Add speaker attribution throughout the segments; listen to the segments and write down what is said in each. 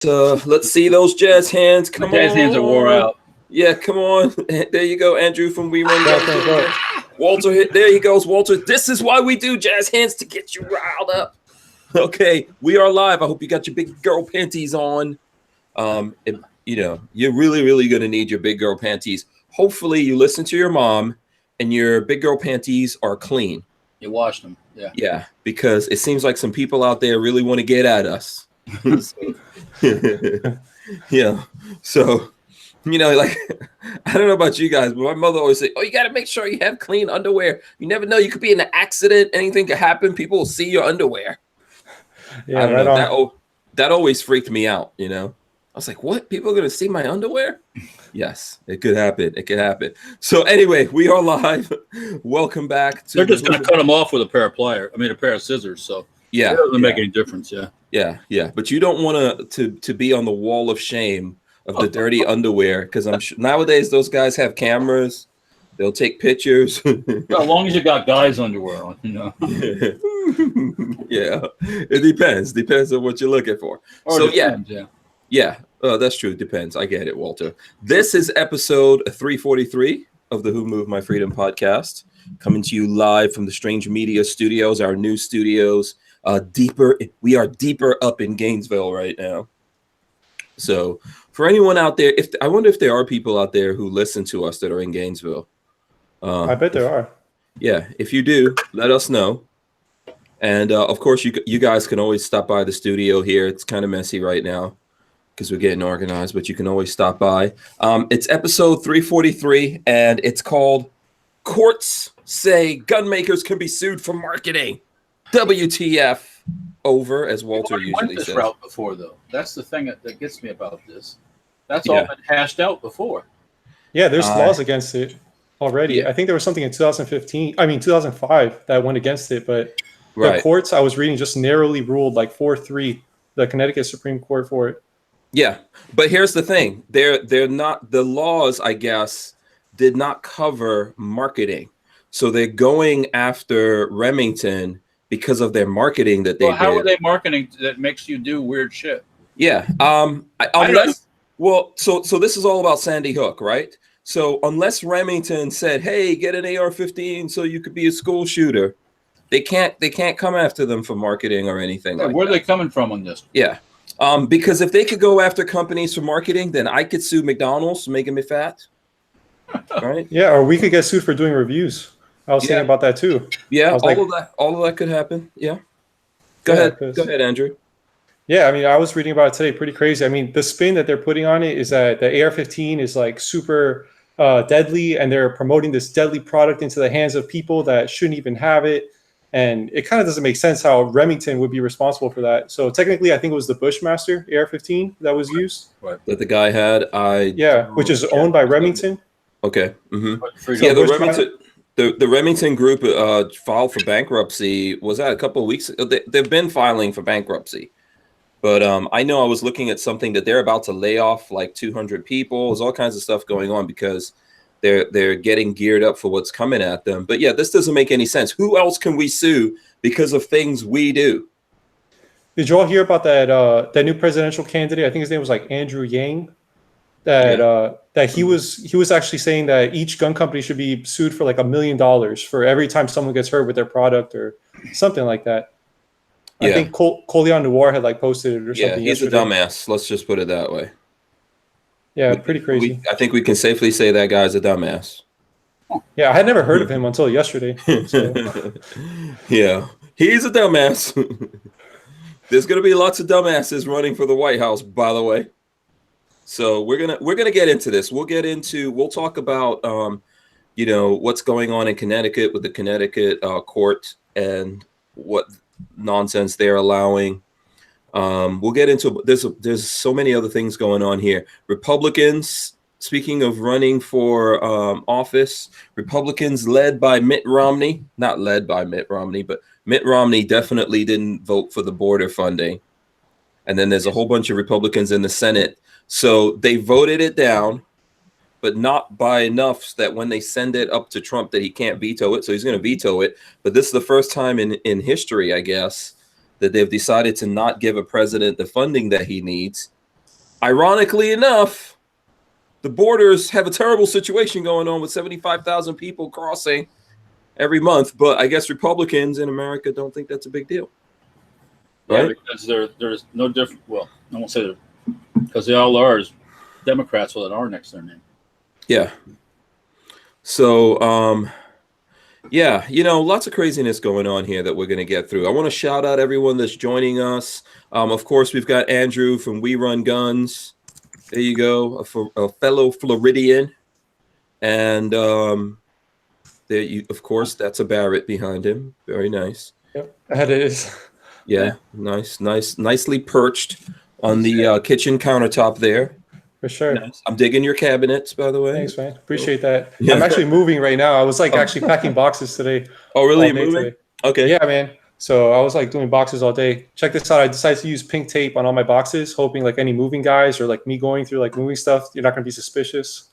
Speaker 1: Let's see those jazz hands. Come on.
Speaker 2: Jazz hands are wore out.
Speaker 1: Yeah, come on. There you go, Andrew from We Run Guns. Walter, there he goes, Walter. This is why we do jazz hands, to get you riled up. Okay, we are live. I hope you got your big girl panties on. You're really, really going to need your big girl panties. Hopefully you listen to your mom and your big girl panties are clean.
Speaker 2: You washed them. Yeah. Yeah,
Speaker 1: because it seems like some people out there really want to get at us. Yeah. So, like, I don't know about you guys, but my mother always say, oh, you got to make sure you have clean underwear. You never know. You could be in an accident. Anything could happen. People will see your underwear. Yeah, I don't know. That always freaked me out, I was like, what? People are going to see my underwear? Yes, it could happen. It could happen. So anyway, we are live. Welcome back.
Speaker 2: They're just going to cut them off with a pair of scissors. So
Speaker 1: yeah,
Speaker 2: it doesn't make any difference.
Speaker 1: Yeah. But you don't want to be on the wall of shame of the dirty underwear, because I'm sure nowadays those guys have cameras. They'll take pictures.
Speaker 2: As long as you got guys' underwear on,
Speaker 1: Yeah, it depends. Depends on what you're looking for. Yeah, that's true. It depends. I get it, Walter. This is episode 343 of the Who Moved My Freedom podcast, coming to you live from the Strange Media Studios, our new studios. We are deeper up in Gainesville right now. So for anyone out there, I wonder if there are people out there who listen to us that are in Gainesville.
Speaker 3: I bet there are.
Speaker 1: Yeah, if you do, let us know. And of course, you guys can always stop by the studio here. It's kind of messy right now because we're getting organized, but you can always stop by. It's episode 343, and it's called Courts Say Gun Makers Can Be Sued for Marketing. WTF. Over, as Walter usually says.
Speaker 2: Route before, though. That's the thing that gets me about this. That's all been hashed out before.
Speaker 3: Yeah, there's laws against it already.
Speaker 1: Yeah.
Speaker 3: I think there was something in 2005 that went against it, but the courts I was reading just narrowly ruled like 4-3, the Connecticut Supreme Court for it.
Speaker 1: Yeah, but here's the thing. They're not, the laws, I guess, did not cover marketing. So they're going after Remington because of their marketing that they did.
Speaker 2: How are they marketing that makes you do weird shit?
Speaker 1: Yeah. So this is all about Sandy Hook, right? So unless Remington said, hey, get an AR-15 so you could be a school shooter, they can't come after them for marketing or anything like that.
Speaker 2: Where are they coming from on this?
Speaker 1: Yeah. Because if they could go after companies for marketing, then I could sue McDonald's for making me fat. Right?
Speaker 3: Yeah, or we could get sued for doing reviews. I was thinking about that too.
Speaker 1: Yeah, all of that could happen. Yeah. Go ahead, Andrew.
Speaker 3: Yeah, I was reading about it today. Pretty crazy. The spin that they're putting on it is that the AR-15 is like super deadly, and they're promoting this deadly product into the hands of people that shouldn't even have it. And it kind of doesn't make sense how Remington would be responsible for that. So technically, I think it was the Bushmaster AR-15 that was used.
Speaker 1: Right. That the guy had.
Speaker 3: Which is owned by Remington.
Speaker 1: Okay. Mm-hmm. So the Remington Group filed for bankruptcy. Was that a couple of weeks? They've been filing for bankruptcy, but I know I was looking at something that they're about to lay off like 200 people. There's all kinds of stuff going on because they're getting geared up for what's coming at them. But yeah, this doesn't make any sense. Who else can we sue because of things we do?
Speaker 3: Did you all hear about that new presidential candidate? I think his name was like Andrew Yang. That he was actually saying that each gun company should be sued for like $1 million for every time someone gets hurt with their product or something like that. Yeah. I think Colion Noir had like posted it or something.
Speaker 1: Yeah, he's yesterday. A dumbass. Let's just put it that way.
Speaker 3: Yeah, pretty crazy.
Speaker 1: I think we can safely say that guy's a dumbass.
Speaker 3: Yeah, I had never heard of him until yesterday. So.
Speaker 1: Yeah, he's a dumbass. There's gonna be lots of dumbasses running for the White House, by the way. So we're gonna get into this. We'll talk about what's going on in Connecticut with the Connecticut court and what nonsense they're allowing. We'll get into there's so many other things going on here. Republicans, speaking of running for office, Republicans led by Mitt Romney, not led by Mitt Romney, but Mitt Romney definitely didn't vote for the border funding. And then there's a whole bunch of Republicans in the Senate. So they voted it down, but not by enough that when they send it up to Trump that he can't veto it. So he's going to veto it. But this is the first time in history, I guess, that they've decided to not give a president the funding that he needs. ironically enough, the borders have a terrible situation going on with 75,000 people crossing every month. But I guess Republicans in America don't think that's a big deal.
Speaker 2: Yeah,
Speaker 1: Right?
Speaker 2: because there's no different. Well, I won't say because they all are Democrats with an R next to their name.
Speaker 1: Yeah. So, yeah, lots of craziness going on here that we're going to get through. I want to shout out everyone that's joining us. Of course, we've got Andrew from We Run Guns. There you go, a fellow Floridian. And there you, of course, that's a Barrett behind him. Very nice.
Speaker 3: Yep, that is.
Speaker 1: Yeah, nicely perched on the kitchen countertop there.
Speaker 3: For sure.
Speaker 1: Nice. I'm digging your cabinets, by the way.
Speaker 3: Thanks, man. Appreciate that.
Speaker 1: Yeah.
Speaker 3: I'm actually moving right now. I was like actually packing boxes today.
Speaker 1: Oh, really?
Speaker 3: All day
Speaker 1: Moving?
Speaker 3: today.
Speaker 1: Okay.
Speaker 3: Yeah, man. So I was like doing boxes all day. Check this out. I decided to use pink tape on all my boxes, hoping like any moving guys or like me going through like moving stuff, you're not going to be suspicious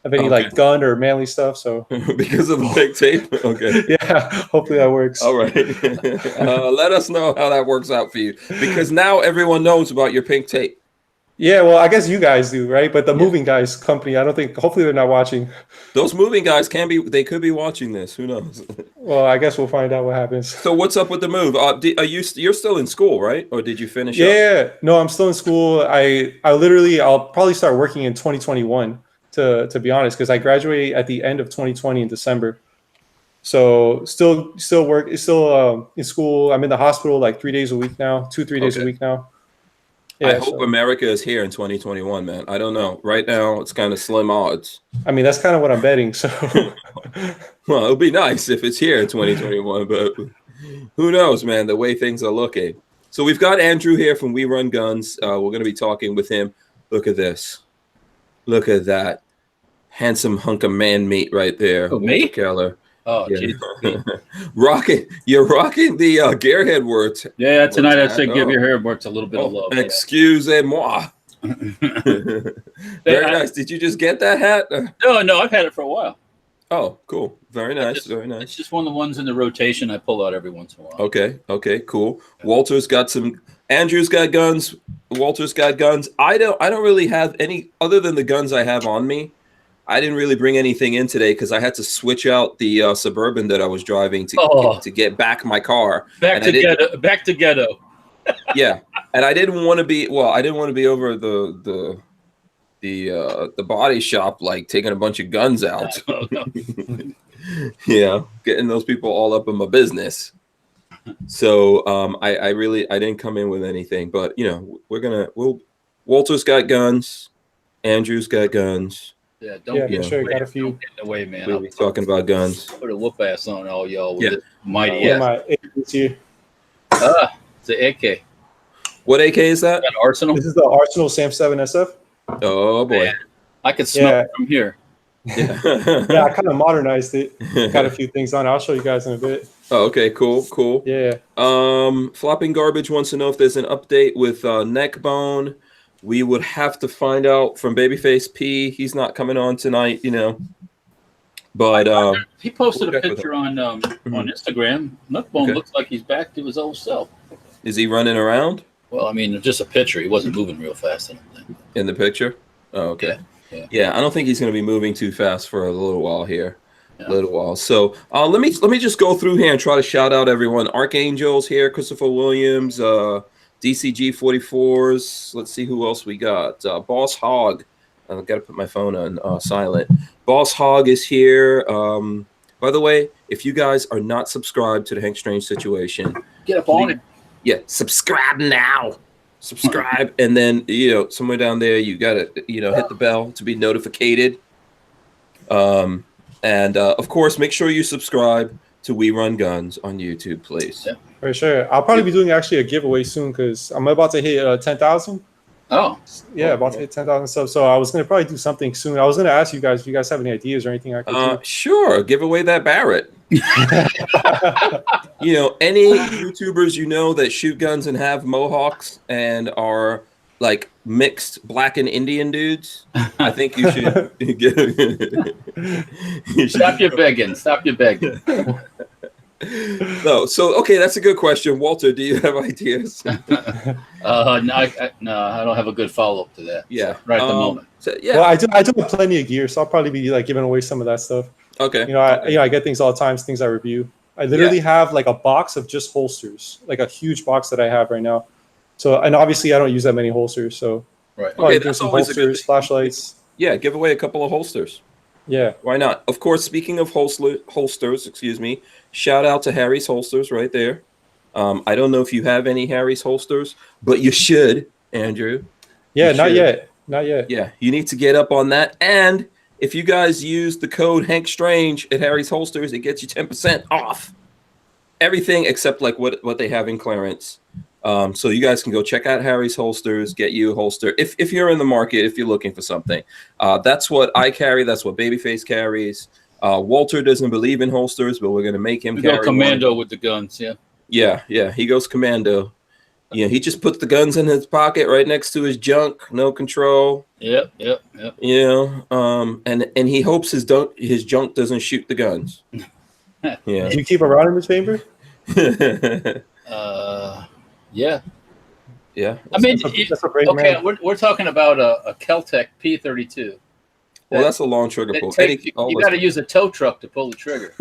Speaker 3: of any like gun or manly stuff. So
Speaker 1: because of the pink tape? Okay.
Speaker 3: Yeah, hopefully that works.
Speaker 1: All right. Let us know how that works out for you, because now everyone knows about your pink tape.
Speaker 3: Yeah, well, I guess you guys do, right? But the moving guys company, I don't think, hopefully they're not watching.
Speaker 1: Those moving guys they could be watching this. Who knows?
Speaker 3: Well, I guess we'll find out what happens.
Speaker 1: So what's up with the move? You're still in school, right? Or did you finish up?
Speaker 3: Yeah, no, I'm still in school. I'll probably start working in 2021 to be honest, because I graduate at the end of 2020 in December. So still in school. I'm in the hospital like 3 days a week now, 2-3 days a week now. Yeah,
Speaker 1: I hope America is here in 2021, man. I don't know. Right now, it's kind of slim odds.
Speaker 3: I mean, that's kind of what I'm betting. So,
Speaker 1: well, it'll be nice if it's here in 2021, but who knows, man, the way things are looking. So we've got Andrew here from We Run Guns. We're going to be talking with him. Look at this. Look at that. Handsome hunk of man meat right there.
Speaker 2: Oh, me?
Speaker 1: Keller.
Speaker 2: Oh,
Speaker 1: yeah.
Speaker 2: geez.
Speaker 1: You're rocking the Gearhead words.
Speaker 2: Yeah, tonight I said give your hair works a little bit of love.
Speaker 1: Excusez-moi. Very nice. Did you just get that hat?
Speaker 2: No, I've had it for a while.
Speaker 1: Oh, cool. Very nice. Very nice.
Speaker 2: It's just one of the ones in the rotation I pull out every once in a while.
Speaker 1: Okay, cool. Walter's got some. Andrew's got guns. Walter's got guns. I don't really have any other than the guns I have on me. I didn't really bring anything in today because I had to switch out the Suburban that I was driving to get back my car.
Speaker 2: Back to ghetto.
Speaker 1: Yeah, and I didn't want to be over the body shop like taking a bunch of guns out. Yeah, getting those people all up in my business. So I didn't come in with anything, but Walter's got guns, Andrew's got guns.
Speaker 2: Yeah,
Speaker 3: got a few.
Speaker 2: Don't get in the way, man.
Speaker 1: We'll be talking about guns.
Speaker 2: Put a whoop ass on all y'all with
Speaker 1: Yeah.
Speaker 2: this mighty
Speaker 3: Yeah,
Speaker 2: ass.
Speaker 3: my agents here.
Speaker 2: It's an AK.
Speaker 1: What AK is that?
Speaker 2: That Arsenal.
Speaker 3: This is the Arsenal Sam 7 SF.
Speaker 1: Oh boy.
Speaker 2: Man, I could smell it from here.
Speaker 1: Yeah.
Speaker 3: Yeah, I kind of modernized it. Got a few things on it. I'll show you guys in a bit.
Speaker 1: Oh, okay, cool.
Speaker 3: Yeah.
Speaker 1: Flopping Garbage wants to know if there's an update with Neckbone. We would have to find out from Babyface P. He's not coming on tonight, But
Speaker 2: he posted a picture on Instagram. Neckbone looks like he's back to his old self.
Speaker 1: Is he running around?
Speaker 2: Well, I mean, just a picture. He wasn't moving real fast, I don't think.
Speaker 1: In the picture? Oh, okay.
Speaker 2: Yeah.
Speaker 1: I don't think he's going to be moving too fast for a little while here. So let me just go through here and try to shout out everyone. Archangel's here, Christopher Williams, DCG 44s. Let's see who else we got. Boss Hog. I've got to put my phone on silent. Boss Hog is here. By the way, if you guys are not subscribed to the Hank Strange Situation,
Speaker 2: get up on it.
Speaker 1: Yeah, subscribe now. Subscribe, and then somewhere down there you gotta hit the bell to be notified. And of course, make sure you subscribe to We Run Guns on YouTube, please.
Speaker 2: Yeah.
Speaker 3: For sure. I'll probably be doing actually a giveaway soon because I'm about to hit 10,000.
Speaker 2: Oh.
Speaker 3: Yeah, about to hit 10,000 subs. So I was going to probably do something soon. I was going to ask you guys if you guys have any ideas or anything I could do.
Speaker 1: Sure. Give away that Barrett. Any YouTubers that shoot guns and have mohawks and are like mixed black and Indian dudes, I think you should
Speaker 2: Stop your begging.
Speaker 1: No, so okay, that's a good question, Walter. Do you have ideas?
Speaker 2: No, I don't have a good follow up to that.
Speaker 1: Yeah,
Speaker 2: right at the moment.
Speaker 1: So, yeah.
Speaker 3: Well, I do have plenty of gear, so I'll probably be like giving away some of that stuff.
Speaker 1: Okay.
Speaker 3: I get things all the time, things I review. I literally have like a box of just holsters, like a huge box that I have right now. So, and obviously I don't use that many holsters, so
Speaker 2: Right.
Speaker 3: probably
Speaker 1: that's
Speaker 3: some
Speaker 1: always a good
Speaker 3: holsters,
Speaker 1: thing.
Speaker 3: flashlights.
Speaker 1: Yeah, give away a couple of holsters.
Speaker 3: Yeah.
Speaker 1: Why not? Of course, speaking of holsters, excuse me, shout out to Harry's Holsters right there. I don't know if you have any Harry's holsters, but you should, Andrew.
Speaker 3: Yeah,
Speaker 1: You
Speaker 3: not
Speaker 1: should.
Speaker 3: yet. Not yet.
Speaker 1: Yeah, you need to get up on that. And if you guys use the code Hank Strange at Harry's Holsters, it gets you 10% off everything except like what they have in clearance. So you guys can go check out Harry's Holsters, get you a holster if you're in the market, if you're looking for something. That's what I carry. That's what Babyface carries. Walter doesn't believe in holsters, but we're gonna make him carry
Speaker 2: go commando with the guns.
Speaker 1: Yeah. He goes commando. Yeah, he just puts the guns in his pocket right next to his junk, no control.
Speaker 2: Yep.
Speaker 1: And he hopes his junk doesn't shoot the guns. Yeah.
Speaker 3: Do you keep a round in the chamber?
Speaker 2: Yeah.
Speaker 1: Yeah.
Speaker 2: I mean,
Speaker 3: that's a brave
Speaker 2: okay,
Speaker 3: man.
Speaker 2: we're talking about a Keltec P32.
Speaker 1: Well, that's a long trigger pull.
Speaker 2: You got to use a tow truck to pull the trigger.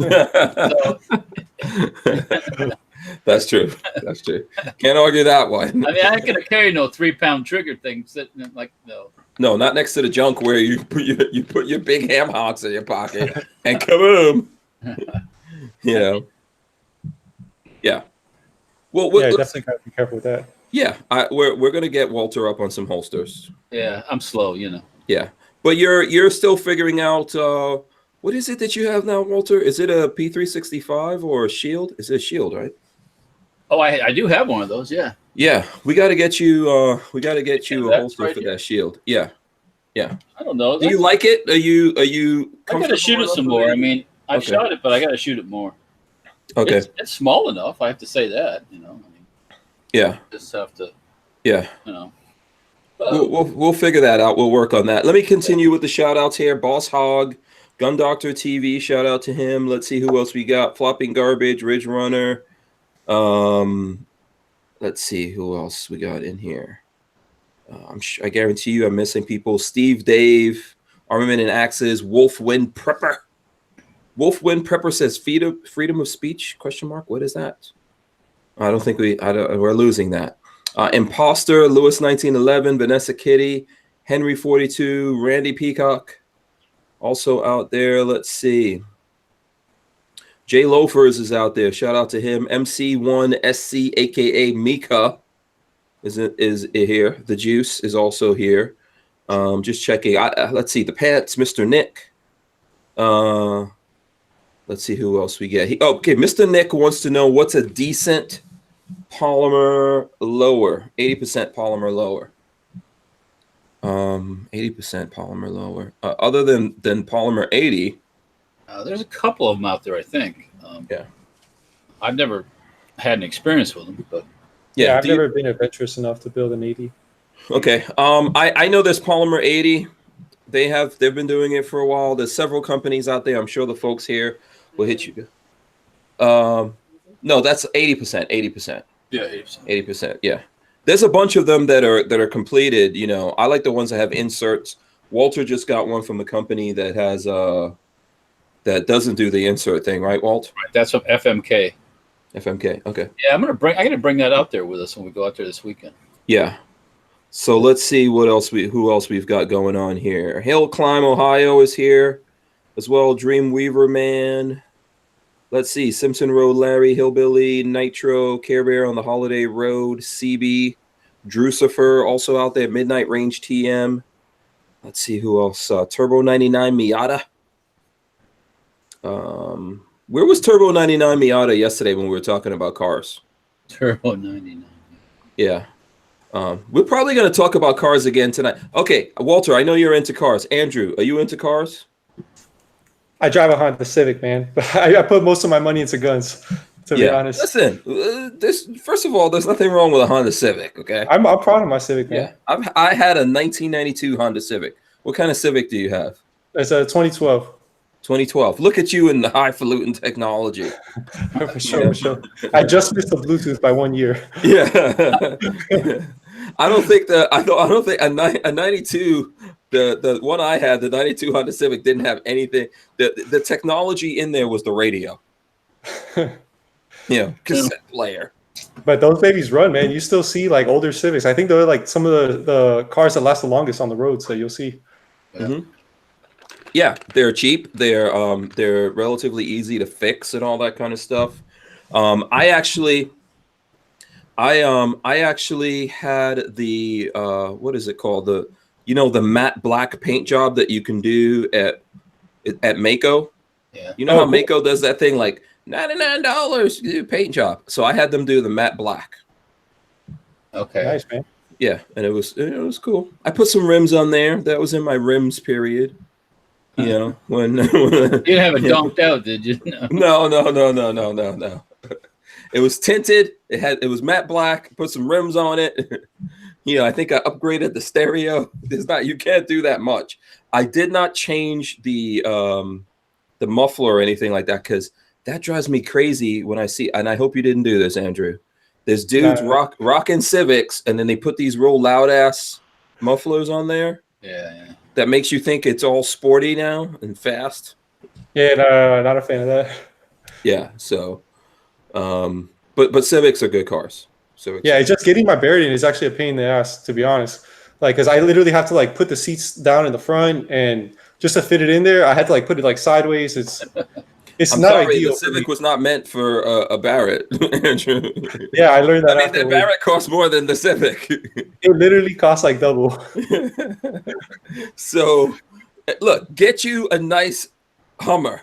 Speaker 1: That's true. That's true. Can't argue that one.
Speaker 2: I mean, I ain't gonna carry no 3-pound trigger thing sitting in, like, no.
Speaker 1: No, not next to the junk where you put your big ham hocks in your pocket and kaboom. Yeah. Well,
Speaker 3: definitely gotta be careful with that.
Speaker 1: Yeah, we're gonna get Walter up on some holsters.
Speaker 2: Yeah, I'm slow,
Speaker 1: Yeah, but you're still figuring out what is it that you have now, Walter? Is it a P365 or a Shield? Is it a Shield, right?
Speaker 2: Oh, I do have one of those. Yeah.
Speaker 1: Yeah, we got to get you. A holster
Speaker 2: right
Speaker 1: for
Speaker 2: here.
Speaker 1: that Shield. Yeah.
Speaker 2: I don't know.
Speaker 1: Do you like it? Are you?
Speaker 2: I gotta shoot it some more. I mean, I've shot it, but I gotta shoot it more.
Speaker 1: Okay.
Speaker 2: It's small enough. I have to say that. I mean,
Speaker 1: Yeah.
Speaker 2: just have to.
Speaker 1: Yeah.
Speaker 2: But,
Speaker 1: We'll figure that out. We'll work on that. Let me continue with the shout outs here. Boss Hog, Gun Doctor TV. Shout out to him. Let's see who else we got. Flopping Garbage, Ridge Runner. Let's see who else we got in here. I guarantee you I'm missing people. Steve, Dave, Armament and Axes, Wolfwind Prepper. Wolfwind Prepper says freedom of speech, question mark. What is that? I don't think we're losing that. Imposter, Lewis 1911, Vanessa Kitty, Henry 42, Randy Peacock. Also out there, let's see. Jay Loafers is out there. Shout out to him. MC1SC, aka Mika, is here. The Juice is also here. Just checking. Let's see. The Pants, Mr. Nick. Let's see who else we get. Okay, Mr. Nick wants to know what's a decent polymer lower. 80% polymer lower. 80% polymer lower. Other than polymer 80.
Speaker 2: there's a couple of them out there, I think.
Speaker 1: Yeah.
Speaker 2: I've never had an experience with them, but
Speaker 3: Yeah, I've never been adventurous enough to build an 80.
Speaker 1: Okay. I know this polymer 80. They've been doing it for a while. There's several companies out there. I'm sure the folks here will hit you. No, that's 80%. 80%.
Speaker 2: yeah, 80%.
Speaker 1: 80%. Yeah. There's a bunch of them that are completed. I like the ones that have inserts. Walter just got one from a company that has that doesn't do the insert thing, right, Walt?
Speaker 2: Right, that's from FMK.
Speaker 1: FMK. Okay.
Speaker 2: Yeah, I gotta bring that out there with us when we go out there this weekend.
Speaker 1: Yeah. So let's see who else we've got going on here. Hill Climb Ohio is here as well. Dreamweaver Man. Let's see. Simpson Road Larry, Hillbilly, Nitro, Care Bear on the Holiday Road, CB, Drucifer also out there. Midnight Range TM. Let's see who else. Turbo 99 Miata. Where was Turbo 99 Miata yesterday when we were talking about cars?
Speaker 2: Turbo 99.
Speaker 1: Yeah. We're probably going to talk about cars again tonight. Okay, Walter, I know you're into cars. Andrew, are you into cars?
Speaker 3: I drive a Honda Civic, man, but I put most of my money into guns, to be honest.
Speaker 1: Listen, first of all, there's nothing wrong with a Honda Civic, okay?
Speaker 3: I'm proud of my Civic, man.
Speaker 1: Yeah, I had a 1992 Honda Civic. What kind of Civic do you have?
Speaker 3: It's a 2012.
Speaker 1: 2012. Look at you in the highfalutin technology.
Speaker 3: For sure, for sure. I just missed the Bluetooth by 1 year.
Speaker 1: Yeah. I don't think a 92, the one I had, the 92 Honda Civic, didn't have anything. The technology in there was the radio. Cassette player.
Speaker 3: But those babies run, man. You still see like older Civics. I think they're like some of the cars that last the longest on the road. So you'll see.
Speaker 1: Mm-hmm. Yeah, they're cheap. They're relatively easy to fix and all that kind of stuff. I actually had the what is it called, the matte black paint job that you can do at Mako.
Speaker 2: Yeah.
Speaker 1: You know how Mako does that thing like $99 to do paint job. So I had them do the matte black.
Speaker 2: Okay.
Speaker 3: Nice, man.
Speaker 1: Yeah, and it was cool. I put some rims on there. That was in my rims period. You know, when
Speaker 2: you didn't have it dunked out, did you?
Speaker 1: No. It was tinted. It was matte black. Put some rims on it. I think I upgraded the stereo. You can't do that much. I did not change the muffler or anything like that, because that drives me crazy when I see. And I hope you didn't do this, Andrew. There's dudes rocking Civics, and then they put these real loud ass mufflers on there.
Speaker 2: Yeah.
Speaker 1: That makes you think it's all sporty now and fast.
Speaker 3: Yeah, no, not a fan of that.
Speaker 1: Yeah, so, but Civics are good cars. Civics.
Speaker 3: Yeah, it's just getting my bearing is actually a pain in the ass, to be honest. Like, because I literally have to like put the seats down in the front, and just to fit it in there, I had to like put it like sideways. It's
Speaker 1: I'm
Speaker 3: not
Speaker 1: sorry,
Speaker 3: ideal.
Speaker 1: the Civic was not meant for a Barrett, Andrew.
Speaker 3: Yeah, I learned that.
Speaker 1: I mean, the Barrett costs more than the Civic.
Speaker 3: It literally costs like double.
Speaker 1: So, look, get you a nice Hummer,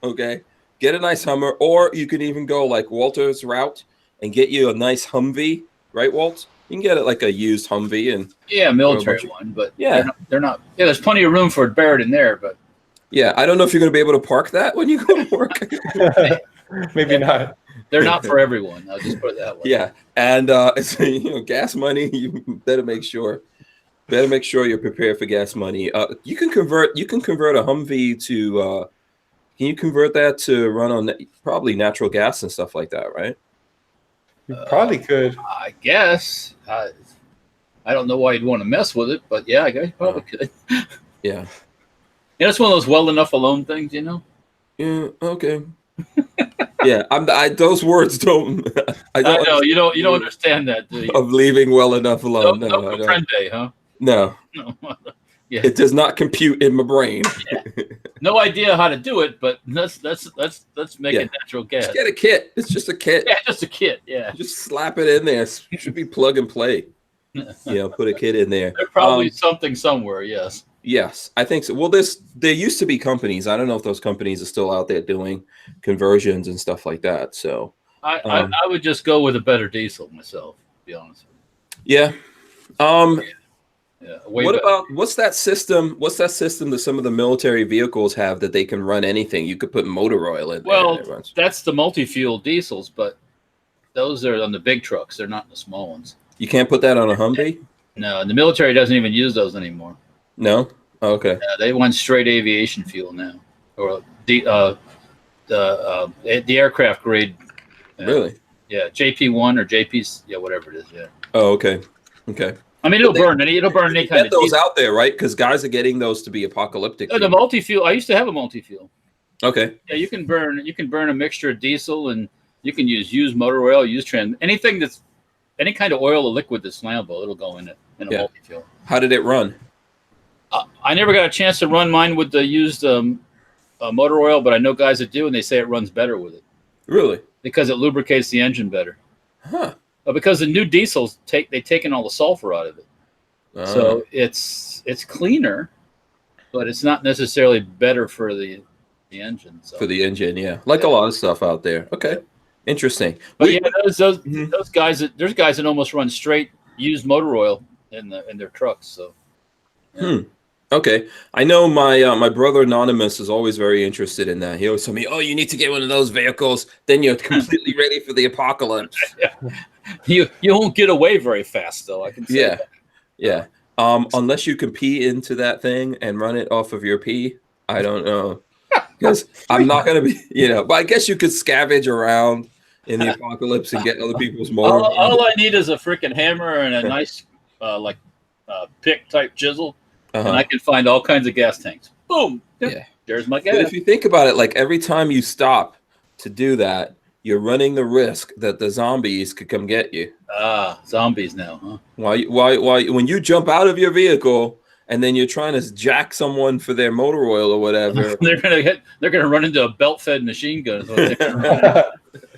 Speaker 1: okay? Get a nice Hummer, or you can even go like Walter's route and get you a nice Humvee, right, Walt? You can get it like a used Humvee and
Speaker 2: military one, but
Speaker 1: yeah,
Speaker 2: they're not. Yeah, there's plenty of room for a Barrett in there, but
Speaker 1: yeah, I don't know if you're going to be able to park that when you go to work.
Speaker 3: Maybe not.
Speaker 2: They're not for everyone. I'll just put it that way.
Speaker 1: Yeah, and gas money. You better make sure. You're prepared for gas money. You can convert a Humvee to. Can you convert that to run on probably natural gas and stuff like that, right?
Speaker 3: You probably could.
Speaker 2: I guess. I don't know why you'd want to mess with it, but yeah, I guess you probably could.
Speaker 1: Yeah.
Speaker 2: Yeah, it's one of those well enough alone things,
Speaker 1: Yeah. Okay. Yeah. Those words don't. I
Speaker 2: know you don't understand that, do you?
Speaker 1: Of leaving well enough alone.
Speaker 2: No comprende, huh?
Speaker 1: No.
Speaker 2: No. Yeah.
Speaker 1: It does not compute in my brain.
Speaker 2: Yeah. No idea how to do it, but let's make it natural gas.
Speaker 1: Just get a kit. It's just a kit.
Speaker 2: Yeah, just a kit. Yeah.
Speaker 1: Just slap it in there. It should be plug and play. Put a kit in there.
Speaker 2: There's probably something somewhere. Yes.
Speaker 1: Yes, I think so. Well, there used to be companies. I don't know if those companies are still out there doing conversions and stuff like that. So
Speaker 2: I would just go with a better diesel myself, to be honest with you.
Speaker 1: Yeah.
Speaker 2: Yeah.
Speaker 1: What's that system? What's that system that some of the military vehicles have that they can run anything? You could put motor oil in there.
Speaker 2: Well, that's the multi-fuel diesels, but those are on the big trucks. They're not in the small ones.
Speaker 1: You can't put that on a Humvee?
Speaker 2: No, the military doesn't even use those anymore.
Speaker 1: No? Oh, okay.
Speaker 2: They want straight aviation fuel now, or the aircraft grade.
Speaker 1: Really?
Speaker 2: Yeah, JP1 or JP, yeah, whatever it is. Yeah.
Speaker 1: Oh, okay. Okay.
Speaker 2: I mean, it'll burn any kind of
Speaker 1: those out there, right? Because guys are getting those to be apocalyptic.
Speaker 2: The multi-fuel. I used to have a multi-fuel.
Speaker 1: Okay.
Speaker 2: Yeah, you can burn a mixture of diesel, and you can use used motor oil, anything that's any kind of oil or liquid that's flammable. It'll go in a multi-fuel.
Speaker 1: How did it run?
Speaker 2: I never got a chance to run mine with the used motor oil, but I know guys that do, and they say it runs better with it.
Speaker 1: Really?
Speaker 2: Because it lubricates the engine better.
Speaker 1: Huh.
Speaker 2: Because the new diesels they've taken all the sulfur out of it, so it's cleaner, but it's not necessarily better for the engine. So.
Speaker 1: For the engine, yeah, like a lot of stuff out there. Okay, interesting.
Speaker 2: But those guys there's guys that almost run straight used motor oil in their trucks. So. Yeah.
Speaker 1: Okay, I know my brother Anonymous is always very interested in that. He always tell me, "Oh, you need to get one of those vehicles. Then you're completely ready for the apocalypse."
Speaker 2: You won't get away very fast, though. I can say.
Speaker 1: Yeah, yeah. Unless you can pee into that thing and run it off of your pee, I don't know. because I'm not going to be, but I guess you could scavenge around in the apocalypse and get other people's motor.
Speaker 2: All I need is a freaking hammer and a nice, pick type chisel, and I can find all kinds of gas tanks. Boom.
Speaker 1: Yeah.
Speaker 2: There's my gas.
Speaker 1: But if you think about it, like every time you stop to do that, you're running the risk that the zombies could come get you.
Speaker 2: Zombies now, huh?
Speaker 1: When you jump out of your vehicle and then you're trying to jack someone for their motor oil or whatever,
Speaker 2: they're gonna run into a belt-fed machine gun.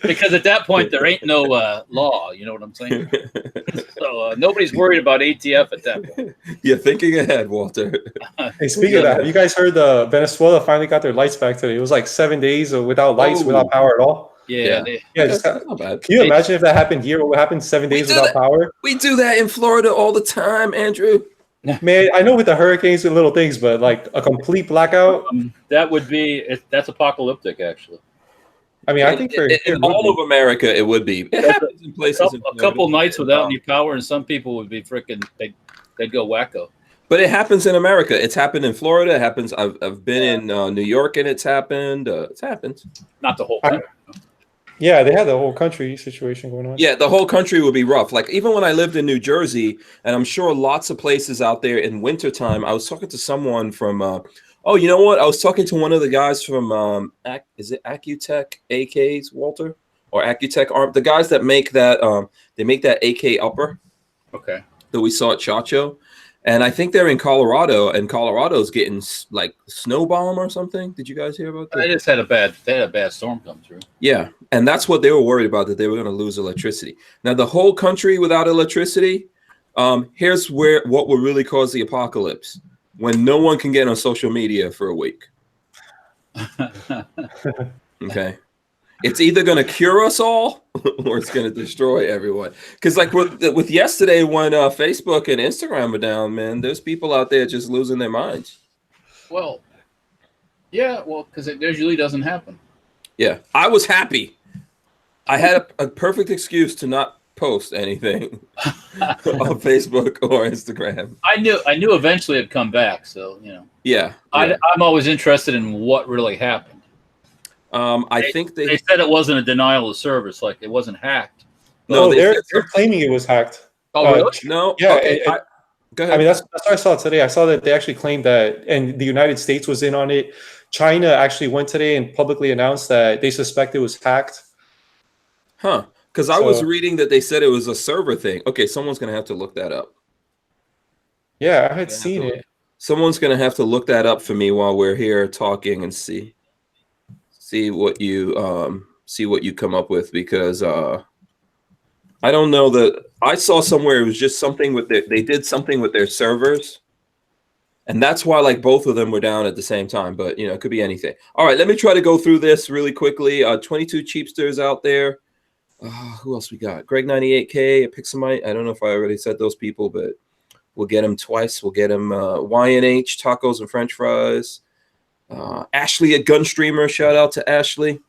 Speaker 2: Because at that point there ain't no law. You know what I'm saying? So nobody's worried about ATF at that point.
Speaker 1: You're thinking ahead, Walter.
Speaker 3: Hey, speaking of that, have you guys heard Venezuela finally got their lights back today? It was like 7 days without lights, without power at all.
Speaker 2: Yeah.
Speaker 3: That's not bad. Can you imagine if that happened here? What would happen 7 days without power?
Speaker 1: We do that in Florida all the time, Andrew.
Speaker 3: Man, I know with the hurricanes and little things, but like a complete blackout.
Speaker 2: That's apocalyptic, actually.
Speaker 3: I mean, I think
Speaker 1: in all of America, it would be. It happens in places.
Speaker 2: A couple nights without any power, and some people would be freaking. They'd go wacko.
Speaker 1: But it happens in America. It's happened in Florida. It happens. I've been in New York, and it's happened. It's happened.
Speaker 2: Not the whole country.
Speaker 3: Yeah, they had the whole country situation going on.
Speaker 1: Yeah, the whole country would be rough. Like even when I lived in New Jersey, and I'm sure lots of places out there in wintertime, I was talking to someone from oh, you know what? I was talking to one of the guys from is it Accutech AKs, Walter? Or Accutech Arm, the guys that make that they make that AK upper.
Speaker 2: Okay.
Speaker 1: That we saw at Chacho. And I think they're in Colorado, and Colorado's getting like snow bomb or something. Did you guys hear about that?
Speaker 2: They just had a bad storm come through.
Speaker 1: Yeah, and that's what they were worried about, that they were going to lose electricity. Now, the whole country without electricity, here's what will really cause the apocalypse: when no one can get on social media for a week. Okay. It's either going to cure us all or it's going to destroy everyone. Because like with yesterday when Facebook and Instagram were down, man, there's people out there just losing their minds.
Speaker 2: Well, yeah, because it usually doesn't happen.
Speaker 1: Yeah, I was happy. I had a perfect excuse to not post anything on Facebook or Instagram.
Speaker 2: I knew eventually it'd come back, so
Speaker 1: Yeah.
Speaker 2: I'm always interested in what really happened.
Speaker 1: I think they
Speaker 2: said it wasn't a denial of service, like it wasn't hacked.
Speaker 3: No, they're claiming it was hacked.
Speaker 2: Oh, really?
Speaker 1: No.
Speaker 3: Yeah.
Speaker 1: Okay. Go ahead.
Speaker 3: I mean, that's what I saw today. I saw that they actually claimed that, and the United States was in on it. China actually went today and publicly announced that they suspect it was hacked.
Speaker 1: Huh? Because I was reading that they said it was a server thing. Okay, someone's gonna have to look that up.
Speaker 3: Yeah, I had seen it. Someone's
Speaker 1: gonna have to look that up for me while we're here talking and see what you come up with, because I don't know that I saw somewhere it was just something with they did something with their servers, and that's why like both of them were down at the same time. But it could be anything. All right, let me try to go through this really quickly. 22 cheapsters out there. Who else we got? Greg 98K, Pixamite. I don't know if I already said those people, but we'll get him twice. We'll get him YNH tacos and French fries. Ashley at Gunstreamer, shout out to Ashley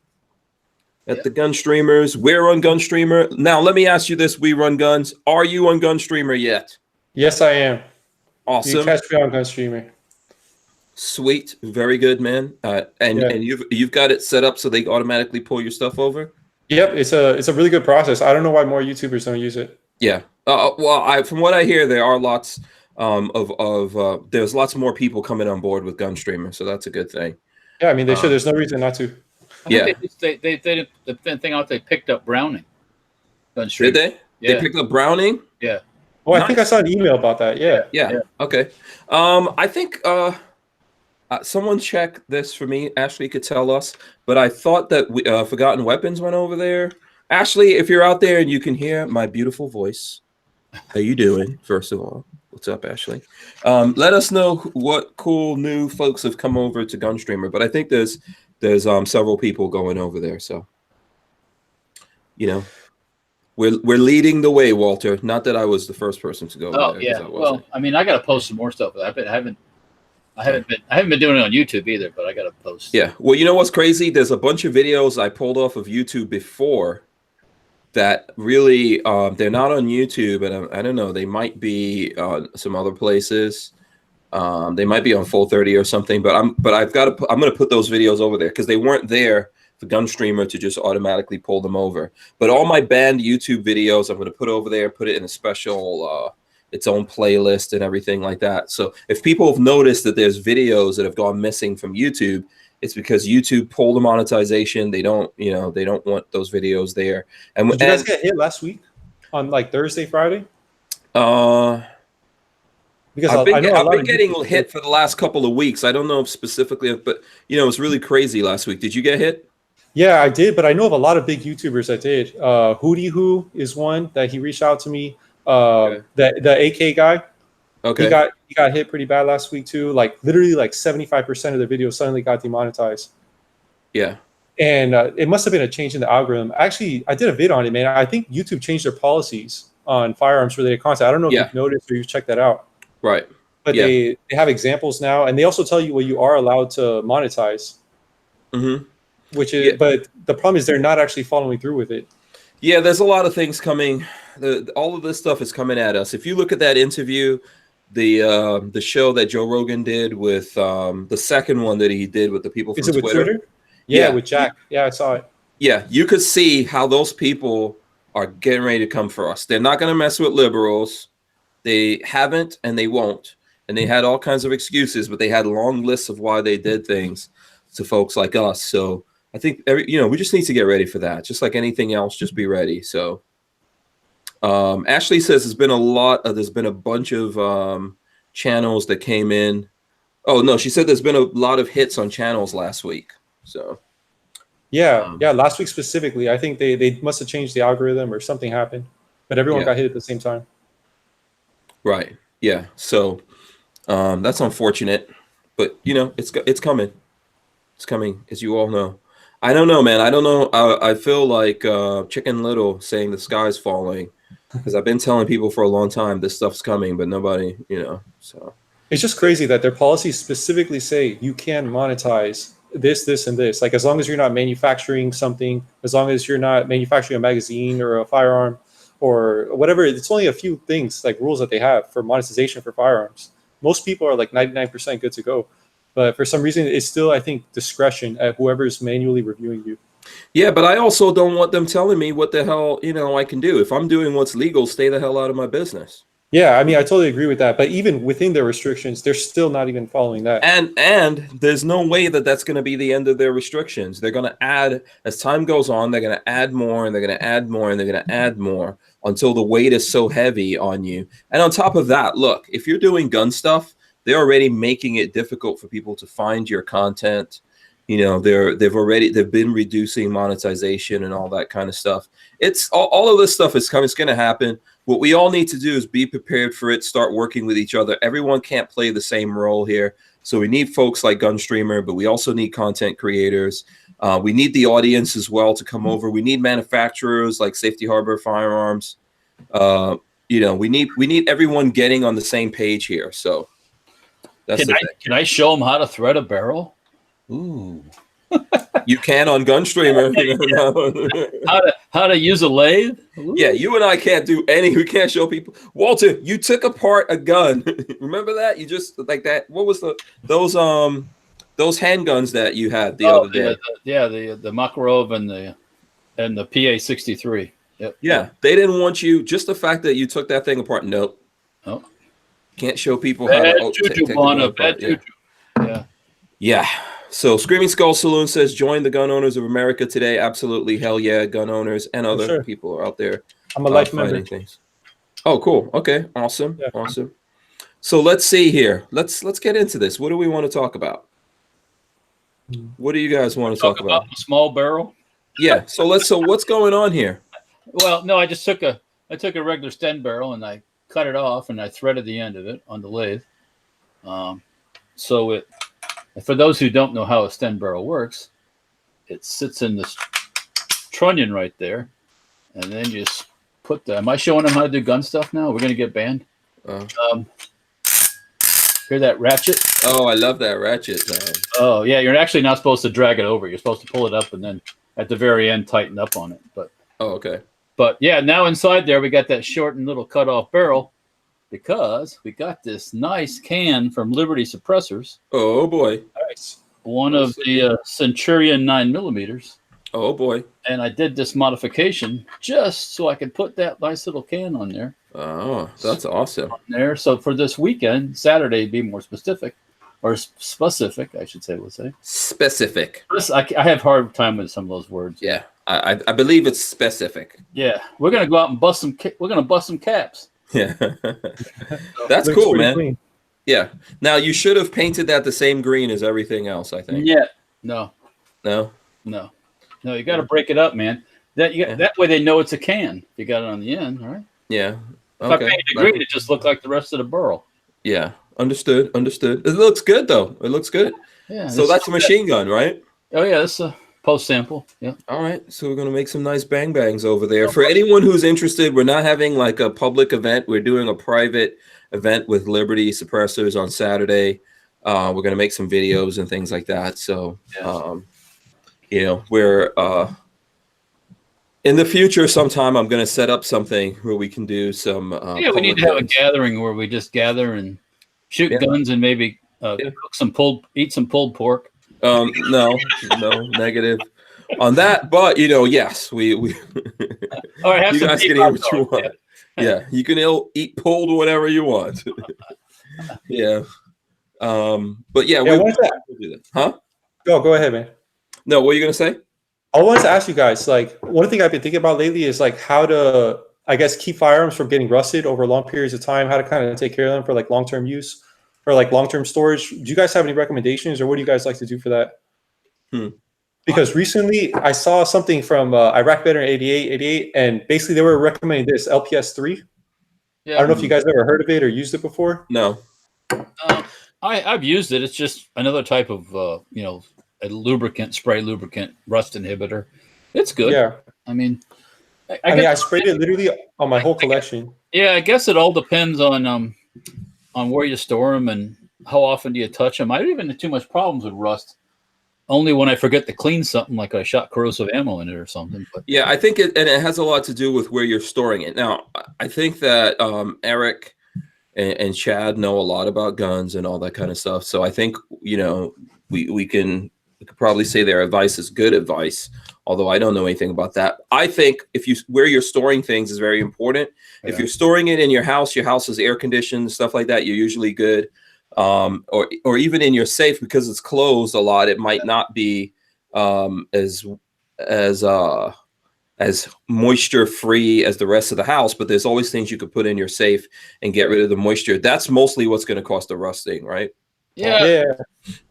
Speaker 1: at the Gunstreamers. We're on Gunstreamer. Now, let me ask you this, We Run Guns. Are you on Gunstreamer yet?
Speaker 3: Yes, I am.
Speaker 1: Awesome.
Speaker 3: You catch me on Gunstreamer.
Speaker 1: Sweet. Very good, man. And you've got it set up so they automatically pull your stuff over?
Speaker 3: Yep, it's a really good process. I don't know why more YouTubers don't use it.
Speaker 1: Yeah. Well, from what I hear, there are lots there's lots more people coming on board with Gunstreamer, so that's a good thing.
Speaker 3: Yeah, I mean they should. There's no reason not to.
Speaker 2: They the thing out they picked up Browning.
Speaker 1: Did they? Yeah. They picked up Browning?
Speaker 2: Yeah.
Speaker 3: Oh, I think I saw an email about that. Yeah.
Speaker 1: Okay. I think someone check this for me. Ashley could tell us, but I thought that Forgotten Weapons went over there. Ashley, if you're out there and you can hear my beautiful voice, how you doing? First of all, what's up, Ashley? Let us know what cool new folks have come over to Gunstreamer. But I think there's several people going over there, so we're leading the way, Walter. Not that I was the first person to go over there.
Speaker 2: Yeah. Well, I mean, I got to post some more stuff. I haven't been doing it on YouTube either, but I got to post.
Speaker 1: Yeah. Well, you know what's crazy? There's a bunch of videos I pulled off of YouTube before that really they're not on YouTube, and I don't know, they might be on some other places. They might be on full 30 or something, but I'm going to put those videos over there because they weren't there for Gunstreamer to just automatically pull them over. But all my banned YouTube videos, I'm going to put over there, put it in a special, its own playlist and everything like that. So if people have noticed that there's videos that have gone missing from YouTube, it's because YouTube pulled the monetization. They don't want those videos there. And
Speaker 3: did you guys get hit last week on like Thursday, Friday?
Speaker 1: Because I've been getting hit for the last couple of weeks. I don't know specifically, but it was really crazy last week. Did you get hit?
Speaker 3: Yeah, I did, but I know of a lot of big YouTubers that did. Hootie Who is one that he reached out to me. Okay. The AK guy. Okay. He got hit pretty bad last week too. Like literally like 75% of the videos suddenly got demonetized.
Speaker 1: Yeah.
Speaker 3: And it must have been a change in the algorithm. Actually, I did a vid on it, man. I think YouTube changed their policies on firearms related content. I don't know if you've noticed or you've checked that out.
Speaker 1: Right.
Speaker 3: But they have examples now, and they also tell you what you are allowed to monetize. Mm-hmm. Which is, but the problem is they're not actually following through with it.
Speaker 1: Yeah, there's a lot of things coming. All of this stuff is coming at us. If you look at that interview, the show that Joe Rogan did with the second one that he did with the people from Twitter.
Speaker 3: Is it with Twitter? Yeah, with Jack. Yeah, I saw it.
Speaker 1: Yeah, you could see how those people are getting ready to come for us. They're not going to mess with liberals. They haven't, and they won't. And they had all kinds of excuses, but they had long lists of why they did things to folks like us. So I think we just need to get ready for that. Just like anything else, just be ready. So Ashley says there's been a bunch of channels that came in. Oh no, she said there's been a lot of hits on channels last week. So
Speaker 3: yeah, last week specifically, I think they must have changed the algorithm or something happened, but everyone got hit at the same time. Right.
Speaker 1: Yeah. So that's unfortunate, but it's coming. It's coming, as you all know. I don't know, man. I don't know. I feel like Chicken Little saying the sky's falling, because I've been telling people for a long time this stuff's coming, but nobody, so.
Speaker 3: It's just crazy that their policies specifically say you can monetize this, this, and this. Like, as long as you're not manufacturing something, as long as you're not manufacturing a magazine or a firearm or whatever, it's only a few things, like rules that they have for monetization for firearms. Most people are like 99% good to go. But for some reason, it's still, I think, discretion at whoever's manually reviewing you.
Speaker 1: Yeah, but I also don't want them telling me what the hell, I can do. If I'm doing what's legal, stay the hell out of my business.
Speaker 3: Yeah, I mean, I totally agree with that. But even within their restrictions, they're still not even following that.
Speaker 1: And there's no way that that's going to be the end of their restrictions. They're going to add, as time goes on, they're going to add more, and they're going to add more, and they're going to add more until the weight is so heavy on you. And on top of that, look, if you're doing gun stuff, they're already making it difficult for people to find your content. They've been reducing monetization and all that kind of stuff. It's all of this stuff is coming. It's going to happen. What we all need to do is be prepared for it. Start working with each other. Everyone can't play the same role here. So we need folks like Gunstreamer, but we also need content creators. We need the audience as well to come over. We need manufacturers like Safety Harbor Firearms. We need everyone getting on the same page here. So.
Speaker 2: Can I show them how to thread a barrel? Ooh.
Speaker 1: You can on Gunstreamer.
Speaker 2: how to use a lathe? Ooh.
Speaker 1: Yeah, you and I can't do any. We can't show people. Walter, you took apart a gun. Remember that? You just like that. What was those handguns that you had the other day?
Speaker 2: The Makarov and the PA-63. Yep.
Speaker 1: Yeah, they didn't want you. Just the fact that you took that thing apart. Nope. Oh. Can't show people how to take it apart. Yeah. So Screaming Skull Saloon says, join the gun owners of America today. Absolutely. Hell yeah. Gun owners and other people are out there.
Speaker 3: I'm a life member.
Speaker 1: Things. Oh, cool. Okay. Awesome. Yeah. Awesome. So let's see here. Let's get into this. What do we want to talk about? What do you guys want to talk about?
Speaker 2: The small barrel?
Speaker 1: Yeah. So what's going on here?
Speaker 2: Well, no, I took a regular Sten barrel and I cut it off and I threaded the end of it on the lathe. For those who don't know how a Sten barrel works, it sits in this trunnion right there, and then you just put the. Am I showing them how to do gun stuff now? We're gonna get banned. Hear that ratchet?
Speaker 1: Oh, I love that ratchet.
Speaker 2: Oh yeah, you're actually not supposed to drag it over. You're supposed to pull it up and then at the very end tighten up on it. But
Speaker 1: okay.
Speaker 2: But yeah, now inside there we got that short and little cut off barrel, because we got this nice can from Liberty Suppressors.
Speaker 1: Oh boy.
Speaker 3: Nice.
Speaker 2: One of the Centurion 9mm.
Speaker 1: Oh boy.
Speaker 2: And I did this modification just so I could put that nice little can on there.
Speaker 1: Oh, that's awesome.
Speaker 2: There. So for this weekend, Saturday, be more specific, or specific, I should say. We'll say
Speaker 1: specific.
Speaker 2: I have a hard time with some of those words.
Speaker 1: Yeah, I believe it's specific.
Speaker 2: Yeah, we're gonna go out and bust some. We're gonna bust some caps.
Speaker 1: Yeah, that's cool, man.
Speaker 3: Clean.
Speaker 1: Yeah. Now you should have painted that the same green as everything else. I think.
Speaker 2: Yeah. No.
Speaker 1: No.
Speaker 2: No. No. You got to break it up, man. That way they know it's a can. If you got it on the end, all right?
Speaker 1: Yeah.
Speaker 2: If I painted it green, it just looked like the rest of the burl.
Speaker 1: Yeah. Understood. Understood. It looks good though. It looks good.
Speaker 2: Yeah.
Speaker 1: So that's a machine gun, right?
Speaker 2: Oh yeah, that's a post sample. Yeah.
Speaker 1: All right. So we're gonna make some nice bang bangs over there. For anyone who's interested, we're not having like a public event. We're doing a private event with Liberty Suppressors on Saturday. We're gonna make some videos and things like that. So we're in the future sometime I'm gonna set up something where we can do some
Speaker 2: we need to have a gathering where we just gather and shoot guns and maybe cook some eat some pulled pork.
Speaker 1: No, negative on that. But yes, we
Speaker 2: all right, have
Speaker 1: you
Speaker 2: some
Speaker 1: guys can eat what you want. Yeah, you can eat pulled whatever you want. Yeah. But yeah, we'll do that. Huh?
Speaker 3: Go ahead, man.
Speaker 1: No, what are you gonna say?
Speaker 3: I wanted to ask you guys, like, one thing I've been thinking about lately is like how to, I guess, keep firearms from getting rusted over long periods of time, how to kind of take care of them for like long-term use or like long-term storage. Do you guys have any recommendations, or what do you guys like to do for that? Because recently I saw something from Iraq Veteran 88, and basically they were recommending this LPS3.
Speaker 2: Yeah.
Speaker 3: I don't know if you guys ever heard of it or used it before.
Speaker 1: No.
Speaker 2: I've used it. It's just another type of a lubricant, spray lubricant, rust inhibitor. It's good.
Speaker 3: Yeah.
Speaker 2: I mean,
Speaker 3: I sprayed it literally on my whole collection.
Speaker 2: Yeah, I guess it all depends on where you store them and how often do you touch them. I don't even have too much problems with rust. Only when I forget to clean something, like I shot corrosive ammo in it or something. But
Speaker 1: yeah, I think it has a lot to do with where you're storing it. Now, I think that Eric and Chad know a lot about guns and all that kind of stuff. So I think we could probably say their advice is good advice, although I don't know anything about that. I think where you're storing things is very important. Yeah. If you're storing it in your house is air conditioned, stuff like that, you're usually good. Or even in your safe, because it's closed a lot, it might not be as moisture free as the rest of the house, but there's always things you could put in your safe and get rid of the moisture. That's mostly what's going to cause the rusting, right?
Speaker 2: Yeah.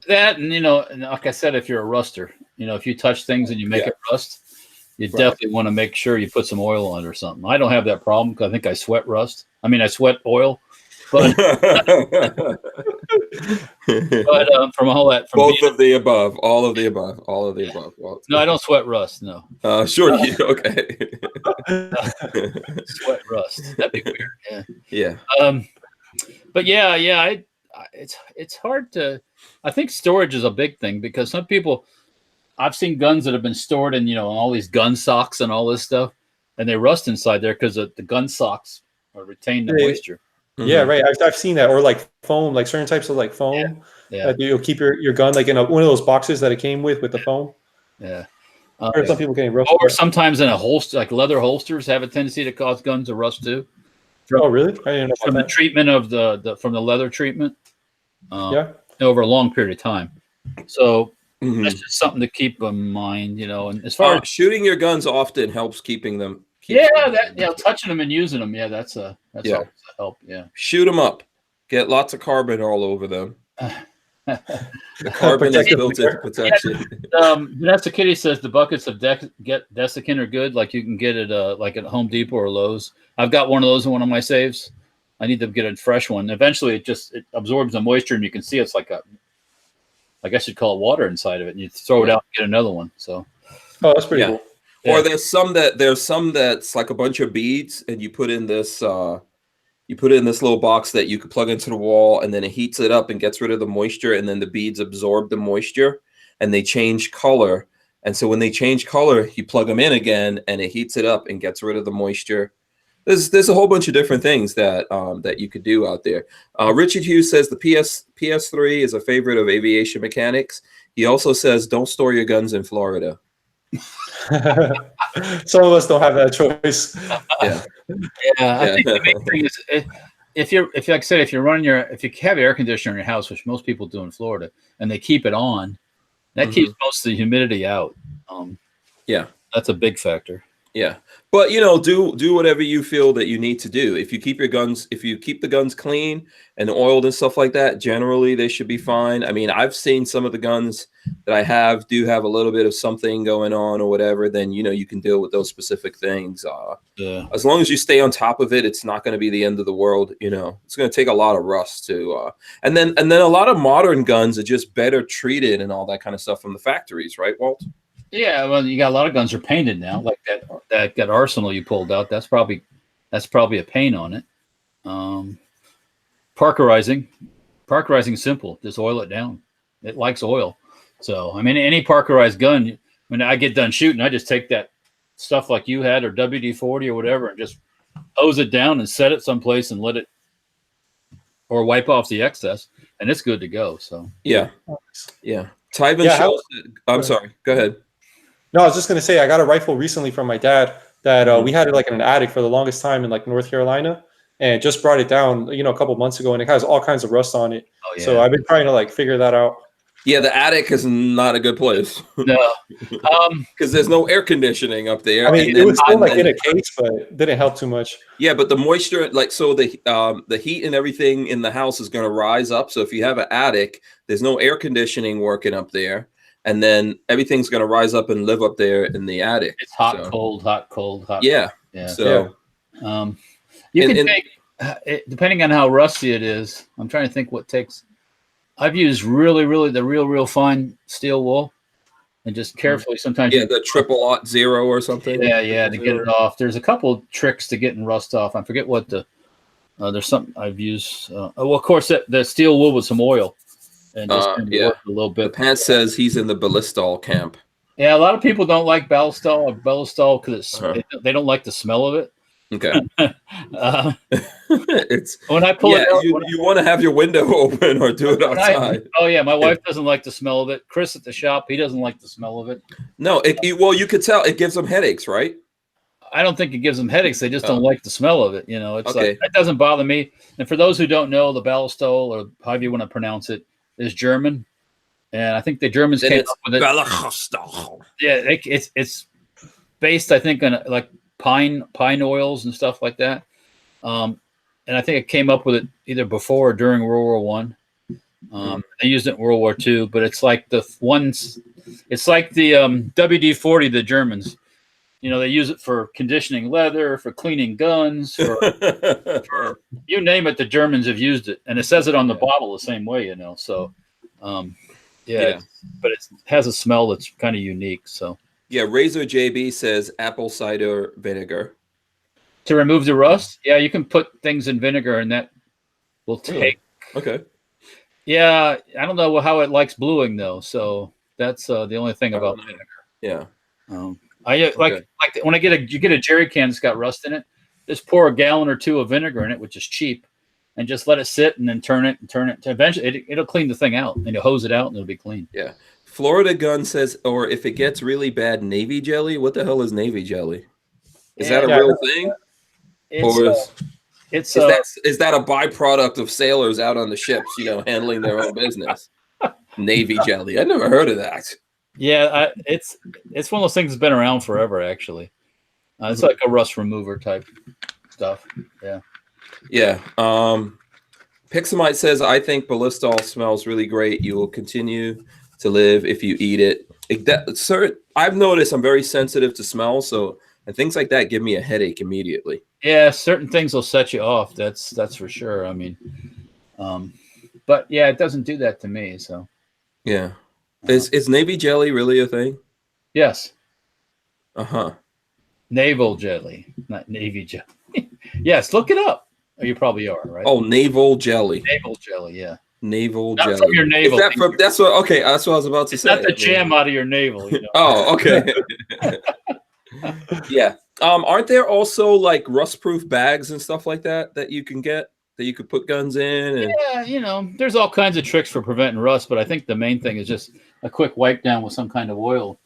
Speaker 2: That, and and like I said, if you're a ruster, if you touch things and you make it rust, you definitely want to make sure you put some oil on it or something. I don't have that problem because I think I sweat rust. I mean, I sweat oil, but from all that,
Speaker 1: both of the above, all of the above. Well,
Speaker 2: no, I don't sweat rust. No.
Speaker 1: Sure. Okay.
Speaker 2: Sweat rust. That'd be weird.
Speaker 1: Yeah.
Speaker 2: But yeah. It's hard to. I think storage is a big thing because some people. I've seen guns that have been stored in all these gun socks and all this stuff, and they rust inside there because the gun socks retain the moisture.
Speaker 3: Yeah, right. I've seen that, or like foam, like certain types of like foam.
Speaker 2: Yeah.
Speaker 3: You'll keep your gun like in one of those boxes that it came with the foam.
Speaker 2: Yeah.
Speaker 3: Or some people getting rusted.
Speaker 2: Or sometimes in a holster, like leather holsters, have a tendency to cause guns to rust too.
Speaker 3: Oh, really? I didn't know
Speaker 2: from the treatment of from the leather treatment. Over a long period of time. So that's just something to keep in mind, And as far as
Speaker 1: shooting your guns often helps keeping them.
Speaker 2: Touching them and using them. Yeah, that's help. Yeah.
Speaker 1: Shoot them up. Get lots of carbon all over them. The carbon is built into protection.
Speaker 2: Vanessa Kitty says the buckets of desiccant are good. Like you can get it like at Home Depot or Lowe's. I've got one of those in one of my safes. I need to get a fresh one. Eventually, it absorbs the moisture, and you can see it's like I guess you'd call it water inside of it, and you throw it out and get another one. So,
Speaker 3: that's pretty cool.
Speaker 1: Yeah. Or there's some that's like a bunch of beads, and you put in this little box that you could plug into the wall, and then it heats it up and gets rid of the moisture, and then the beads absorb the moisture, and they change color. And so when they change color, you plug them in again, and it heats it up and gets rid of the moisture. There's a whole bunch of different things that that you could do out there. Richard Hughes says the PS3 is a favorite of aviation mechanics. He also says don't store your guns in Florida.
Speaker 3: Some of us don't have that choice.
Speaker 1: Yeah.
Speaker 2: Yeah, I think the main thing is if like I said, if you have air conditioner in your house, which most people do in Florida, and they keep it on, that keeps most of the humidity out.
Speaker 1: Yeah,
Speaker 2: that's a big factor.
Speaker 1: Yeah, but do whatever you feel that you need to do. If you keep the guns clean and oiled and stuff like that, generally they should be fine. I mean, I've seen some of the guns that I have do have a little bit of something going on or whatever. Then you can deal with those specific things.
Speaker 2: Yeah.
Speaker 1: As long as you stay on top of it, it's not going to be the end of the world. It's going to take a lot of rust to, and then a lot of modern guns are just better treated and all that kind of stuff from the factories, right, Walt?
Speaker 2: Yeah, well, you got a lot of guns are painted now, like that Arsenal you pulled out. That's probably a paint on it. Parkerizing is simple. Just oil it down. It likes oil. So I mean, any parkerized gun, when I get done shooting, I just take that stuff like you had or WD-40 or whatever, and just hose it down and set it someplace and let it, or wipe off the excess, and it's good to go. So
Speaker 1: yeah. Tyven I'm sorry. Go ahead.
Speaker 3: No, I was just going to say, I got a rifle recently from my dad that we had it like in an attic for the longest time in like North Carolina, and just brought it down, a couple months ago, and it has all kinds of rust on it. Oh, yeah. So I've been trying to like figure that out.
Speaker 1: Yeah, the attic is not a good place.
Speaker 2: No,
Speaker 1: because there's no air conditioning up there.
Speaker 3: I mean, it was still like in a case, but it didn't help too much.
Speaker 1: Yeah, but the moisture, the heat and everything in the house is going to rise up. So if you have an attic, there's no air conditioning working up there. And then everything's going to rise up and live up there in the attic.
Speaker 2: It's hot, cold, hot, cold, hot.
Speaker 1: Yeah.
Speaker 2: Yeah.
Speaker 1: So,
Speaker 2: you can take, depending on how rusty it is. I'm trying to think what takes. I've used really the real fine steel wool, and just carefully. Sometimes
Speaker 1: the 000 or something.
Speaker 2: Yeah, to get it off. There's a couple tricks to getting rust off. I forget what there's something I've used. Of course, the steel wool with some oil. And just work a little bit.
Speaker 1: Pants says he's in the Ballistol camp.
Speaker 2: Yeah, a lot of people don't like Ballistol because they don't like the smell of it.
Speaker 1: Okay. It's
Speaker 2: when I pull it out,
Speaker 1: you want to have your window open or do it outside.
Speaker 2: My wife doesn't like the smell of it. Chris at the shop, he doesn't like the smell of it.
Speaker 1: No, you could tell it gives them headaches, right?
Speaker 2: I don't think it gives them headaches. They just don't like the smell of it. It's like it doesn't bother me. And for those who don't know, the Ballistol, or however you want to pronounce it, is German, and I think the Germans came up with it. Yeah, it's based, I think, on like pine oils and stuff like that. And I think it came up with it either before or during World War I. They used it in World War II, but it's like the WD-40, the Germans. They use it for conditioning leather, for cleaning guns, for you name it. The Germans have used it, and it says it on the bottle the same way. So, but it has a smell that's kind of unique. So,
Speaker 1: yeah. Razor JB says apple cider vinegar
Speaker 2: to remove the rust. Yeah, you can put things in vinegar, and that will take.
Speaker 1: Okay.
Speaker 2: Yeah, I don't know how it likes bluing though. So that's the only thing about vinegar.
Speaker 1: Yeah.
Speaker 2: I like when you get a jerry can that's got rust in it, just pour a gallon or two of vinegar in it, which is cheap, and just let it sit, and then turn it. Eventually, it'll clean the thing out, and you hose it out, and it'll be clean.
Speaker 1: Yeah. Florida Gun says, or if it gets really bad, Navy jelly. What the hell is Navy jelly? Is that a real thing? Is that a byproduct of sailors out on the ships, handling their own business? Navy jelly. I never heard of that.
Speaker 2: Yeah, it's one of those things that's been around forever. Actually, it's like a rust remover type stuff. Yeah. Yeah.
Speaker 1: Pixamite says, I think Ballistol smells really great. You will continue to live if you eat it. I've noticed I'm very sensitive to smell, and things like that give me a headache immediately.
Speaker 2: Yeah, certain things will set you off. That's for sure. I mean, but yeah, it doesn't do that to me. So
Speaker 1: yeah. Is Navy jelly really a thing?
Speaker 2: Yes.
Speaker 1: Naval
Speaker 2: jelly, not Navy jelly. Yes, look it up. Oh, you probably are, right?
Speaker 1: Oh, naval jelly.
Speaker 2: Naval jelly, yeah.
Speaker 1: Naval
Speaker 2: not
Speaker 1: jelly.
Speaker 2: From your navel.
Speaker 1: That's what I was about to say.
Speaker 2: Not the jam out of your navel.
Speaker 1: Oh, okay. Yeah. Aren't there also like rust-proof bags and stuff like that that you can get that you could put guns in? And
Speaker 2: Yeah, you know, there's all kinds of tricks for preventing rust, but I think the main thing is just a quick wipe down with some kind of oil.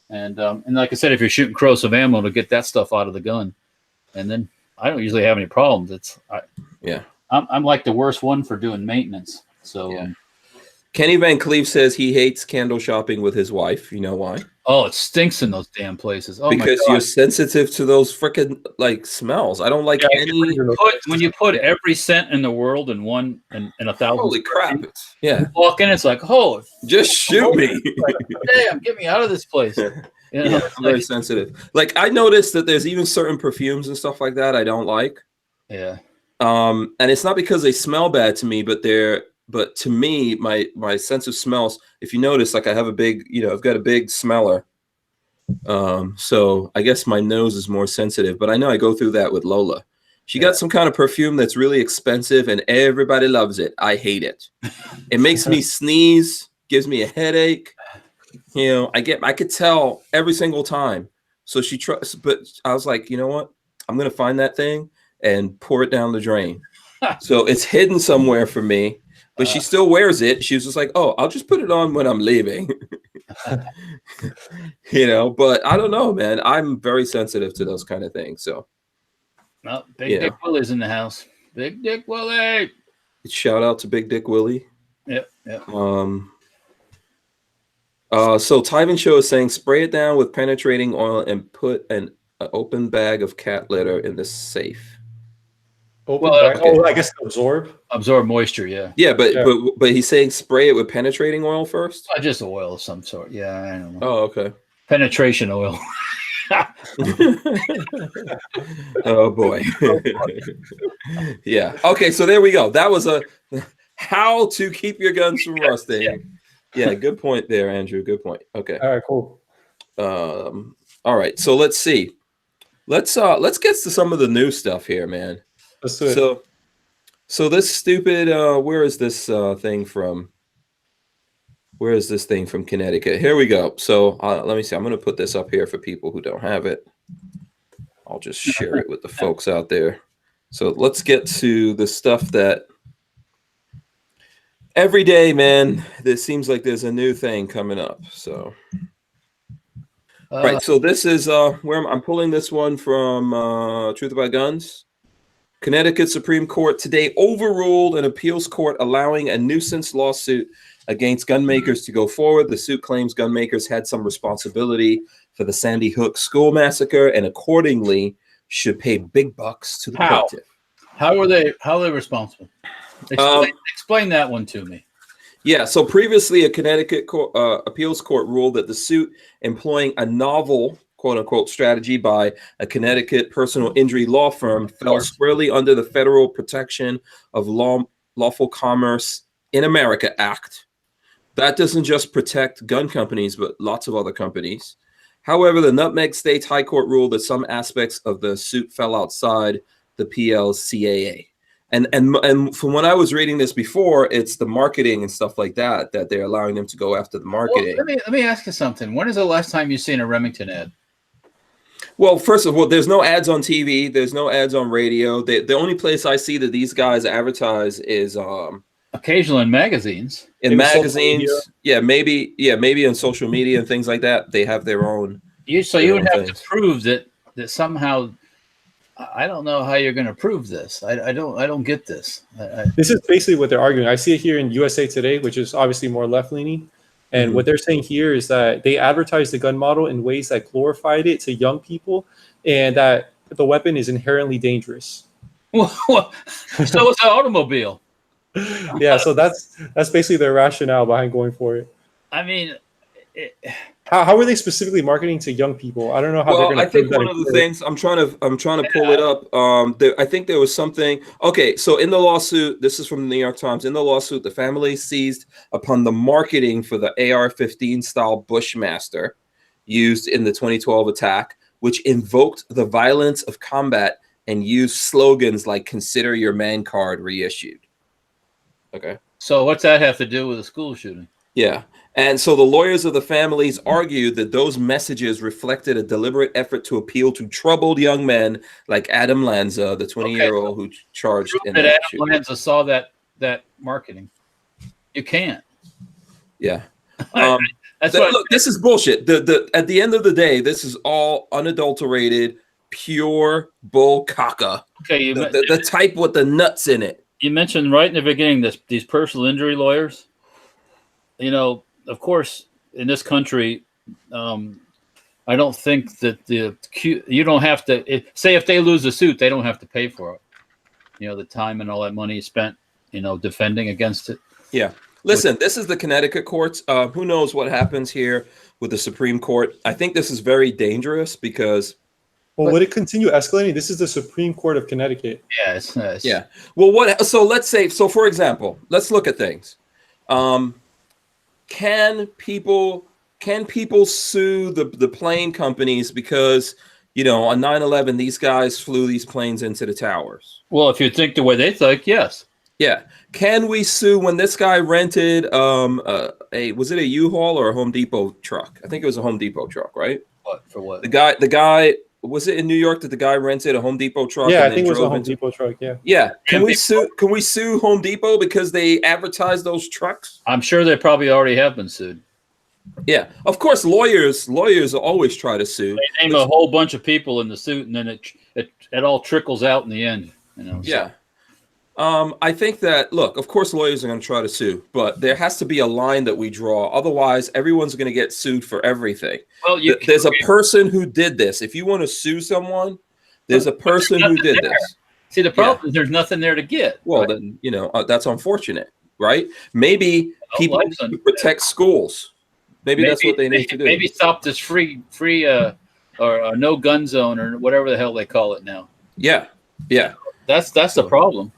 Speaker 2: And like I said, if you're shooting corrosive ammo, to get that stuff out of the gun, and then I don't usually have any problems. I'm like the worst one for doing maintenance. So
Speaker 1: yeah. Kenny Van Cleve says he hates candle shopping with his wife. You know why?
Speaker 2: oh, it stinks in those damn places. Oh
Speaker 1: Because
Speaker 2: my God.
Speaker 1: you're sensitive to those freaking like smells. I don't like any.
Speaker 2: When you put every scent in the world in one and 1,000.
Speaker 1: Holy crap! Yeah.
Speaker 2: You walk in, it's like, oh,
Speaker 1: Just shoot me.
Speaker 2: like, damn, get me out of this place. You know,
Speaker 1: Yeah, I'm very sensitive. Like I noticed that there's even certain perfumes and stuff like that I don't like.
Speaker 2: yeah.
Speaker 1: And it's not because they smell bad to me, but to me, my sense of smells, if you notice, like I have a big, I've got a big smeller. So I guess my nose is more sensitive, but I know I go through that with Lola. She got some kind of perfume that's really expensive and everybody loves it. I hate it. It makes me sneeze, gives me a headache. I could tell every single time. So she trusts, but I was like, you know what? I'm going to find that thing and pour it down the drain. So it's hidden somewhere for me, but she still wears it. She was just like, oh, I'll just put it on when I'm leaving. But I don't know, man. I'm very sensitive to those kind of things. So
Speaker 2: Well, Big Dick Willie's in the house. Big Dick Willie.
Speaker 1: Shout out to Big Dick Willie.
Speaker 2: Yep.
Speaker 1: So Tyven Show is saying spray it down with penetrating oil and put an open bag of cat litter in the safe.
Speaker 3: Open bag? Okay. Oh, I guess
Speaker 2: absorb moisture. Yeah.
Speaker 1: Yeah, but he's saying spray it with penetrating oil first.
Speaker 2: Just oil of some sort. Yeah, I don't know.
Speaker 1: Oh, okay.
Speaker 2: Penetration oil.
Speaker 1: Oh boy. Yeah. Okay, so there we go. That was a how to keep your guns from rusting. Yeah, good point there, Andrew. Good point. Okay.
Speaker 3: All right, cool.
Speaker 1: All right. So let's see. Let's get to some of the new stuff here, man.
Speaker 3: Let's do it.
Speaker 1: So this stupid where is this thing from? Where is this thing from Connecticut? Here we go. So let me see. I'm going to put this up here for people who don't have it. I'll just share it with the folks out there. So let's get to the stuff that every day, man, there seems like there's a new thing coming up. So, right. So this is where I'm pulling this one from Truth About Guns. Connecticut Supreme Court today overruled an appeals court allowing a nuisance lawsuit against gun makers to go forward. The suit claims gun makers had some responsibility for the Sandy Hook school massacre and accordingly should pay big bucks to the plaintiff.
Speaker 2: How are they responsible? Explain that one to me.
Speaker 1: Yeah, so previously a Connecticut appeals court ruled that the suit employing a novel quote-unquote strategy by a Connecticut personal injury law firm fell squarely under the Federal Protection of Lawful Commerce in America Act. That doesn't just protect gun companies, but lots of other companies. However, the Nutmeg State's High Court ruled that some aspects of the suit fell outside the PLCAA. And from when I was reading this before, it's the marketing and stuff like that they're allowing them to go after the marketing.
Speaker 2: Well, let me ask you something. When is the last time you've seen a Remington ad?
Speaker 1: Well, first of all, there's no ads on TV. There's no ads on radio. The only place I see that these guys advertise is
Speaker 2: occasionally in magazines.
Speaker 1: In magazines, maybe on social media and things like that. They have their own.
Speaker 2: You would have to prove that somehow. I don't know how you're going to prove this. I don't get this.
Speaker 3: This is basically what they're arguing. I see it here in USA Today, which is obviously more left-leaning. And what they're saying here is that they advertise the gun model in ways that glorified it to young people and that the weapon is inherently dangerous.
Speaker 2: So it's an automobile.
Speaker 3: Yeah, so that's basically their rationale behind going for it.
Speaker 2: I mean,
Speaker 3: how are they specifically marketing to young people? I don't know how they're going to.
Speaker 1: I think one of the things I'm trying to pull it up. I think there was something. Okay, so in the lawsuit, this is from the New York Times. In the lawsuit, the family seized upon the marketing for the AR-15 style Bushmaster used in the 2012 attack, which invoked the violence of combat and used slogans like "Consider your man card reissued." Okay.
Speaker 2: So what's that have to do with a school shooting?
Speaker 1: Yeah. And so the lawyers of the families argued that those messages reflected a deliberate effort to appeal to troubled young men like Adam Lanza, the 20-year-old who charged in
Speaker 2: that
Speaker 1: that
Speaker 2: Adam
Speaker 1: shooting.
Speaker 2: Lanza saw that marketing. You can't.
Speaker 1: Yeah.
Speaker 2: That's what.
Speaker 1: Look, this is bullshit. At the end of the day, this is all unadulterated, pure bull caca.
Speaker 2: Okay,
Speaker 1: The type with the nuts in it.
Speaker 2: you mentioned right in the beginning these personal injury lawyers. You know, of course, in this country, I don't think that you don't have to say if they lose a suit, they don't have to pay for it. You know, the time and all that money spent, you know, defending against it.
Speaker 1: Yeah. Listen, this is the Connecticut courts. Who knows what happens here with the Supreme Court? I think this is very dangerous because.
Speaker 3: Well, would it continue escalating? This is the Supreme Court of Connecticut.
Speaker 2: Yes.
Speaker 1: Yeah. Well, so let's say, for example, let's look at things. Can people sue the plane companies because, you know, on 9/11 these guys flew these planes into the towers?
Speaker 2: Well, if you think the way they think, yes.
Speaker 1: Yeah. Can we sue when this guy rented was it a U-Haul or a Home Depot truck? I think it was a Home Depot truck, right?
Speaker 2: What for what?
Speaker 1: The guy was it in New York that the guy rented a Home Depot truck?
Speaker 3: Yeah,
Speaker 1: and
Speaker 3: I think it was a Home Depot truck. Yeah.
Speaker 1: Yeah. Can we sue Home Depot because they advertise those trucks?
Speaker 2: I'm sure they probably already have been sued.
Speaker 1: Yeah. Of course, lawyers always try to sue.
Speaker 2: They name a whole bunch of people in the suit, and then it all trickles out in the end. You know.
Speaker 1: Yeah. I think that, look, of course, lawyers are going to try to sue, but there has to be a line that we draw. Otherwise, everyone's going to get sued for everything. Well, there's a person who did this. If you want to sue someone, there's a person who did this.
Speaker 2: See, the problem is there's nothing there to get.
Speaker 1: Well,
Speaker 2: right?
Speaker 1: then, you know, that's unfortunate, right? Maybe people need to protect schools. Maybe that's what they need to do.
Speaker 2: Maybe stop this free or no gun zone or whatever the hell they call it now.
Speaker 1: Yeah. Yeah.
Speaker 2: That's the problem.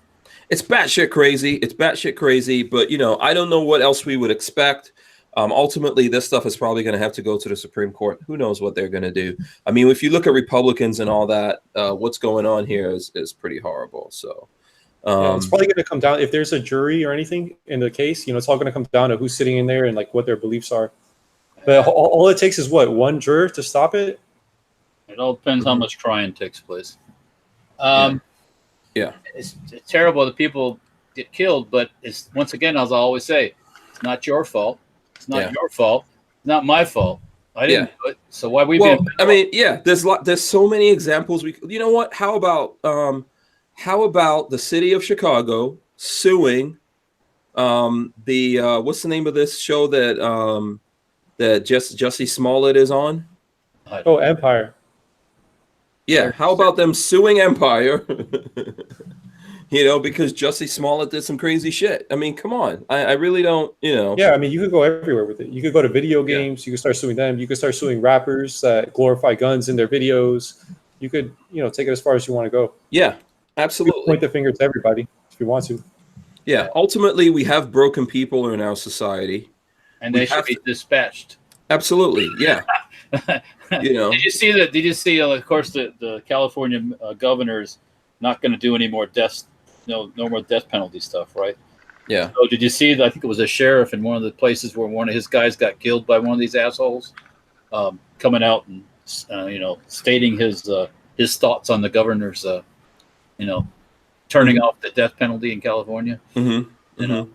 Speaker 1: It's batshit crazy. It's batshit crazy, but you know, I don't know what else we would expect. Ultimately, this stuff is probably going to have to go to the Supreme Court. Who knows what they're going to do? I mean, if you look at Republicans and all that, what's going on here is pretty horrible. So
Speaker 3: it's probably going to come down if there's a jury or anything in the case. You know, it's all going to come down to who's sitting in there and like what their beliefs are. But all it takes is what, one juror to stop it.
Speaker 2: It all depends how much trying takes place.
Speaker 1: Yeah.
Speaker 2: It's terrible that people get killed, but it's once again, as I always say, it's not your fault. It's not your fault. It's not my fault. I didn't do it. So why we?
Speaker 1: Well, I mean, yeah. There's so many examples. You know what? How about the city of Chicago suing what's the name of this show that Jussie Smollett is on?
Speaker 3: Oh, Empire.
Speaker 1: Yeah, how about them suing Empire? You know, because Jussie Smollett did some crazy shit. I mean, come on. I really don't, you know.
Speaker 3: Yeah, I mean, you could go everywhere with it. You could go to video games. You could start suing them. You could start suing rappers that glorify guns in their videos. You could, you know, take it as far as you want to go.
Speaker 1: Yeah, absolutely.
Speaker 3: You point the finger to everybody if you want to.
Speaker 1: Yeah, ultimately, we have broken people in our society.
Speaker 2: And they should be dispatched.
Speaker 1: Absolutely, yeah. You know,
Speaker 2: Did you see? Of course, the California governor's not going to do any more deaths. No more death penalty stuff, right?
Speaker 1: Yeah.
Speaker 2: So did you see? I think it was a sheriff in one of the places where one of his guys got killed by one of these assholes, coming out and you know, stating his thoughts on the governor's you know, turning off the death penalty in California.
Speaker 1: Mm-hmm.
Speaker 2: You know,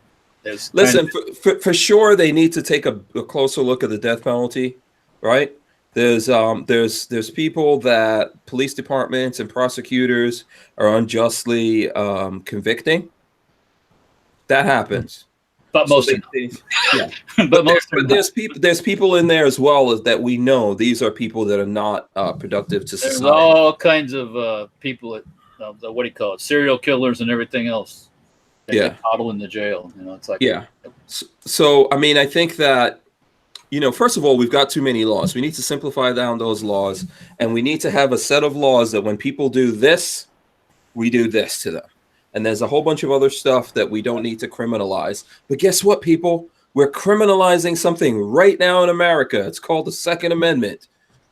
Speaker 1: listen, for sure they need to take a closer look at the death penalty, right? There's people that police departments and prosecutors are unjustly convicting. That happens.
Speaker 2: But most
Speaker 1: but there's people in there as well as that we know these are people that are not productive to society.
Speaker 2: There's all kinds of people at what do you call it, serial killers and everything else. They get coddled in the jail. You know, it's like
Speaker 1: So I mean, I think that, you know, first of all, we've got too many laws. We need to simplify down those laws, and we need to have a set of laws that when people do this, we do this to them. And there's a whole bunch of other stuff that we don't need to criminalize. But guess what, people? We're criminalizing something right now in America. It's called the Second Amendment.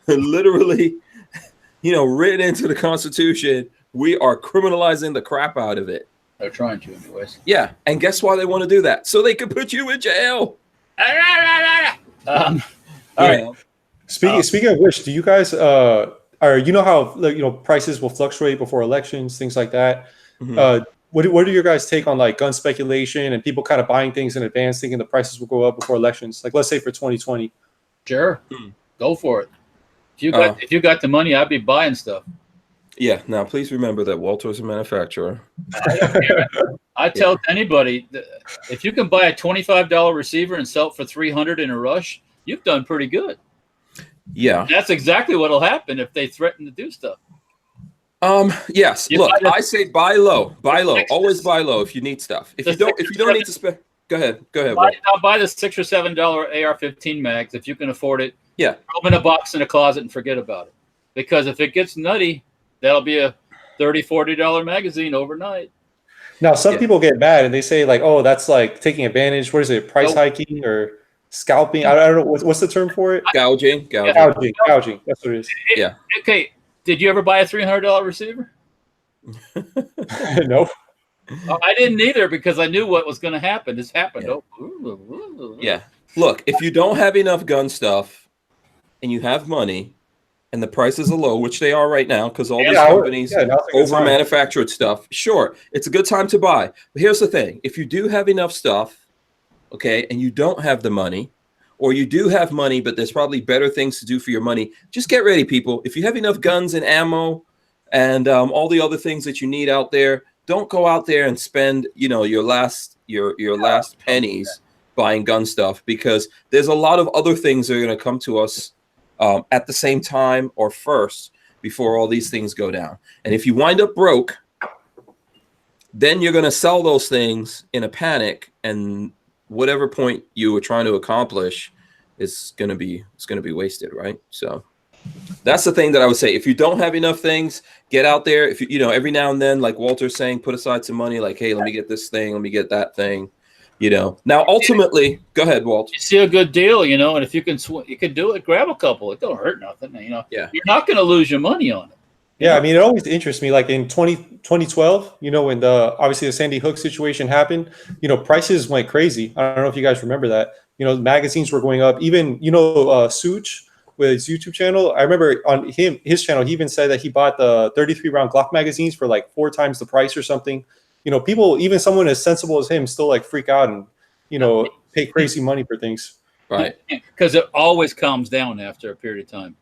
Speaker 1: Literally, you know, written into the Constitution, we are criminalizing the crap out of it.
Speaker 2: They're trying to anyways.
Speaker 1: Yeah, and guess why they want to do that? So they can put you in jail.
Speaker 2: All
Speaker 1: You
Speaker 2: right.
Speaker 1: know?
Speaker 3: Speaking of which, do you guys are you know how like, prices will fluctuate before elections, things like that?
Speaker 1: Mhm.
Speaker 3: What are your guys' take on like gun speculation and people kind of buying things in advance, thinking the prices will go up before elections? Like let's say for 2020.
Speaker 2: Sure.
Speaker 1: Hmm.
Speaker 2: Go for it.
Speaker 1: Uh,
Speaker 2: If you got the money, I'd be buying stuff.
Speaker 1: Yeah. Now, please remember that Walter is a manufacturer.
Speaker 2: I tell anybody that if you can buy a $25 receiver and sell it for 300 in a rush, you've done pretty good.
Speaker 1: Yeah.
Speaker 2: That's exactly what'll happen if they threaten to do stuff.
Speaker 1: Yes.
Speaker 2: You
Speaker 1: Look,
Speaker 2: buy the-
Speaker 1: I say buy low. Buy low.
Speaker 2: six-
Speaker 1: Always buy low if you need stuff. If
Speaker 2: the
Speaker 1: you don't,
Speaker 2: six
Speaker 1: if
Speaker 2: or
Speaker 1: you don't need to spend, go ahead. Go ahead, Walt.
Speaker 2: I'll buy the $6 or $7 AR-15 mags if you can afford it.
Speaker 1: Yeah.
Speaker 2: Throw them in a box in a closet and forget about it. Because if it gets nutty, that'll be a $30, $40 magazine overnight.
Speaker 3: Now, some
Speaker 1: Yeah.
Speaker 3: people get mad and they say like, "Oh, that's like taking advantage." What is it? Price
Speaker 2: Nope.
Speaker 3: hiking or scalping? I don't know what's the term for it.
Speaker 1: Gouging.
Speaker 3: Gouging. That's what it is.
Speaker 1: Yeah.
Speaker 2: Okay. Did you ever buy a $300 receiver?
Speaker 3: No.
Speaker 2: I didn't either because I knew what was going to happen. This happened.
Speaker 1: Yeah.
Speaker 2: Oh,
Speaker 1: Yeah. Look, if you don't have enough gun stuff and you have money and the prices are low, which they are right now because all these companies
Speaker 3: now's a good
Speaker 1: over
Speaker 3: time.
Speaker 1: manufactured stuff, sure, it's a good time to buy. But here's the thing. If you do have enough stuff, okay, and you don't have the money, or you do have money, but there's probably better things to do for your money, just get ready, people. If you have enough guns and ammo and all the other things that you need out there, don't go out there and spend, your last pennies buying gun stuff, because there's a lot of other things that are going to come to us at the same time or first before all these things go down. And if you wind up broke, then you're going to sell those things in a panic, and whatever point you were trying to accomplish is going to be wasted, right? So that's the thing that I would say. If you don't have enough things, get out there. If every now and then, like Walter's saying, put aside some money. Like, hey, let me get this thing. Let me get that thing. Now ultimately, go ahead, Walt.
Speaker 2: you see a good deal, and if you can do it, grab a couple. It don't hurt nothing.
Speaker 1: Yeah.
Speaker 2: You're not going to lose your money on it.
Speaker 3: Yeah, I mean, it always interests me. Like in 2012, when obviously the Sandy Hook situation happened, prices went crazy. I don't know if you guys remember that. Magazines were going up. Even Such with his YouTube channel. I remember on his channel, he even said that he bought the 33 round Glock magazines for like 4 times the price or something. People, even someone as sensible as him, still like freak out and pay crazy money for things.
Speaker 1: Right.
Speaker 2: Because it always calms down after a period of time.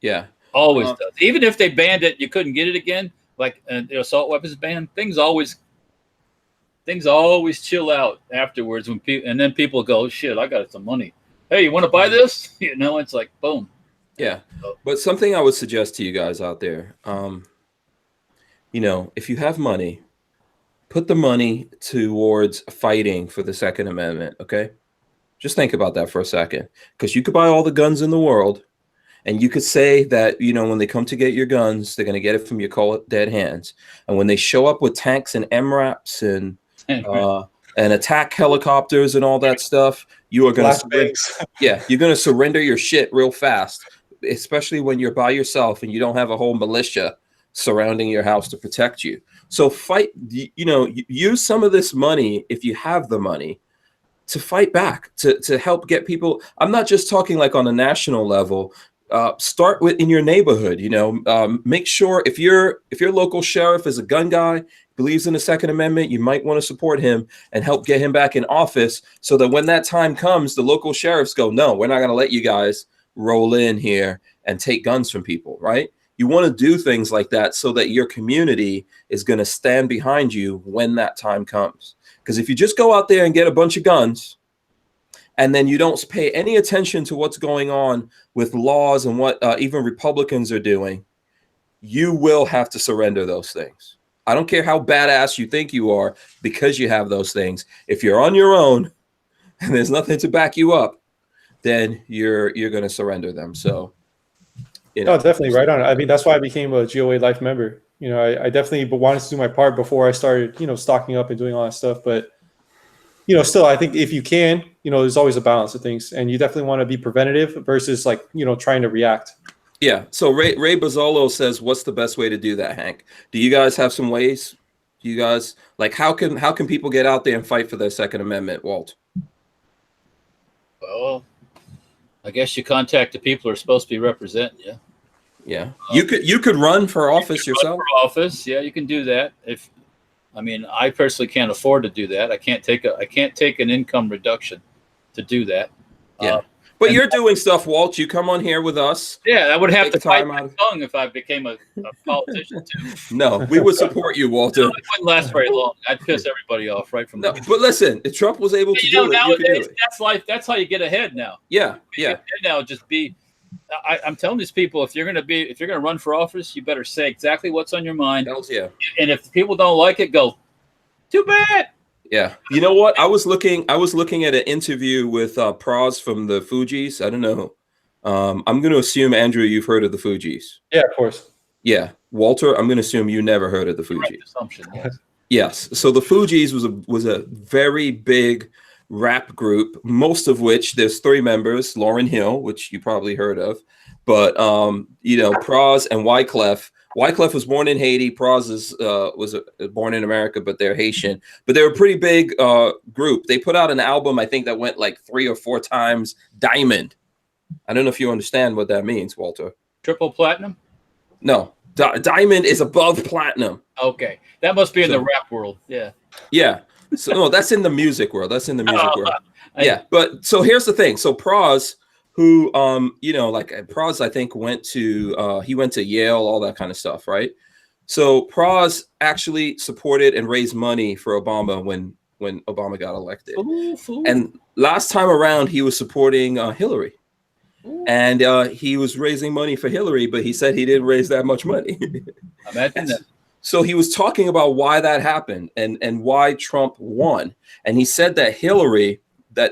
Speaker 1: Yeah.
Speaker 2: Always does. Even if they banned it, you couldn't get it again. Like the assault weapons ban, things always chill out afterwards and then people go, oh, shit, I got some money. Hey, you want to buy this? It's like boom.
Speaker 1: Yeah. But something I would suggest to you guys out there, if you have money, put the money towards fighting for the Second Amendment. Okay. Just think about that for a second, because you could buy all the guns in the world. And you could say that, when they come to get your guns, they're going to get it from your cold, dead hands. And when they show up with tanks and MRAPs and attack helicopters and all that stuff, you are going to you're going to surrender your shit real fast, especially when you're by yourself and you don't have a whole militia surrounding your house to protect you. So fight, use some of this money, if you have the money, to fight back, to help get people. I'm not just talking like on a national level. Start in your neighborhood. Make sure if your local sheriff is a gun guy, believes in the Second Amendment, you might want to support him and help get him back in office, so that when that time comes, the local sheriffs go, no, we're not going to let you guys roll in here and take guns from people, right? You want to do things like that so that your community is going to stand behind you when that time comes. Because if you just go out there and get a bunch of guns, and then you don't pay any attention to what's going on with laws and what even Republicans are doing, you will have to surrender those things. I don't care how badass you think you are, because you have those things. If you're on your own and there's nothing to back you up, then you're going to surrender them. So,
Speaker 3: no, definitely right on. I mean, that's why I became a GOA Life member. I definitely wanted to do my part before I started, stocking up and doing all that stuff. But still, I think if you can, there's always a balance of things, and you definitely want to be preventative versus like, trying to react.
Speaker 1: Yeah. So Ray Bozzolo says, what's the best way to do that, Hank? Do you guys have some ways? Do you guys how can people get out there and fight for their Second Amendment, Walt?
Speaker 2: Well, I guess you contact the people who are supposed to be representing you.
Speaker 1: Yeah, you could run for office yourself.
Speaker 2: Run for office, yeah, you can do that. I personally can't afford to do that. I can't take an income reduction to do that.
Speaker 1: Yeah, but you're doing stuff, Walt. You come on here with us.
Speaker 2: Yeah, I would have to fight my
Speaker 1: out.
Speaker 2: tongue if I became a politician too.
Speaker 1: No, we would support you, Walter.
Speaker 2: No, it wouldn't last very long. I'd piss everybody off right from the beginning.
Speaker 1: But listen, if Trump was able to do it,
Speaker 2: nowadays,
Speaker 1: you could do it.
Speaker 2: that's life. That's how you get ahead now.
Speaker 1: Yeah.
Speaker 2: Now just be. I'm telling these people, if you're gonna run for office, you better say exactly what's on your mind.
Speaker 1: Hells yeah.
Speaker 2: And if people don't like it, go. Too bad.
Speaker 1: Yeah. You know what? I was looking at an interview with Praz from the Fugees. I don't know. I'm going to assume, Andrew, you've heard of the Fugees.
Speaker 3: Yeah, of course.
Speaker 1: Yeah. Walter, I'm going to assume you never heard of the Fugees.
Speaker 2: Right assumption, yes.
Speaker 1: Yes. So the Fugees was a very big rap group, most of which there's 3 members, Lauryn Hill, which you probably heard of, but Praz and Wyclef. Wyclef was born in Haiti. Praz was born in America, but they're Haitian. But they're a pretty big group. They put out an album, I think, that went like 3 or 4 times diamond. I don't know if you understand what that means, Walter.
Speaker 2: Triple platinum?
Speaker 1: No, diamond is above platinum.
Speaker 2: Okay, that must be in the rap world. Yeah.
Speaker 1: Yeah. So no, that's in the music world. Yeah. But so here's the thing. So Praz, who Praz, I think went to Yale, all that kind of stuff, right? So Praz actually supported and raised money for Obama when Obama got elected. Ooh. And last time around, he was supporting Hillary. Ooh. And he was raising money for Hillary, but he said he didn't raise that much money.
Speaker 2: Imagine that.
Speaker 1: So he was talking about why that happened and why Trump won. And he said that